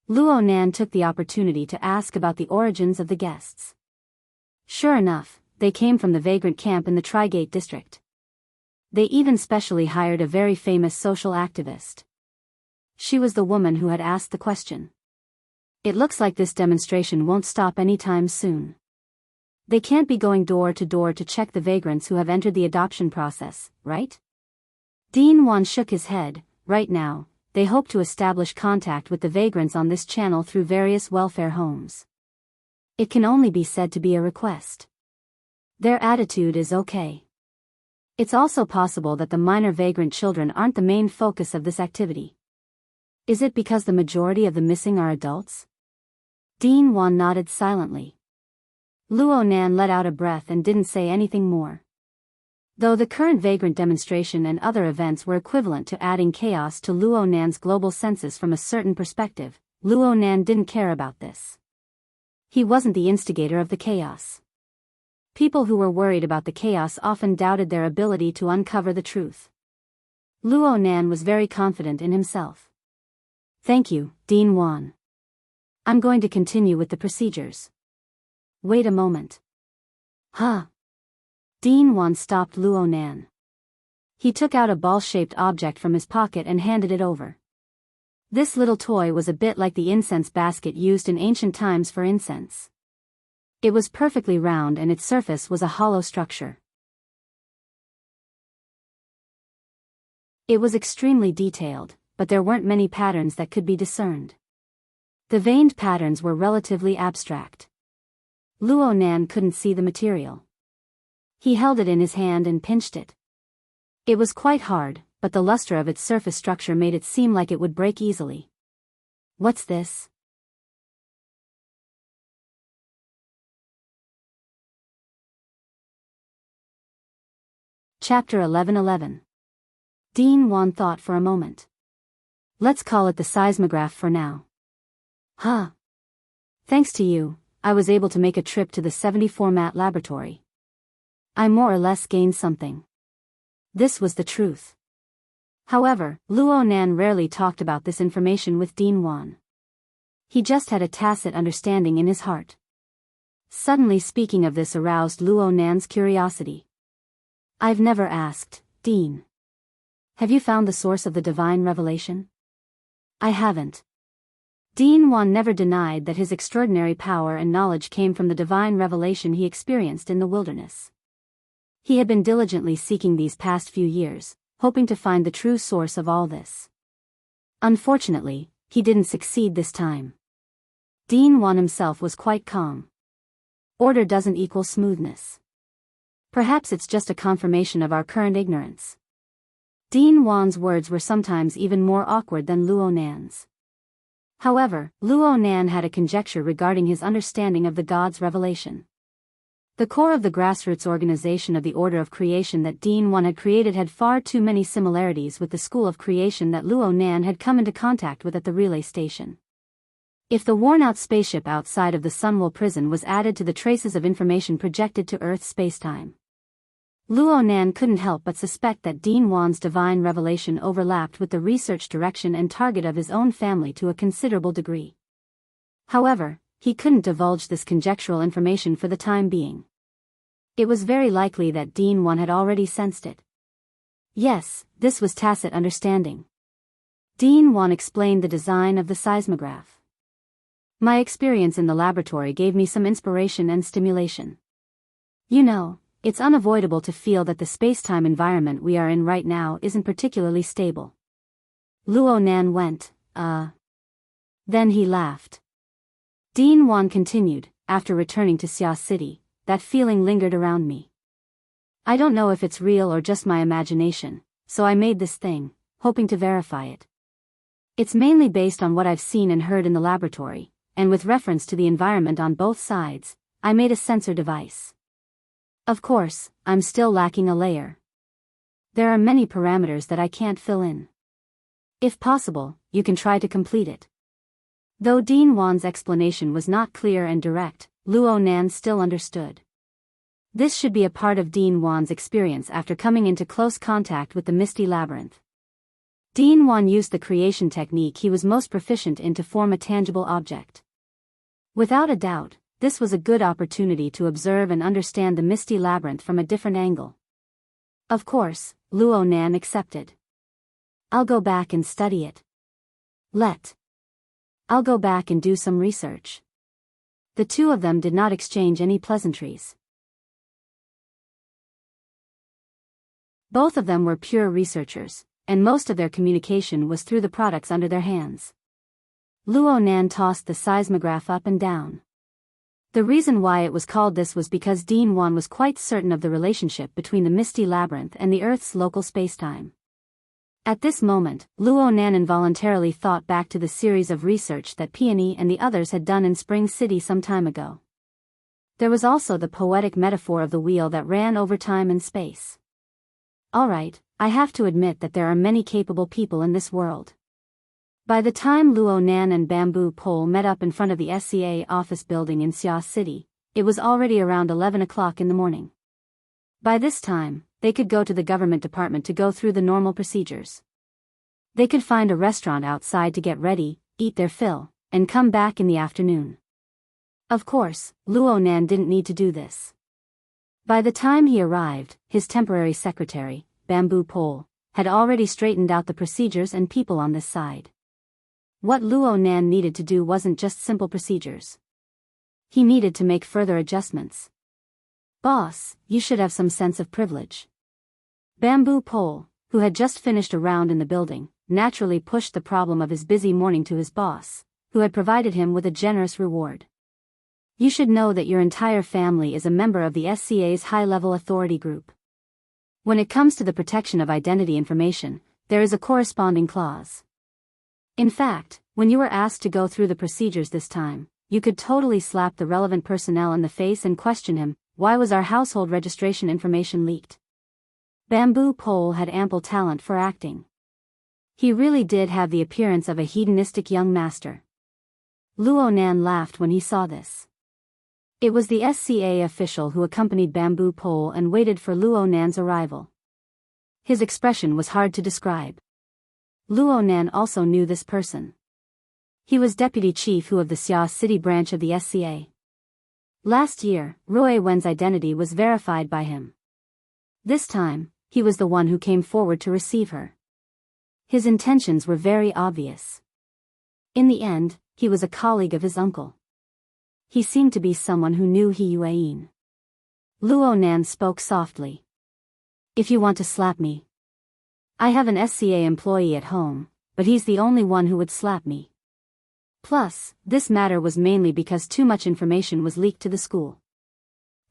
Luo Nan took the opportunity to ask about the origins of the guests. Sure enough, they came from the vagrant camp in the Trigate district. They even specially hired a very famous social activist. She was the woman who had asked the question. It looks like this demonstration won't stop anytime soon. They can't be going door to check the vagrants who have entered the adoption process, right? Dean Wan shook his head. Right now, they hope to establish contact with the vagrants on this channel through various welfare homes. It can only be said to be a request. Their attitude is okay. It's also possible that the minor vagrant children aren't the main focus of this activity. Is it because the majority of the missing are adults? Dean Wan nodded silently. Luo Nan let out a breath and didn't say anything more. Though the current vagrant demonstration and other events were equivalent to adding chaos to Luo Nan's global census from a certain perspective, Luo Nan didn't care about this. He wasn't the instigator of the chaos. People who were worried about the chaos often doubted their ability to uncover the truth. Luo Nan was very confident in himself. Thank you, Dean Wan. I'm going to continue with the procedures. Wait a moment. Huh? Dean Wan stopped Luo Nan. He took out a ball-shaped object from his pocket and handed it over. This little toy was a bit like the incense basket used in ancient times for incense. It was perfectly round and its surface was a hollow structure. It was extremely detailed, but there weren't many patterns that could be discerned. The veined patterns were relatively abstract. Luo Nan couldn't see the material. He held it in his hand and pinched it. It was quite hard, but the luster of its surface structure made it seem like it would break easily. What's this? Chapter 11:11. Dean Wan thought for a moment. Let's call it the seismograph for now. Huh. Thanks to you, I was able to make a trip to the 70-format laboratory. I more or less gained something. This was the truth. However, Luo Nan rarely talked about this information with Dean Wan. He just had a tacit understanding in his heart. Suddenly speaking of this aroused Luo Nan's curiosity. I've never asked, Dean. Have you found the source of the divine revelation? I haven't. Dean Wan never denied that his extraordinary power and knowledge came from the divine revelation he experienced in the wilderness. He had been diligently seeking these past few years, hoping to find the true source of all this. Unfortunately, he didn't succeed this time. Dean Wan himself was quite calm. Order doesn't equal smoothness. Perhaps it's just a confirmation of our current ignorance. Dean Wan's words were sometimes even more awkward than Luo Nan's. However, Luo Nan had a conjecture regarding his understanding of the God's revelation. The core of the grassroots organization of the order of creation that Dean Wan had created had far too many similarities with the school of creation that Luo Nan had come into contact with at the relay station. If the worn-out spaceship outside of the Sunwell prison was added to the traces of information projected to Earth's spacetime, Luo Nan couldn't help but suspect that Dean Wan's divine revelation overlapped with the research direction and target of his own family to a considerable degree. However, he couldn't divulge this conjectural information for the time being. It was very likely that Dean Wan had already sensed it. Yes, this was tacit understanding. Dean Wan explained the design of the seismograph. My experience in the laboratory gave me some inspiration and stimulation. You know, it's unavoidable to feel that the space-time environment we are in right now isn't particularly stable. Luo Nan went, Then he laughed. Dean Wan continued, after returning to Xia City, that feeling lingered around me. I don't know if it's real or just my imagination, so I made this thing, hoping to verify it. It's mainly based on what I've seen and heard in the laboratory, and with reference to the environment on both sides, I made a sensor device. Of course, I'm still lacking a layer. There are many parameters that I can't fill in. If possible, you can try to complete it. Though Dean Wan's explanation was not clear and direct, Luo Nan still understood. This should be a part of Dean Wan's experience after coming into close contact with the Misty Labyrinth. Dean Wan used the creation technique he was most proficient in to form a tangible object. Without a doubt, this was a good opportunity to observe and understand the Misty Labyrinth from a different angle. Of course, Luo Nan accepted. I'll go back and study it. I'll go back and do some research. The two of them did not exchange any pleasantries. Both of them were pure researchers, and most of their communication was through the products under their hands. Luo Nan tossed the seismograph up and down. The reason why it was called this was because Dean Wan was quite certain of the relationship between the Misty Labyrinth and the Earth's local spacetime. At this moment, Luo Nan involuntarily thought back to the series of research that Peony and the others had done in Spring City some time ago. There was also the poetic metaphor of the wheel that ran over time and space. Alright, I have to admit that there are many capable people in this world. By the time Luo Nan and Bamboo Pole met up in front of the SCA office building in Xia City, it was already around 11 o'clock in the morning. By this time, they could go to the government department to go through the normal procedures. They could find a restaurant outside to get ready, eat their fill, and come back in the afternoon. Of course, Luo Nan didn't need to do this. By the time he arrived, his temporary secretary, Bamboo Pole, had already straightened out the procedures and people on this side. What Luo Nan needed to do wasn't just simple procedures. He needed to make further adjustments. Boss, you should have some sense of privilege. Bamboo Pole, who had just finished a round in the building, naturally pushed the problem of his busy morning to his boss, who had provided him with a generous reward. You should know that your entire family is a member of the SCA's high-level authority group. When it comes to the protection of identity information, there is a corresponding clause. In fact, when you were asked to go through the procedures this time, you could totally slap the relevant personnel in the face and question him, why was our household registration information leaked? Bamboo Pole had ample talent for acting. He really did have the appearance of a hedonistic young master. Luo Nan laughed when he saw this. It was the SCA official who accompanied Bamboo Pole and waited for Luo Nan's arrival. His expression was hard to describe. Luo Nan also knew this person. He was deputy chief of the Xia City branch of the SCA. Last year, Rui Wen's identity was verified by him. This time, he was the one who came forward to receive her. His intentions were very obvious. In the end, he was a colleague of his uncle. He seemed to be someone who knew He Yuan. Luo Nan spoke softly. If you want to slap me. I have an SCA employee at home, but he's the only one who would slap me. Plus, this matter was mainly because too much information was leaked to the school.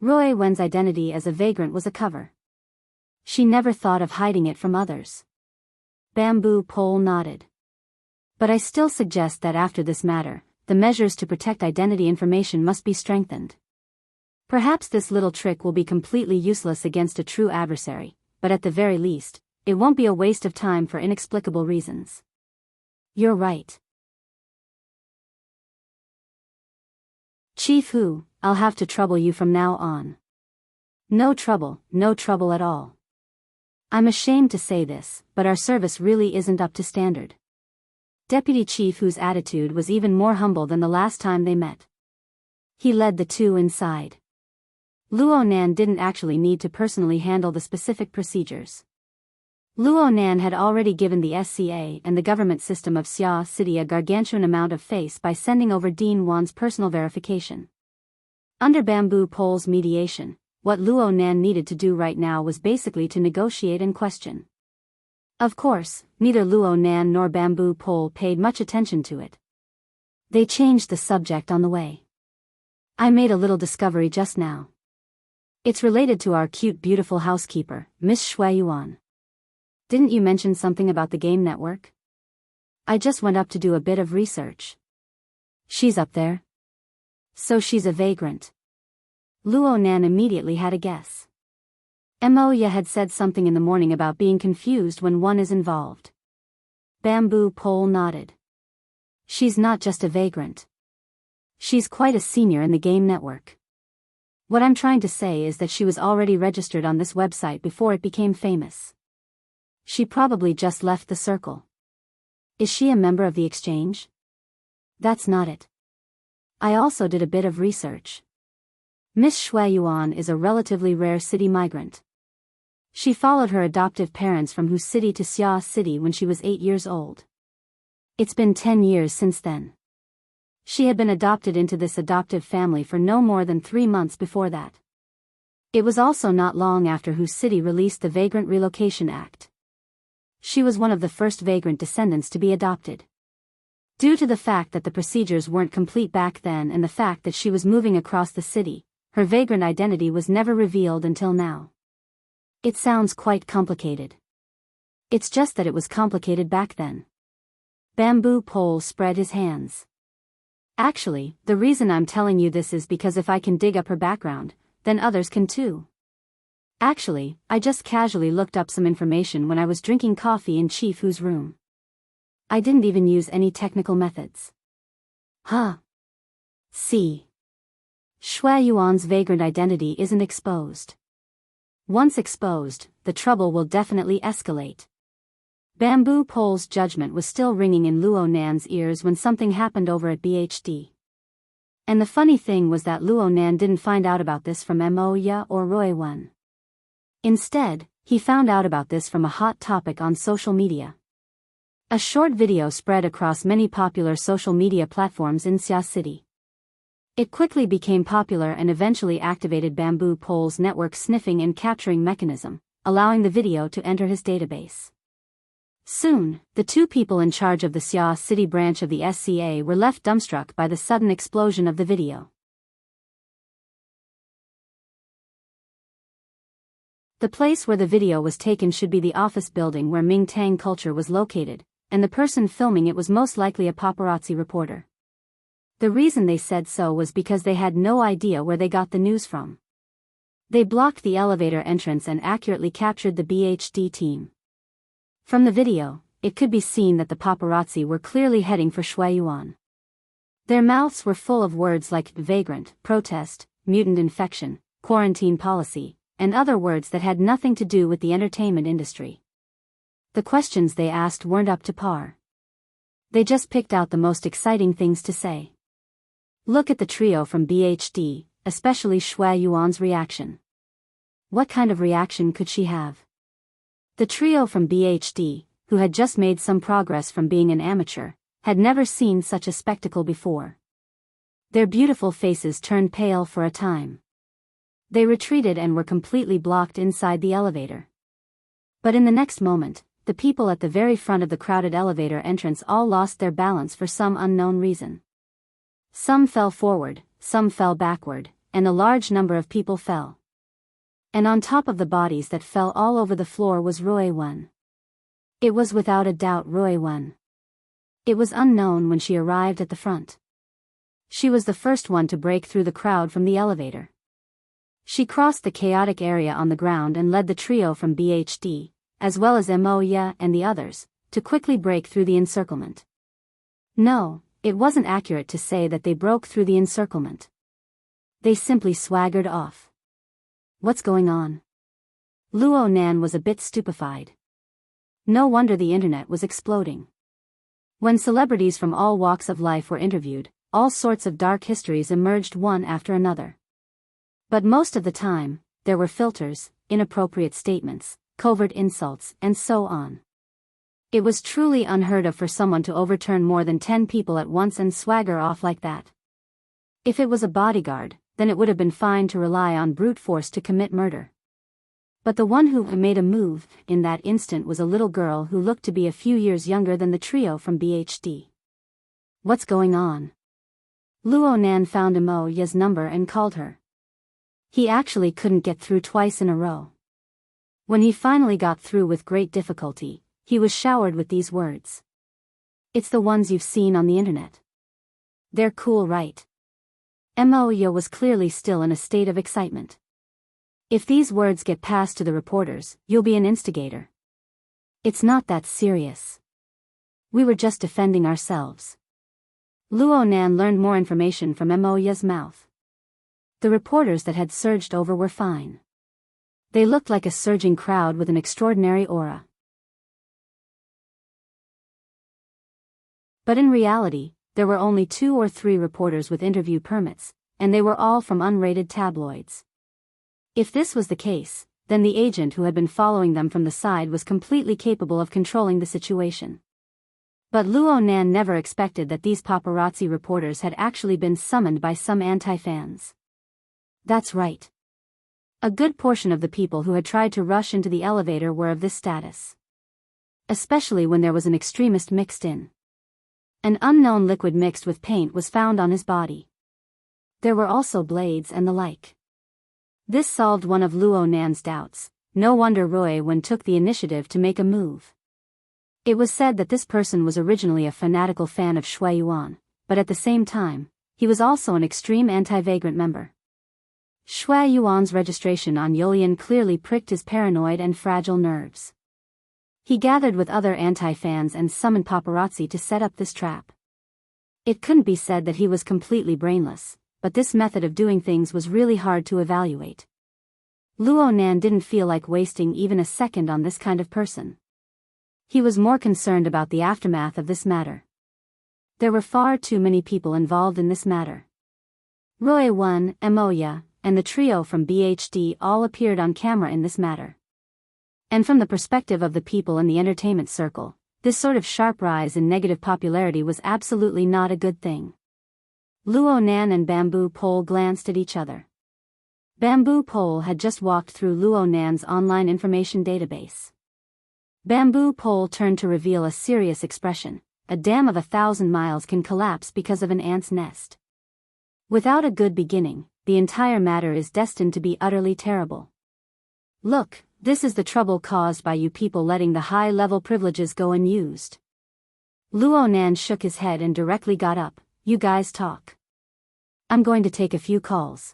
Rui Wen's identity as a vagrant was a cover. She never thought of hiding it from others. Bamboo Pole nodded. But I still suggest that after this matter, the measures to protect identity information must be strengthened. Perhaps this little trick will be completely useless against a true adversary, but at the very least, it won't be a waste of time for inexplicable reasons. You're right. Chief Hu, I'll have to trouble you from now on. No trouble at all. I'm ashamed to say this, but our service really isn't up to standard. Deputy Chief Hu's attitude was even more humble than the last time they met. He led the two inside. Luo Nan didn't actually need to personally handle the specific procedures. Luo Nan had already given the SCA and the government system of Xia City a gargantuan amount of face by sending over Dean Wan's personal verification. Under Bamboo Pole's mediation, what Luo Nan needed to do right now was basically to negotiate and question. Of course, neither Luo Nan nor Bamboo Pole paid much attention to it. They changed the subject on the way. I made a little discovery just now. It's related to our cute beautiful housekeeper, Miss Shui Yuan. Didn't you mention something about the game network? I just went up to do a bit of research. She's up there. So she's a vagrant. Luo Nan immediately had a guess. Moya had said something in the morning about being confused when one is involved. Bamboo Pole nodded. She's not just a vagrant. She's quite a senior in the game network. What I'm trying to say is that she was already registered on this website before it became famous. She probably just left the circle. Is she a member of the exchange? That's not it. I also did a bit of research. Miss Shui Yuan is a relatively rare city migrant. She followed her adoptive parents from Hu City to Xia City when she was 8 years old. It's been 10 years since then. She had been adopted into this adoptive family for no more than 3 months before that. It was also not long after Hu City released the Vagrant Relocation Act. She was one of the first vagrant descendants to be adopted. Due to the fact that the procedures weren't complete back then and the fact that she was moving across the city, her vagrant identity was never revealed until now. It sounds quite complicated. It's just that it was complicated back then. Bamboo Pole spread his hands. Actually, the reason I'm telling you this is because if I can dig up her background, then others can too. Actually, I just casually looked up some information when I was drinking coffee in Chief Hu's room. I didn't even use any technical methods. Huh. See. Shui Yuan's vagrant identity isn't exposed. Once exposed, the trouble will definitely escalate. Bamboo Pole's judgment was still ringing in Luo Nan's ears when something happened over at BHD. And the funny thing was that Luo Nan didn't find out about this from Mo Ya or Roy Wen. Instead, he found out about this from a hot topic on social media. A short video spread across many popular social media platforms in Xia City. It quickly became popular and eventually activated Bamboo Pole's network sniffing and capturing mechanism, allowing the video to enter his database. Soon, the two people in charge of the Xia City branch of the SCA were left dumbstruck by the sudden explosion of the video. The place where the video was taken should be the office building where Ming Tang Culture was located, and the person filming it was most likely a paparazzi reporter. The reason they said so was because they had no idea where they got the news from. They blocked the elevator entrance and accurately captured the BHD team. From the video, it could be seen that the paparazzi were clearly heading for Shui Yuan. Their mouths were full of words like vagrant, protest, mutant infection, quarantine policy, and other words that had nothing to do with the entertainment industry. The questions they asked weren't up to par. They just picked out the most exciting things to say. Look at the trio from BHD, especially Shui Yuan's reaction. What kind of reaction could she have? The trio from BHD, who had just made some progress from being an amateur, had never seen such a spectacle before. Their beautiful faces turned pale for a time. They retreated and were completely blocked inside the elevator. But in the next moment, the people at the very front of the crowded elevator entrance all lost their balance for some unknown reason. Some fell forward, some fell backward, and a large number of people fell. And on top of the bodies that fell all over the floor was Roy Wen. It was without a doubt Roy Wen. It was unknown when she arrived at the front. She was the first one to break through the crowd from the elevator. She crossed the chaotic area on the ground and led the trio from BHD, as well as Mo Ya and the others, to quickly break through the encirclement. No, it wasn't accurate to say that they broke through the encirclement. They simply swaggered off. What's going on? Luo Nan was a bit stupefied. No wonder the internet was exploding. When celebrities from all walks of life were interviewed, all sorts of dark histories emerged one after another. But most of the time, there were filters, inappropriate statements, covert insults, and so on. It was truly unheard of for someone to overturn more than 10 people at once and swagger off like that. If it was a bodyguard, then it would have been fine to rely on brute force to commit murder. But the one who made a move in that instant was a little girl who looked to be a few years younger than the trio from BHD. What's going on? Luo Nan found Mo Ya's number and called her. He actually couldn't get through twice in a row. When he finally got through with great difficulty, he was showered with these words. It's the ones you've seen on the internet. They're cool, right? Mo Ya was clearly still in a state of excitement. If these words get passed to the reporters, you'll be an instigator. It's not that serious. We were just defending ourselves. Luo Nan learned more information from Mo Ya's mouth. The reporters that had surged over were fine. They looked like a surging crowd with an extraordinary aura. But in reality, there were only 2 or 3 reporters with interview permits, and they were all from unrated tabloids. If this was the case, then the agent who had been following them from the side was completely capable of controlling the situation. But Luo Nan never expected that these paparazzi reporters had actually been summoned by some anti-fans. That's right. A good portion of the people who had tried to rush into the elevator were of this status. Especially when there was an extremist mixed in. An unknown liquid mixed with paint was found on his body. There were also blades and the like. This solved one of Luo Nan's doubts. No wonder Roy Wen took the initiative to make a move. It was said that this person was originally a fanatical fan of Shui Yuan, but at the same time, he was also an extreme anti-vagrant member. Shui Yuan's registration on Yulian clearly pricked his paranoid and fragile nerves. He gathered with other anti-fans and summoned paparazzi to set up this trap. It couldn't be said that he was completely brainless, but this method of doing things was really hard to evaluate. Luo Nan didn't feel like wasting even a second on this kind of person. He was more concerned about the aftermath of this matter. There were far too many people involved in this matter. Roy 1, Emoya, and the trio from BHD all appeared on camera in this matter. And from the perspective of the people in the entertainment circle, this sort of sharp rise in negative popularity was absolutely not a good thing. Luo Nan and Bamboo Pole glanced at each other. Bamboo Pole had just walked through Luo Nan's online information database. Bamboo Pole turned to reveal a serious expression. A dam of 1,000 miles can collapse because of an ant's nest. Without a good beginning, the entire matter is destined to be utterly terrible. Look, this is the trouble caused by you people letting the high-level privileges go unused. Luo Nan shook his head and directly got up. You guys talk. I'm going to take a few calls.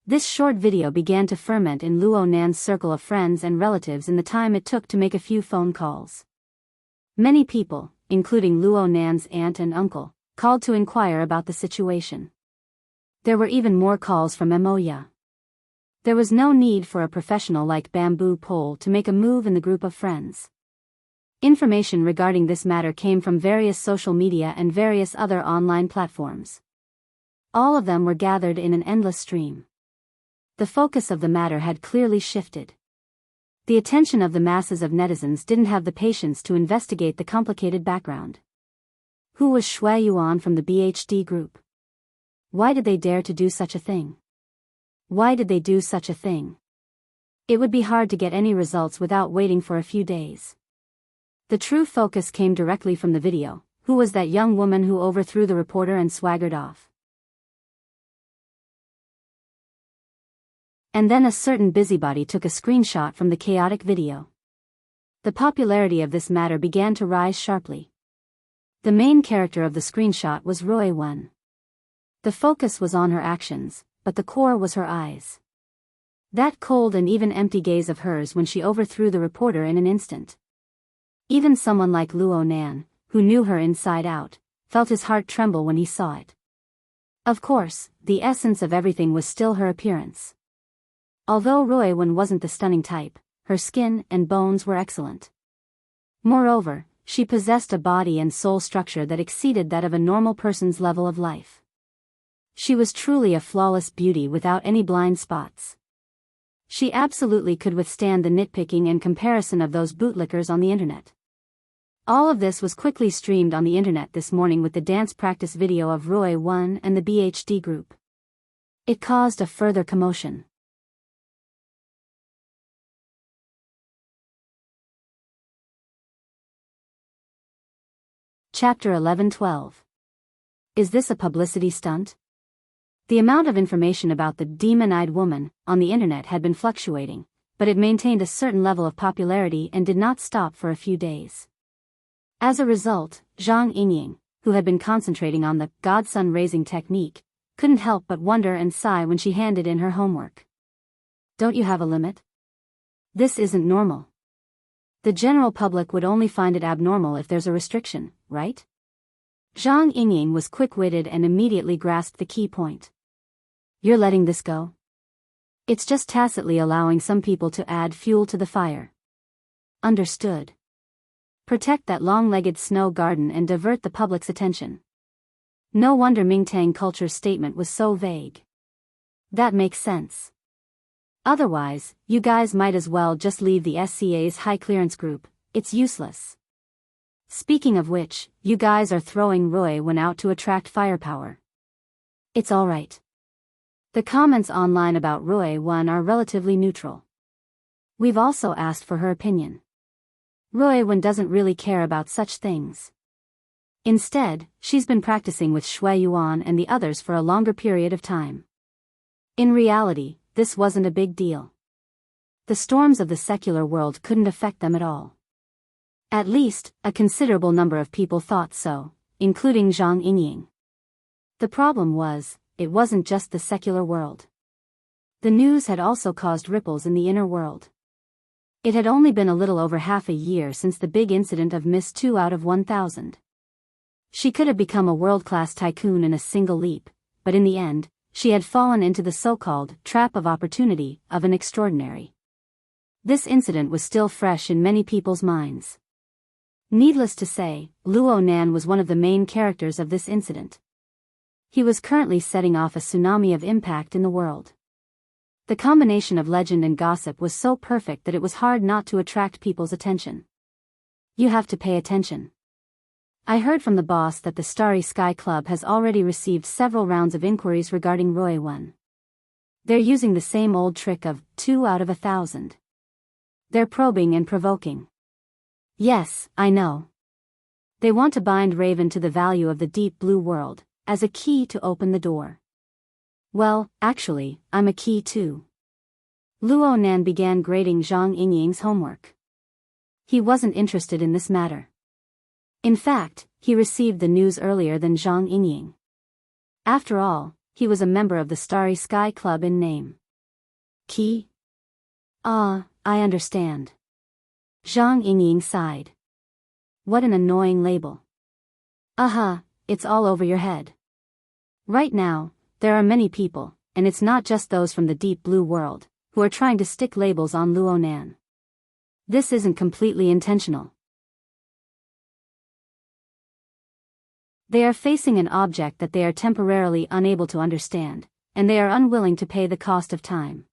This short video began to ferment in Luo Nan's circle of friends and relatives in the time it took to make a few phone calls. Many people, including Luo Nan's aunt and uncle, called to inquire about the situation. There were even more calls from Emoya. There was no need for a professional like Bamboo Pole to make a move in the group of friends. Information regarding this matter came from various social media and various other online platforms. All of them were gathered in an endless stream. The focus of the matter had clearly shifted. The attention of the masses of netizens didn't have the patience to investigate the complicated background. Who was Shui Yuan from the BHD group? Why did they dare to do such a thing? Why did they do such a thing? It would be hard to get any results without waiting for a few days. The true focus came directly from the video. Who was that young woman who overthrew the reporter and swaggered off? And then a certain busybody took a screenshot from the chaotic video. The popularity of this matter began to rise sharply. The main character of the screenshot was Roy 1. The focus was on her actions, but the core was her eyes. That cold and even empty gaze of hers when she overthrew the reporter in an instant. Even someone like Luo Nan, who knew her inside out, felt his heart tremble when he saw it. Of course, the essence of everything was still her appearance. Although Roy 1 wasn't the stunning type, her skin and bones were excellent. Moreover, she possessed a body and soul structure that exceeded that of a normal person's level of life. She was truly a flawless beauty without any blind spots. She absolutely could withstand the nitpicking and comparison of those bootlickers on the internet. All of this was quickly streamed on the internet this morning with the dance practice video of Roy 1 and the BHD group. It caused a further commotion. Chapter 11-12. Is this a publicity stunt? The amount of information about the demon-eyed woman on the internet had been fluctuating, but it maintained a certain level of popularity and did not stop for a few days. As a result, Zhang Yingying, who had been concentrating on the godson raising technique, couldn't help but wonder and sigh when she handed in her homework. Don't you have a limit? This isn't normal. The general public would only find it abnormal if there's a restriction, right? Zhang Yingying was quick-witted and immediately grasped the key point. You're letting this go? It's just tacitly allowing some people to add fuel to the fire. Understood. Protect that long-legged snow garden and divert the public's attention. No wonder Mingtang Culture's statement was so vague. That makes sense. Otherwise, you guys might as well just leave the SCA's high-clearance group. It's useless. Speaking of which, you guys are throwing Roy 1 out to attract firepower. It's alright. The comments online about Roy 1 are relatively neutral. We've also asked for her opinion. Roy 1 doesn't really care about such things. Instead, she's been practicing with Shui Yuan and the others for a longer period of time. In reality, this wasn't a big deal. The storms of the secular world couldn't affect them at all. At least, a considerable number of people thought so, including Zhang Yingying. The problem was, it wasn't just the secular world. The news had also caused ripples in the inner world. It had only been a little over half a year since the big incident of Miss 2 out of 1,000. She could have become a world-class tycoon in a single leap, but in the end, she had fallen into the so-called trap of opportunity of an extraordinary. This incident was still fresh in many people's minds. Needless to say, Luo Nan was one of the main characters of this incident. He was currently setting off a tsunami of impact in the world. The combination of legend and gossip was so perfect that it was hard not to attract people's attention. You have to pay attention. I heard from the boss that the Starry Sky Club has already received several rounds of inquiries regarding Roy 1. They're using the same old trick of 2 out of 1,000. They're probing and provoking. Yes, I know. They want to bind Raven to the value of the deep blue world, as a key to open the door. Well, actually, I'm a key too. Luo Nan began grading Zhang Yingying's homework. He wasn't interested in this matter. In fact, he received the news earlier than Zhang Yingying. After all, he was a member of the Starry Sky Club in name. Key? I understand. Zhang Yingying sighed. What an annoying label. It's all over your head. Right now, there are many people, and it's not just those from the deep blue world, who are trying to stick labels on Luo Nan. This isn't completely intentional. They are facing an object that they are temporarily unable to understand, and they are unwilling to pay the cost of time.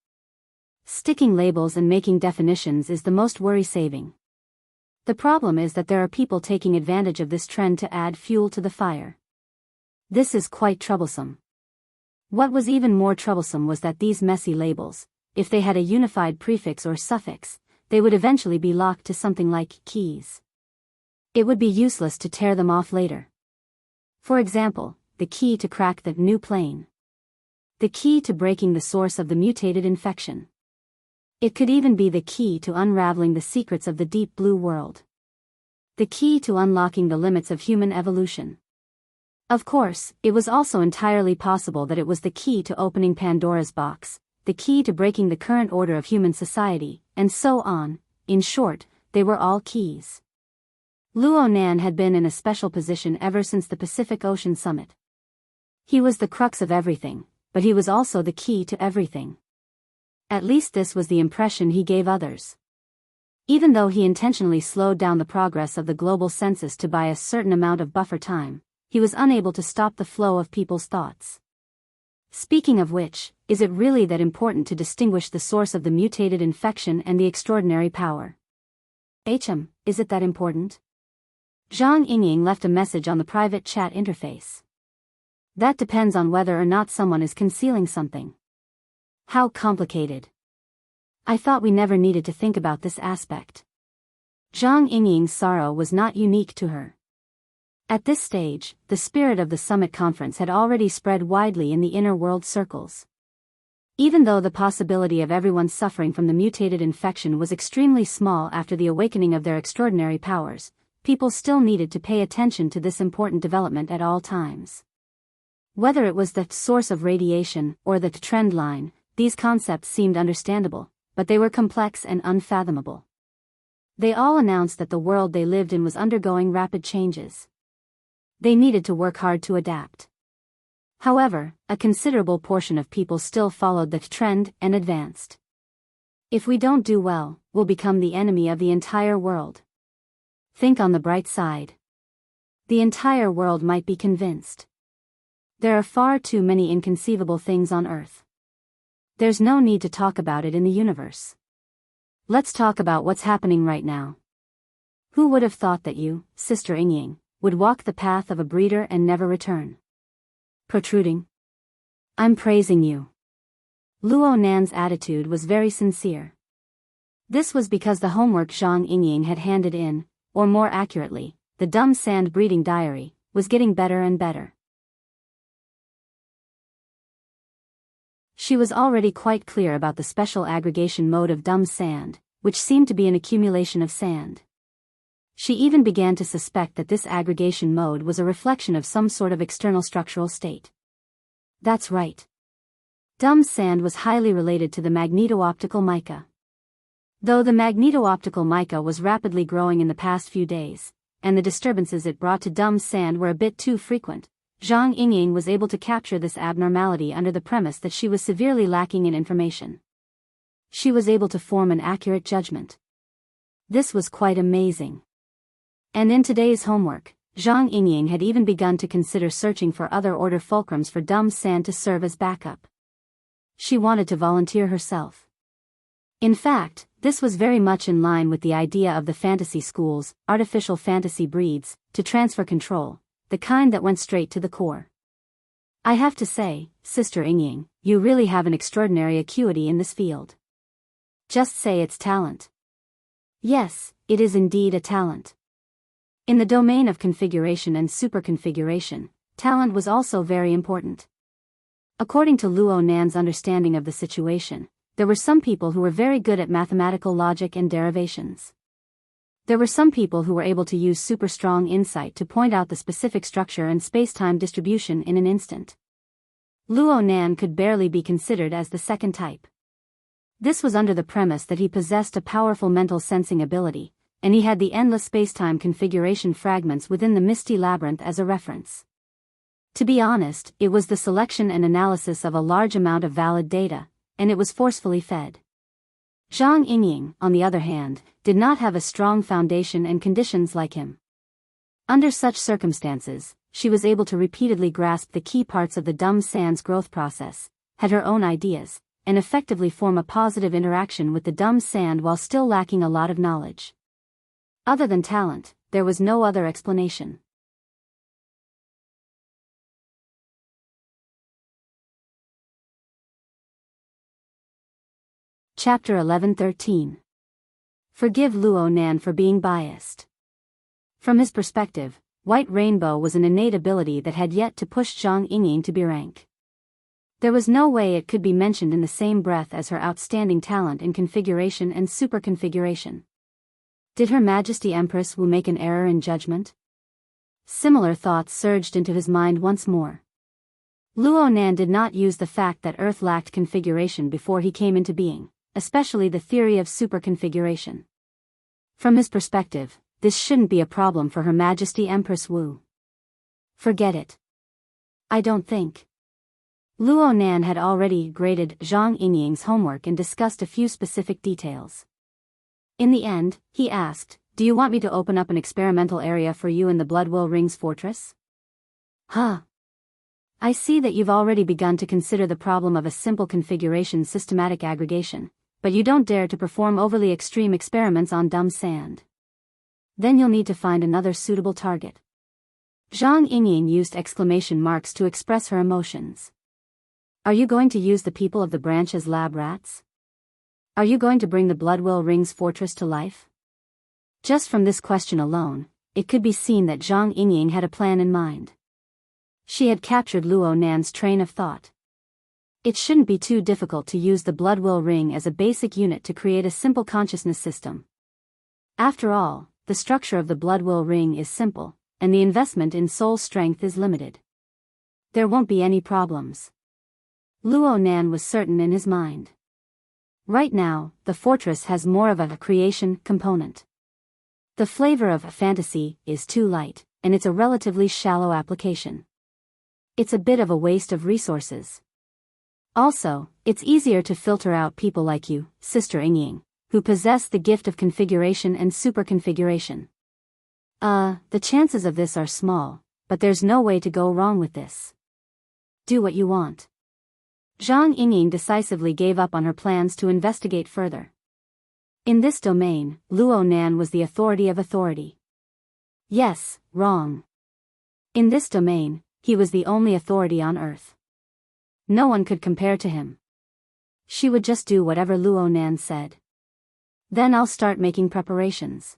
Sticking labels and making definitions is the most worry-saving. The problem is that there are people taking advantage of this trend to add fuel to the fire. This is quite troublesome. What was even more troublesome was that these messy labels, if they had a unified prefix or suffix, they would eventually be locked to something like keys. It would be useless to tear them off later. For example, the key to crack the new plane. The key to breaking the source of the mutated infection. It could even be the key to unraveling the secrets of the deep blue world. The key to unlocking the limits of human evolution. Of course, it was also entirely possible that it was the key to opening Pandora's box, the key to breaking the current order of human society, and so on. In short, they were all keys. Luo Nan had been in a special position ever since the Pacific Ocean Summit. He was the crux of everything, but he was also the key to everything. At least this was the impression he gave others. Even though he intentionally slowed down the progress of the global census to buy a certain amount of buffer time, he was unable to stop the flow of people's thoughts. Speaking of which, is it really that important to distinguish the source of the mutated infection and the extraordinary power? Is it that important? Zhang Yingying left a message on the private chat interface. That depends on whether or not someone is concealing something. How complicated. I thought we never needed to think about this aspect. Zhang Yingying's sorrow was not unique to her. At this stage, the spirit of the summit conference had already spread widely in the inner world circles. Even though the possibility of everyone suffering from the mutated infection was extremely small after the awakening of their extraordinary powers, people still needed to pay attention to this important development at all times. Whether it was the source of radiation or the trend line, these concepts seemed understandable, but they were complex and unfathomable. They all announced that the world they lived in was undergoing rapid changes. They needed to work hard to adapt. However, a considerable portion of people still followed the trend and advanced. If we don't do well, we'll become the enemy of the entire world. Think on the bright side. The entire world might be convinced. There are far too many inconceivable things on Earth. There's no need to talk about it in the universe. Let's talk about what's happening right now. Who would have thought that you, Sister Yingying, would walk the path of a breeder and never return? Protruding. I'm praising you. Luo Nan's attitude was very sincere. This was because the homework Zhang Yingying had handed in, or more accurately, the dumb sand breeding diary, was getting better and better. She was already quite clear about the special aggregation mode of dumb sand, which seemed to be an accumulation of sand. She even began to suspect that this aggregation mode was a reflection of some sort of external structural state. That's right. Dumb sand was highly related to the magneto-optical mica. Though the magneto-optical mica was rapidly growing in the past few days, and the disturbances it brought to dumb sand were a bit too frequent, Zhang Yingying was able to capture this abnormality under the premise that she was severely lacking in information. She was able to form an accurate judgment. This was quite amazing. And in today's homework, Zhang Yingying had even begun to consider searching for other order fulcrums for dumb sand to serve as backup. She wanted to volunteer herself. In fact, this was very much in line with the idea of the fantasy schools, artificial fantasy breeds, to transfer control, the kind that went straight to the core. I have to say, Sister Yingying, you really have an extraordinary acuity in this field. Just say it's talent. Yes, it is indeed a talent. In the domain of configuration and superconfiguration, talent was also very important. According to Luo Nan's understanding of the situation, there were some people who were very good at mathematical logic and derivations. There were some people who were able to use super strong insight to point out the specific structure and space-time distribution in an instant. Luo Nan could barely be considered as the second type. This was under the premise that he possessed a powerful mental sensing ability, and he had the endless space-time configuration fragments within the misty labyrinth as a reference. To be honest, it was the selection and analysis of a large amount of valid data, and it was forcefully fed. Zhang Yingying, on the other hand, did not have a strong foundation and conditions like him. Under such circumstances, she was able to repeatedly grasp the key parts of the dumb sand's growth process, had her own ideas, and effectively form a positive interaction with the dumb sand while still lacking a lot of knowledge. Other than talent, there was no other explanation. Chapter 11-13. Forgive Luo Nan for being biased. From his perspective, White Rainbow was an innate ability that had yet to push Zhang Yingying to B rank. There was no way it could be mentioned in the same breath as her outstanding talent in configuration and superconfiguration. Did Her Majesty Empress Wu make an error in judgment? Similar thoughts surged into his mind once more. Luo Nan did not use the fact that Earth lacked configuration before he came into being, especially the theory of superconfiguration. From his perspective, this shouldn't be a problem for Her Majesty Empress Wu. Forget it. I don't think. Luo Nan had already graded Zhang Yingying's homework and discussed a few specific details. In the end, he asked, "Do you want me to open up an experimental area for you in the Bloodwill Rings fortress?" Huh. I see that you've already begun to consider the problem of a simple configuration systematic aggregation, but you don't dare to perform overly extreme experiments on dumb sand. Then you'll need to find another suitable target. Zhang Yingying used exclamation marks to express her emotions. Are you going to use the people of the branch as lab rats? Are you going to bring the Bloodwill Rings fortress to life? Just from this question alone, it could be seen that Zhang Yingying had a plan in mind. She had captured Luo Nan's train of thought. It shouldn't be too difficult to use the Bloodwill Ring as a basic unit to create a simple consciousness system. After all, the structure of the Bloodwill Ring is simple, and the investment in soul strength is limited. There won't be any problems. Luo Nan was certain in his mind. Right now, the fortress has more of a creation component. The flavor of fantasy is too light, and it's a relatively shallow application. It's a bit of a waste of resources. Also, it's easier to filter out people like you, Sister Yingying, who possess the gift of configuration and superconfiguration. The chances of this are small, but there's no way to go wrong with this. Do what you want. Zhang Yingying decisively gave up on her plans to investigate further. In this domain, Luo Nan was the authority of authority. Yes, wrong. In this domain, he was the only authority on Earth. No one could compare to him. She would just do whatever Luo Nan said. Then I'll start making preparations.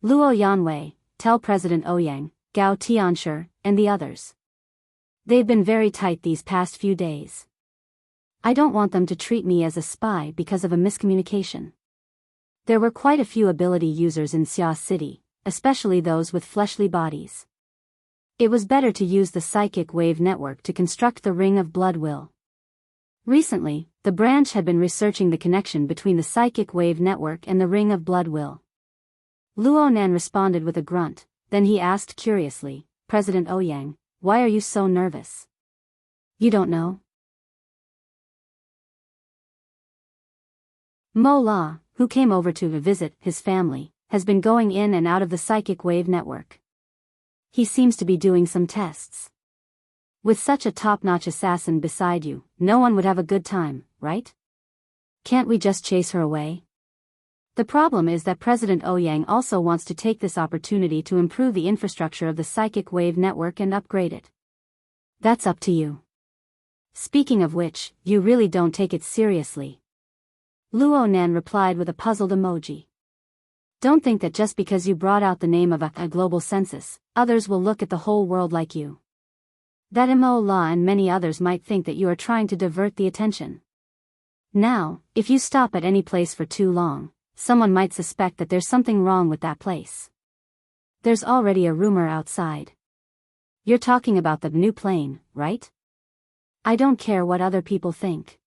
Luo Yanwei, tell President Ouyang, Gao Tianshi, and the others. They've been very tight these past few days. I don't want them to treat me as a spy because of a miscommunication. There were quite a few ability users in Xia City, especially those with fleshly bodies. It was better to use the psychic wave network to construct the Ring of Bloodwill. Recently, the branch had been researching the connection between the psychic wave network and the ring of blood will. Luo Nan responded with a grunt, then he asked curiously, President Ouyang, why are you so nervous? You don't know? Mo La, who came over to visit his family, has been going in and out of the psychic wave network. He seems to be doing some tests. With such a top-notch assassin beside you, no one would have a good time, right? Can't we just chase her away? The problem is that President Ouyang also wants to take this opportunity to improve the infrastructure of the psychic wave network and upgrade it. That's up to you. Speaking of which, you really don't take it seriously. Luo Nan replied with a puzzled emoji. Don't think that just because you brought out the name of a global census, others will look at the whole world like you. That Mo La and many others might think that you are trying to divert the attention. Now, if you stop at any place for too long, someone might suspect that there's something wrong with that place. There's already a rumor outside. You're talking about the new plane, right? I don't care what other people think.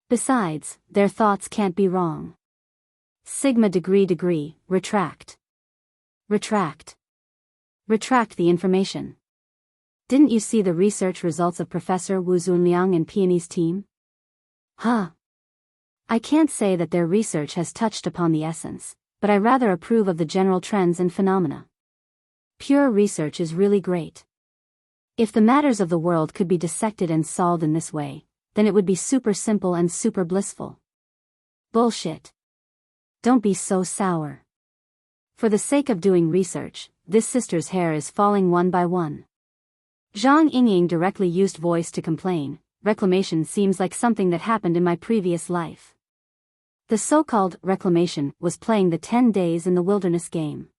Besides, their thoughts can't be wrong. Sigma degree, retract. Retract. Retract the information. Didn't you see the research results of Professor Wu Zunliang and Peony's team? Huh. I can't say that their research has touched upon the essence, but I rather approve of the general trends and phenomena. Pure research is really great. If the matters of the world could be dissected and solved in this way, then it would be super simple and super blissful. Bullshit. Don't be so sour. For the sake of doing research, this sister's hair is falling one by one. Zhang Yingying directly used voice to complain. Reclamation seems like something that happened in my previous life. The so-called reclamation was playing the 10 days in the wilderness game.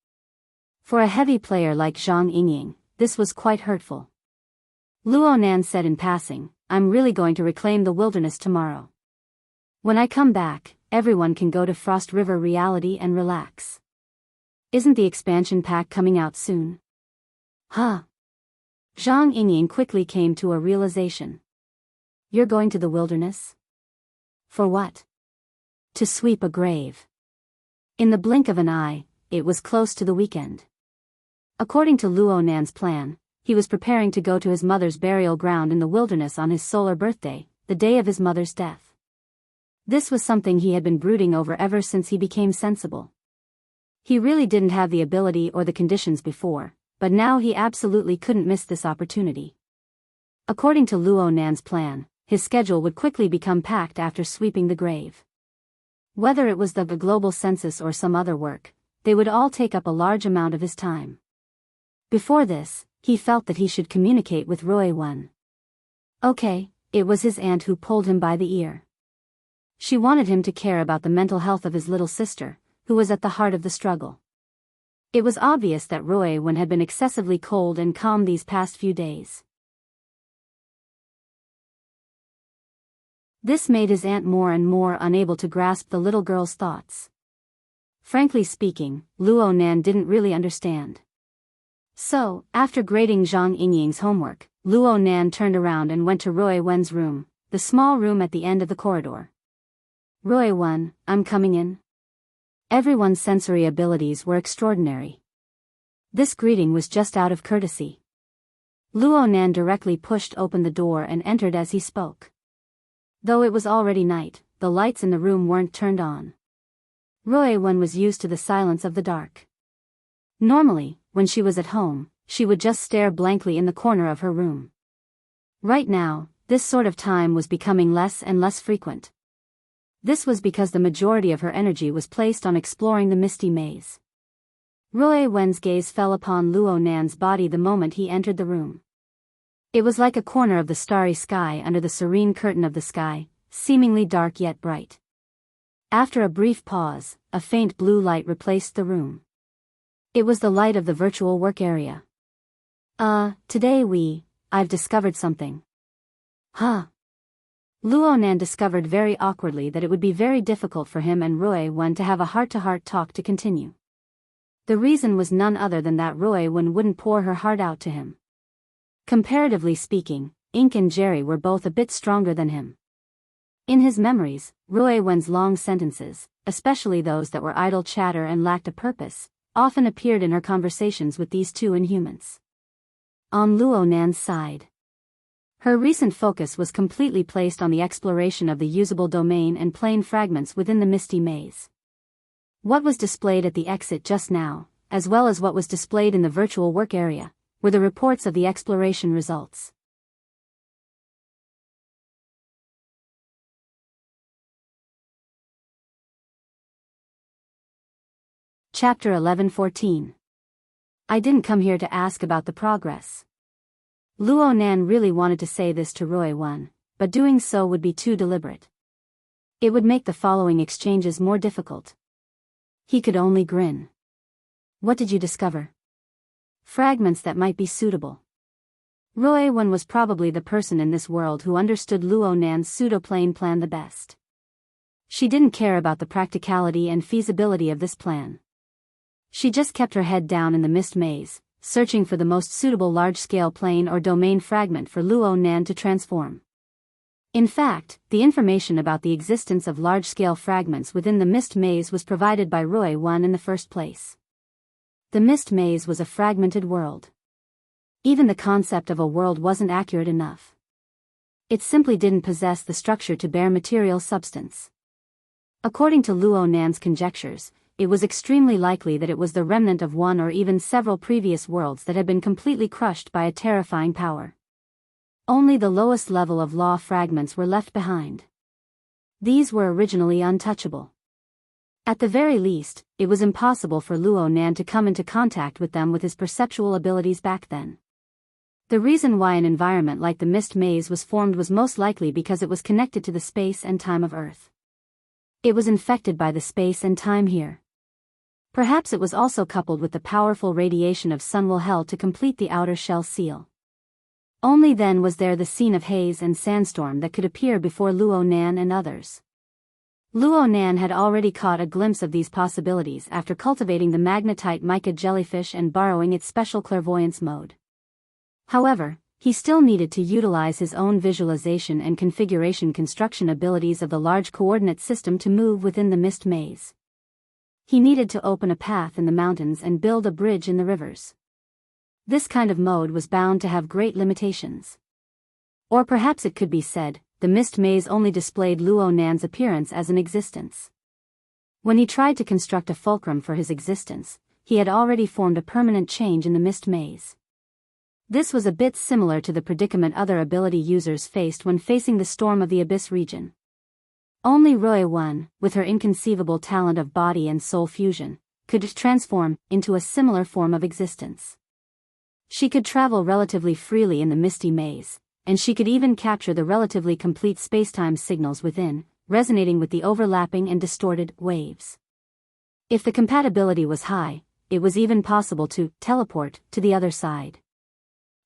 For a heavy player like Zhang Yingying, this was quite hurtful. Luo Nan said in passing, I'm really going to reclaim the wilderness tomorrow. When I come back, everyone can go to Frost River Reality and relax. Isn't the expansion pack coming out soon? Huh. Zhang Yingying quickly came to a realization. You're going to the wilderness? For what? To sweep a grave. In the blink of an eye, it was close to the weekend. According to Luo Nan's plan, he was preparing to go to his mother's burial ground in the wilderness on his solar birthday, the day of his mother's death. This was something he had been brooding over ever since he became sensible. He really didn't have the ability or the conditions before, but now he absolutely couldn't miss this opportunity. According to Luo Nan's plan, his schedule would quickly become packed after sweeping the grave. Whether it was the global census or some other work, they would all take up a large amount of his time. Before this, he felt that he should communicate with Roy Wen. Okay, it was his aunt who pulled him by the ear. She wanted him to care about the mental health of his little sister, who was at the heart of the struggle. It was obvious that Roy Wen had been excessively cold and calm these past few days. This made his aunt more and more unable to grasp the little girl's thoughts. Frankly speaking, Luo Nan didn't really understand. So, after grading Zhang Yingying's homework, Luo Nan turned around and went to Roy Wen's room, the small room at the end of the corridor. Roy Wen, I'm coming in. Everyone's sensory abilities were extraordinary. This greeting was just out of courtesy. Luo Nan directly pushed open the door and entered as he spoke. Though it was already night, the lights in the room weren't turned on. Roy Wen was used to the silence of the dark. Normally, when she was at home, she would just stare blankly in the corner of her room. Right now, this sort of time was becoming less and less frequent. This was because the majority of her energy was placed on exploring the misty maze. Roy Wen's gaze fell upon Luo Nan's body the moment he entered the room. It was like a corner of the starry sky under the serene curtain of the sky, seemingly dark yet bright. After a brief pause, a faint blue light replaced the room. It was the light of the virtual work area. Today I've discovered something. Huh? Luo Nan discovered very awkwardly that it would be very difficult for him and Roy Wen to have a heart-to-heart talk to continue. The reason was none other than that Roy Wen wouldn't pour her heart out to him. Comparatively speaking, Ink and Jerry were both a bit stronger than him. In his memories, Ruo Wen's long sentences, especially those that were idle chatter and lacked a purpose, often appeared in her conversations with these two inhumans. On Luo Nan's side, her recent focus was completely placed on the exploration of the usable domain and plane fragments within the misty maze. What was displayed at the exit just now, as well as what was displayed in the virtual work area, were the reports of the exploration results. Chapter 11:14. I didn't come here to ask about the progress. Luo Nan really wanted to say this to Ruo Wen, but doing so would be too deliberate. It would make the following exchanges more difficult. He could only grin. What did you discover? Fragments that might be suitable. Ruo Wen was probably the person in this world who understood Luo Nan's pseudoplane plan the best. She didn't care about the practicality and feasibility of this plan. She just kept her head down in the mist maze, searching for the most suitable large-scale plane or domain fragment for Luo Nan to transform. In fact, the information about the existence of large-scale fragments within the mist maze was provided by Ruo Wen in the first place. The mist maze was a fragmented world. Even the concept of a world wasn't accurate enough. It simply didn't possess the structure to bear material substance. According to Luo Nan's conjectures, it was extremely likely that it was the remnant of one or even several previous worlds that had been completely crushed by a terrifying power. Only the lowest level of law fragments were left behind. These were originally untouchable. At the very least, it was impossible for Luo Nan to come into contact with them with his perceptual abilities back then. The reason why an environment like the mist maze was formed was most likely because it was connected to the space and time of Earth. It was infected by the space and time here. Perhaps it was also coupled with the powerful radiation of Sunwell Hell to complete the outer shell seal. Only then was there the scene of haze and sandstorm that could appear before Luo Nan and others. Luo Nan had already caught a glimpse of these possibilities after cultivating the magnetite mica jellyfish and borrowing its special clairvoyance mode. However, he still needed to utilize his own visualization and configuration construction abilities of the large coordinate system to move within the mist maze. He needed to open a path in the mountains and build a bridge in the rivers. This kind of mode was bound to have great limitations. Or perhaps it could be said, the mist maze only displayed Luo Nan's appearance as an existence. When he tried to construct a fulcrum for his existence, he had already formed a permanent change in the mist maze. This was a bit similar to the predicament other ability users faced when facing the storm of the Abyss region. Only Ruo Wen, with her inconceivable talent of body and soul fusion, could transform into a similar form of existence. She could travel relatively freely in the misty maze, and she could even capture the relatively complete spacetime signals within, resonating with the overlapping and distorted waves. If the compatibility was high, it was even possible to teleport to the other side.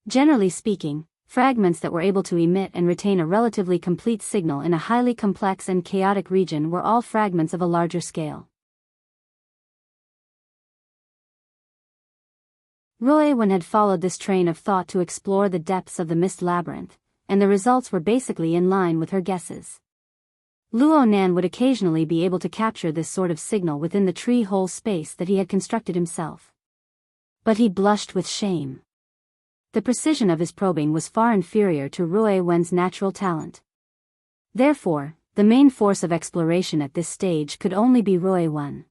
Generally speaking, fragments that were able to emit and retain a relatively complete signal in a highly complex and chaotic region were all fragments of a larger scale. Ruo Wen had followed this train of thought to explore the depths of the mist labyrinth, and the results were basically in line with her guesses. Luo Nan would occasionally be able to capture this sort of signal within the tree-hole space that he had constructed himself. But he blushed with shame. The precision of his probing was far inferior to Ruo Wen's natural talent. Therefore, the main force of exploration at this stage could only be Ruo Wen.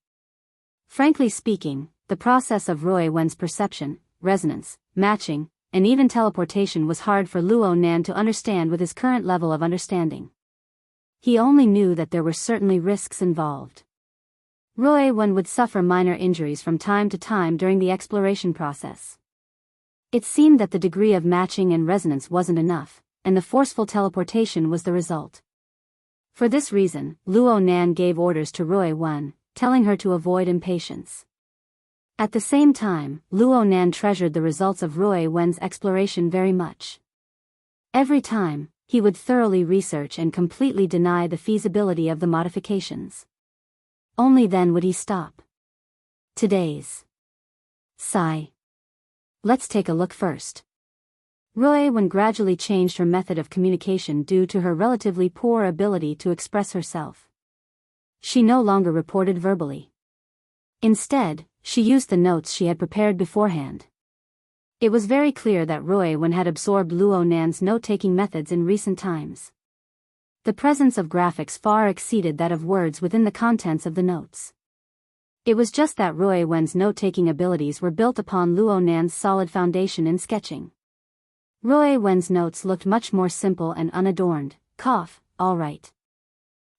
Frankly speaking, the process of Ruo Wen's perception, resonance, matching, and even teleportation was hard for Luo Nan to understand with his current level of understanding. He only knew that there were certainly risks involved. Ruo Wen would suffer minor injuries from time to time during the exploration process. It seemed that the degree of matching and resonance wasn't enough, and the forceful teleportation was the result. For this reason, Luo Nan gave orders to Ruo Wen, telling her to avoid impatience. At the same time, Luo Nan treasured the results of Ruo Wen's exploration very much. Every time, he would thoroughly research and completely deny the feasibility of the modifications. Only then would he stop. Today's sigh. Let's take a look first. Roy Wen gradually changed her method of communication due to her relatively poor ability to express herself. She no longer reported verbally. Instead, she used the notes she had prepared beforehand. It was very clear that Roy Wen had absorbed Luo Nan's note-taking methods in recent times. The presence of graphics far exceeded that of words within the contents of the notes. It was just that Roy Wen's note-taking abilities were built upon Luo Nan's solid foundation in sketching. Roy Wen's notes looked much more simple and unadorned. All right.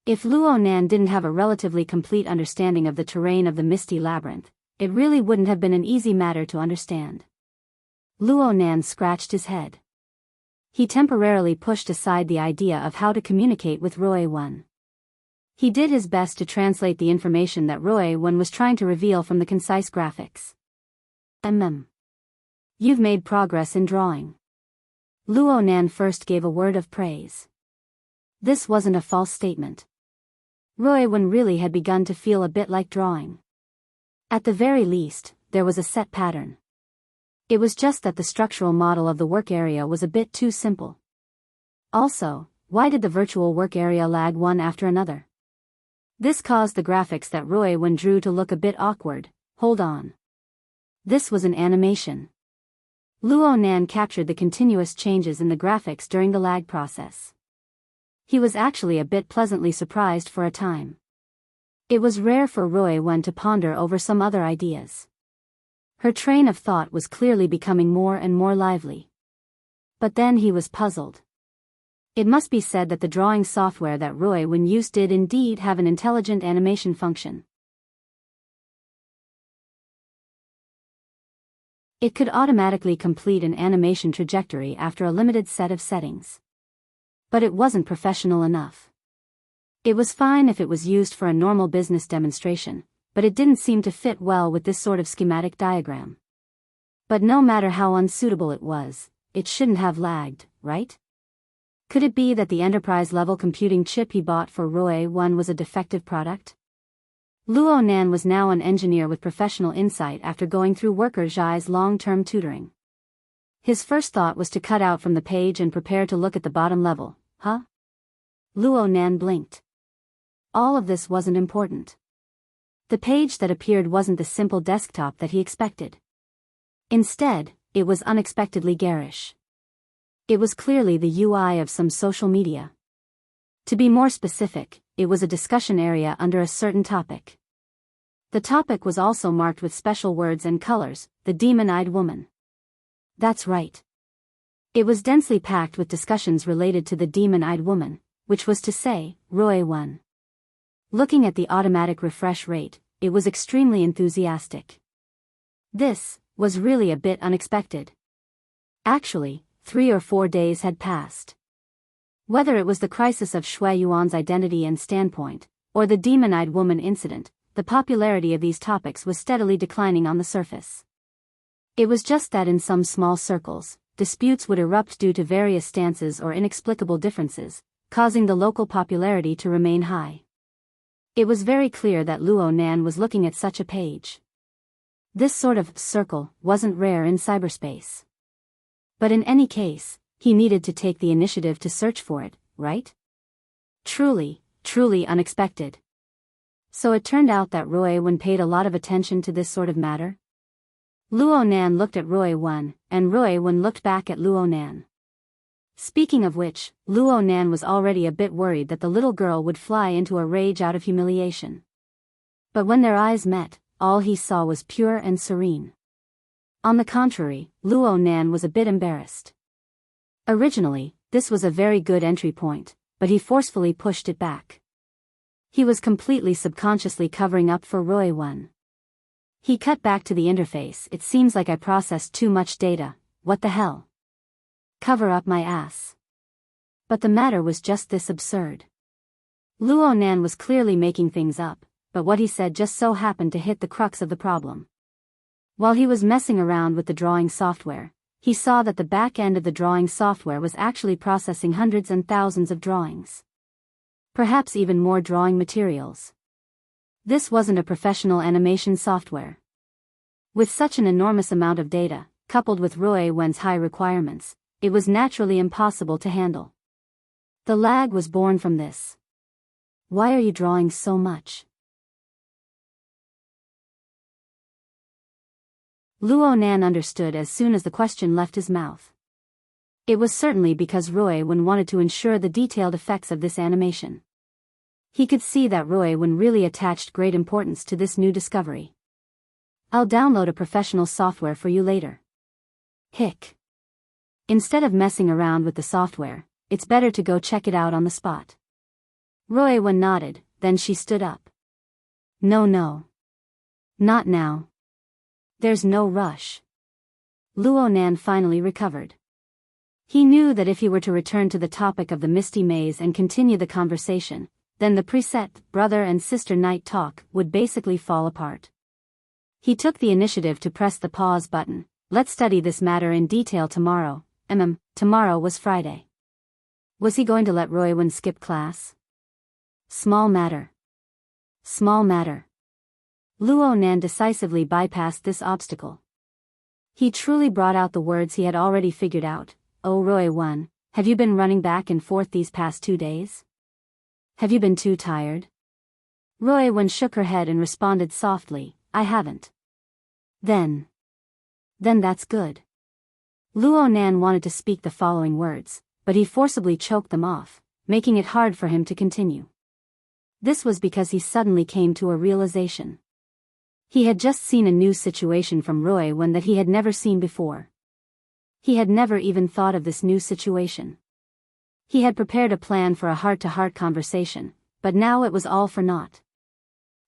If Luo Nan didn't have a relatively complete understanding of the terrain of the Misty Labyrinth, it really wouldn't have been an easy matter to understand. Luo Nan scratched his head. He temporarily pushed aside the idea of how to communicate with Roy Wen. He did his best to translate the information that Roy Wen was trying to reveal from the concise graphics. You've made progress in drawing. Luo Nan first gave a word of praise. This wasn't a false statement. Roy Wen really had begun to feel a bit like drawing. At the very least, there was a set pattern. It was just that the structural model of the work area was a bit too simple. Also, why did the virtual work area lag one after another? This caused the graphics that Roy Wen drew to look a bit awkward. Hold on. This was an animation. Luo Nan captured the continuous changes in the graphics during the lag process. He was actually a bit pleasantly surprised for a time. It was rare for Roy Wen to ponder over some other ideas. Her train of thought was clearly becoming more and more lively. But then he was puzzled. It must be said that the drawing software that Roy Wen used did indeed have an intelligent animation function. It could automatically complete an animation trajectory after a limited set of settings. But it wasn't professional enough. It was fine if it was used for a normal business demonstration, but it didn't seem to fit well with this sort of schematic diagram. But no matter how unsuitable it was, it shouldn't have lagged, right? Could it be that the enterprise-level computing chip he bought for Roy Wen was a defective product? Luo Nan was now an engineer with professional insight after going through Worker Zhai's long-term tutoring. His first thought was to cut out from the page and prepare to look at the bottom level. Luo Nan blinked. All of this wasn't important. The page that appeared wasn't the simple desktop that he expected. Instead, it was unexpectedly garish. It was clearly the UI of some social media. To be more specific, it was a discussion area under a certain topic. The topic was also marked with special words and colors, the demon-eyed woman. That's right. It was densely packed with discussions related to the demon-eyed woman, which was to say, Roy Wen. Looking at the automatic refresh rate, it was extremely enthusiastic. This was really a bit unexpected. Actually, 3 or 4 days had passed. Whether it was the crisis of Shui Yuan's identity and standpoint, or the demon-eyed woman incident, the popularity of these topics was steadily declining on the surface. It was just that in some small circles, disputes would erupt due to various stances or inexplicable differences, causing the local popularity to remain high. It was very clear that Luo Nan was looking at such a page. This sort of circle wasn't rare in cyberspace. But in any case, he needed to take the initiative to search for it, right? Truly unexpected. So it turned out that Roy Wen paid a lot of attention to this sort of matter? Luo Nan looked at Roy Wen, and Roy Wen looked back at Luo Nan. Speaking of which, Luo Nan was already a bit worried that the little girl would fly into a rage out of humiliation. But when their eyes met, all he saw was pure and serene. On the contrary, Luo Nan was a bit embarrassed. Originally, this was a very good entry point, but he forcefully pushed it back. He was completely subconsciously covering up for Roy Wen. He cut back to the interface. It seems like I processed too much data. What the hell? Cover up my ass. But the matter was just this absurd. Luo Nan was clearly making things up, but what he said just so happened to hit the crux of the problem. While he was messing around with the drawing software, he saw that the back end of the drawing software was actually processing hundreds and thousands of drawings. Perhaps even more drawing materials. This wasn't a professional animation software. With such an enormous amount of data, coupled with Roy Wen's high requirements, it was naturally impossible to handle. The lag was born from this. Why are you drawing so much? Luo Nan understood as soon as the question left his mouth. It was certainly because Roy Wen wanted to ensure the detailed effects of this animation. He could see that Roy Wen really attached great importance to this new discovery. I'll download a professional software for you later. Hick. Instead of messing around with the software, it's better to go check it out on the spot. Roy Wen nodded, then she stood up. No. Not now. There's no rush. Luo Nan finally recovered. He knew that if he were to return to the topic of the Misty Maze and continue the conversation, then the preset brother and sister night talk would basically fall apart. He took the initiative to press the pause button. Let's study this matter in detail tomorrow. Tomorrow was Friday. Was he going to let Roy Wen skip class? Small matter. Luo Nan decisively bypassed this obstacle. He truly brought out the words he had already figured out. Oh Roy Wen, have you been running back and forth these past 2 days? Have you been too tired? Roy Wen shook her head and responded softly, I haven't. Then that's good. Luo Nan wanted to speak the following words, but he forcibly choked them off, making it hard for him to continue. This was because he suddenly came to a realization. He had just seen a new situation from Roy Wen that he had never seen before. He had never even thought of this new situation. He had prepared a plan for a heart-to-heart conversation, but now it was all for naught.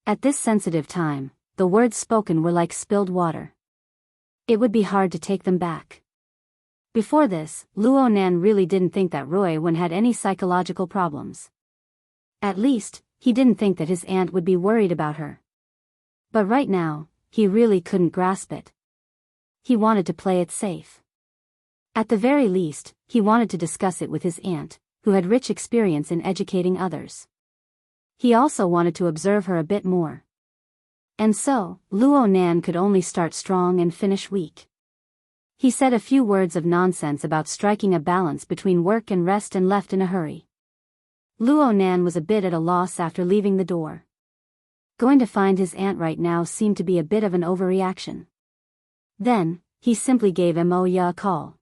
At this sensitive time, the words spoken were like spilled water. It would be hard to take them back. Before this, Luo Nan really didn't think that Roy Wen had any psychological problems. At least, he didn't think that his aunt would be worried about her. But right now, he really couldn't grasp it. He wanted to play it safe. At the very least, he wanted to discuss it with his aunt, who had rich experience in educating others. He also wanted to observe her a bit more. And so, Luo Nan could only start strong and finish weak. He said a few words of nonsense about striking a balance between work and rest and left in a hurry. Luo Nan was a bit at a loss after leaving the door. Going to find his aunt right now seemed to be a bit of an overreaction. Then, he simply gave Moya a call.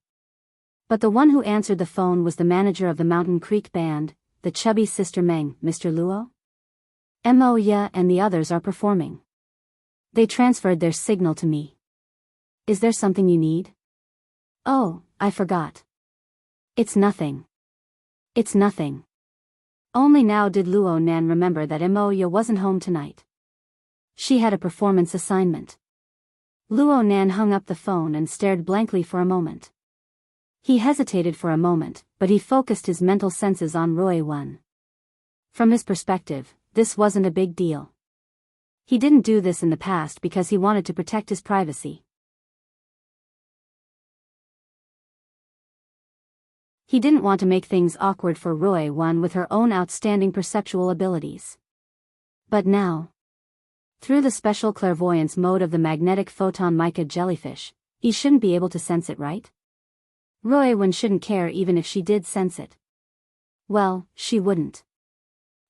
But the one who answered the phone was the manager of the Mountain Creek Band, the chubby Sister Meng. Mr. Luo? Moya and the others are performing. They transferred their signal to me. Is there something you need? Oh, I forgot. It's nothing. Only now did Luo Nan remember that Moya wasn't home tonight. She had a performance assignment. Luo Nan hung up the phone and stared blankly for a moment. He hesitated for a moment, but he focused his mental senses on Roy Wen. From his perspective, this wasn't a big deal. He didn't do this in the past because he wanted to protect his privacy. He didn't want to make things awkward for Roy Wen with her own outstanding perceptual abilities. But now, through the special clairvoyance mode of the magnetic photon mica jellyfish, he shouldn't be able to sense it, right? Roy Wen shouldn't care even if she did sense it. Well, she wouldn't.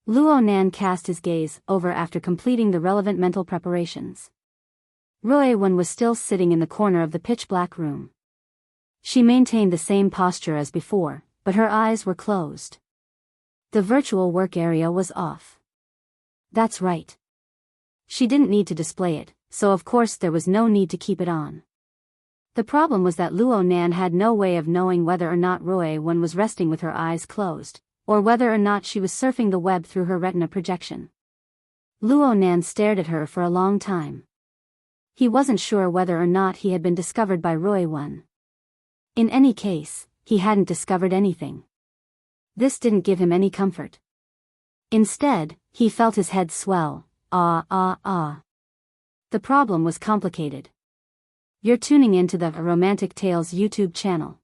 Luo Nan cast his gaze over after completing the relevant mental preparations. Roy Wen was still sitting in the corner of the pitch-black room. She maintained the same posture as before, but her eyes were closed. The virtual work area was off. That's right. She didn't need to display it, so of course there was no need to keep it on. The problem was that Luo Nan had no way of knowing whether or not Roy Wen was resting with her eyes closed, or whether or not she was surfing the web through her retina projection. Luo Nan stared at her for a long time. He wasn't sure whether or not he had been discovered by Roy Wen. In any case, he hadn't discovered anything. This didn't give him any comfort. Instead, he felt his head swell. The problem was complicated. You're tuning into the Romantic Tales YouTube channel.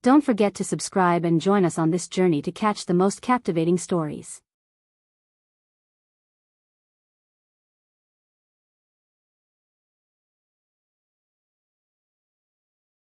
Don't forget to subscribe and join us on this journey to catch the most captivating stories.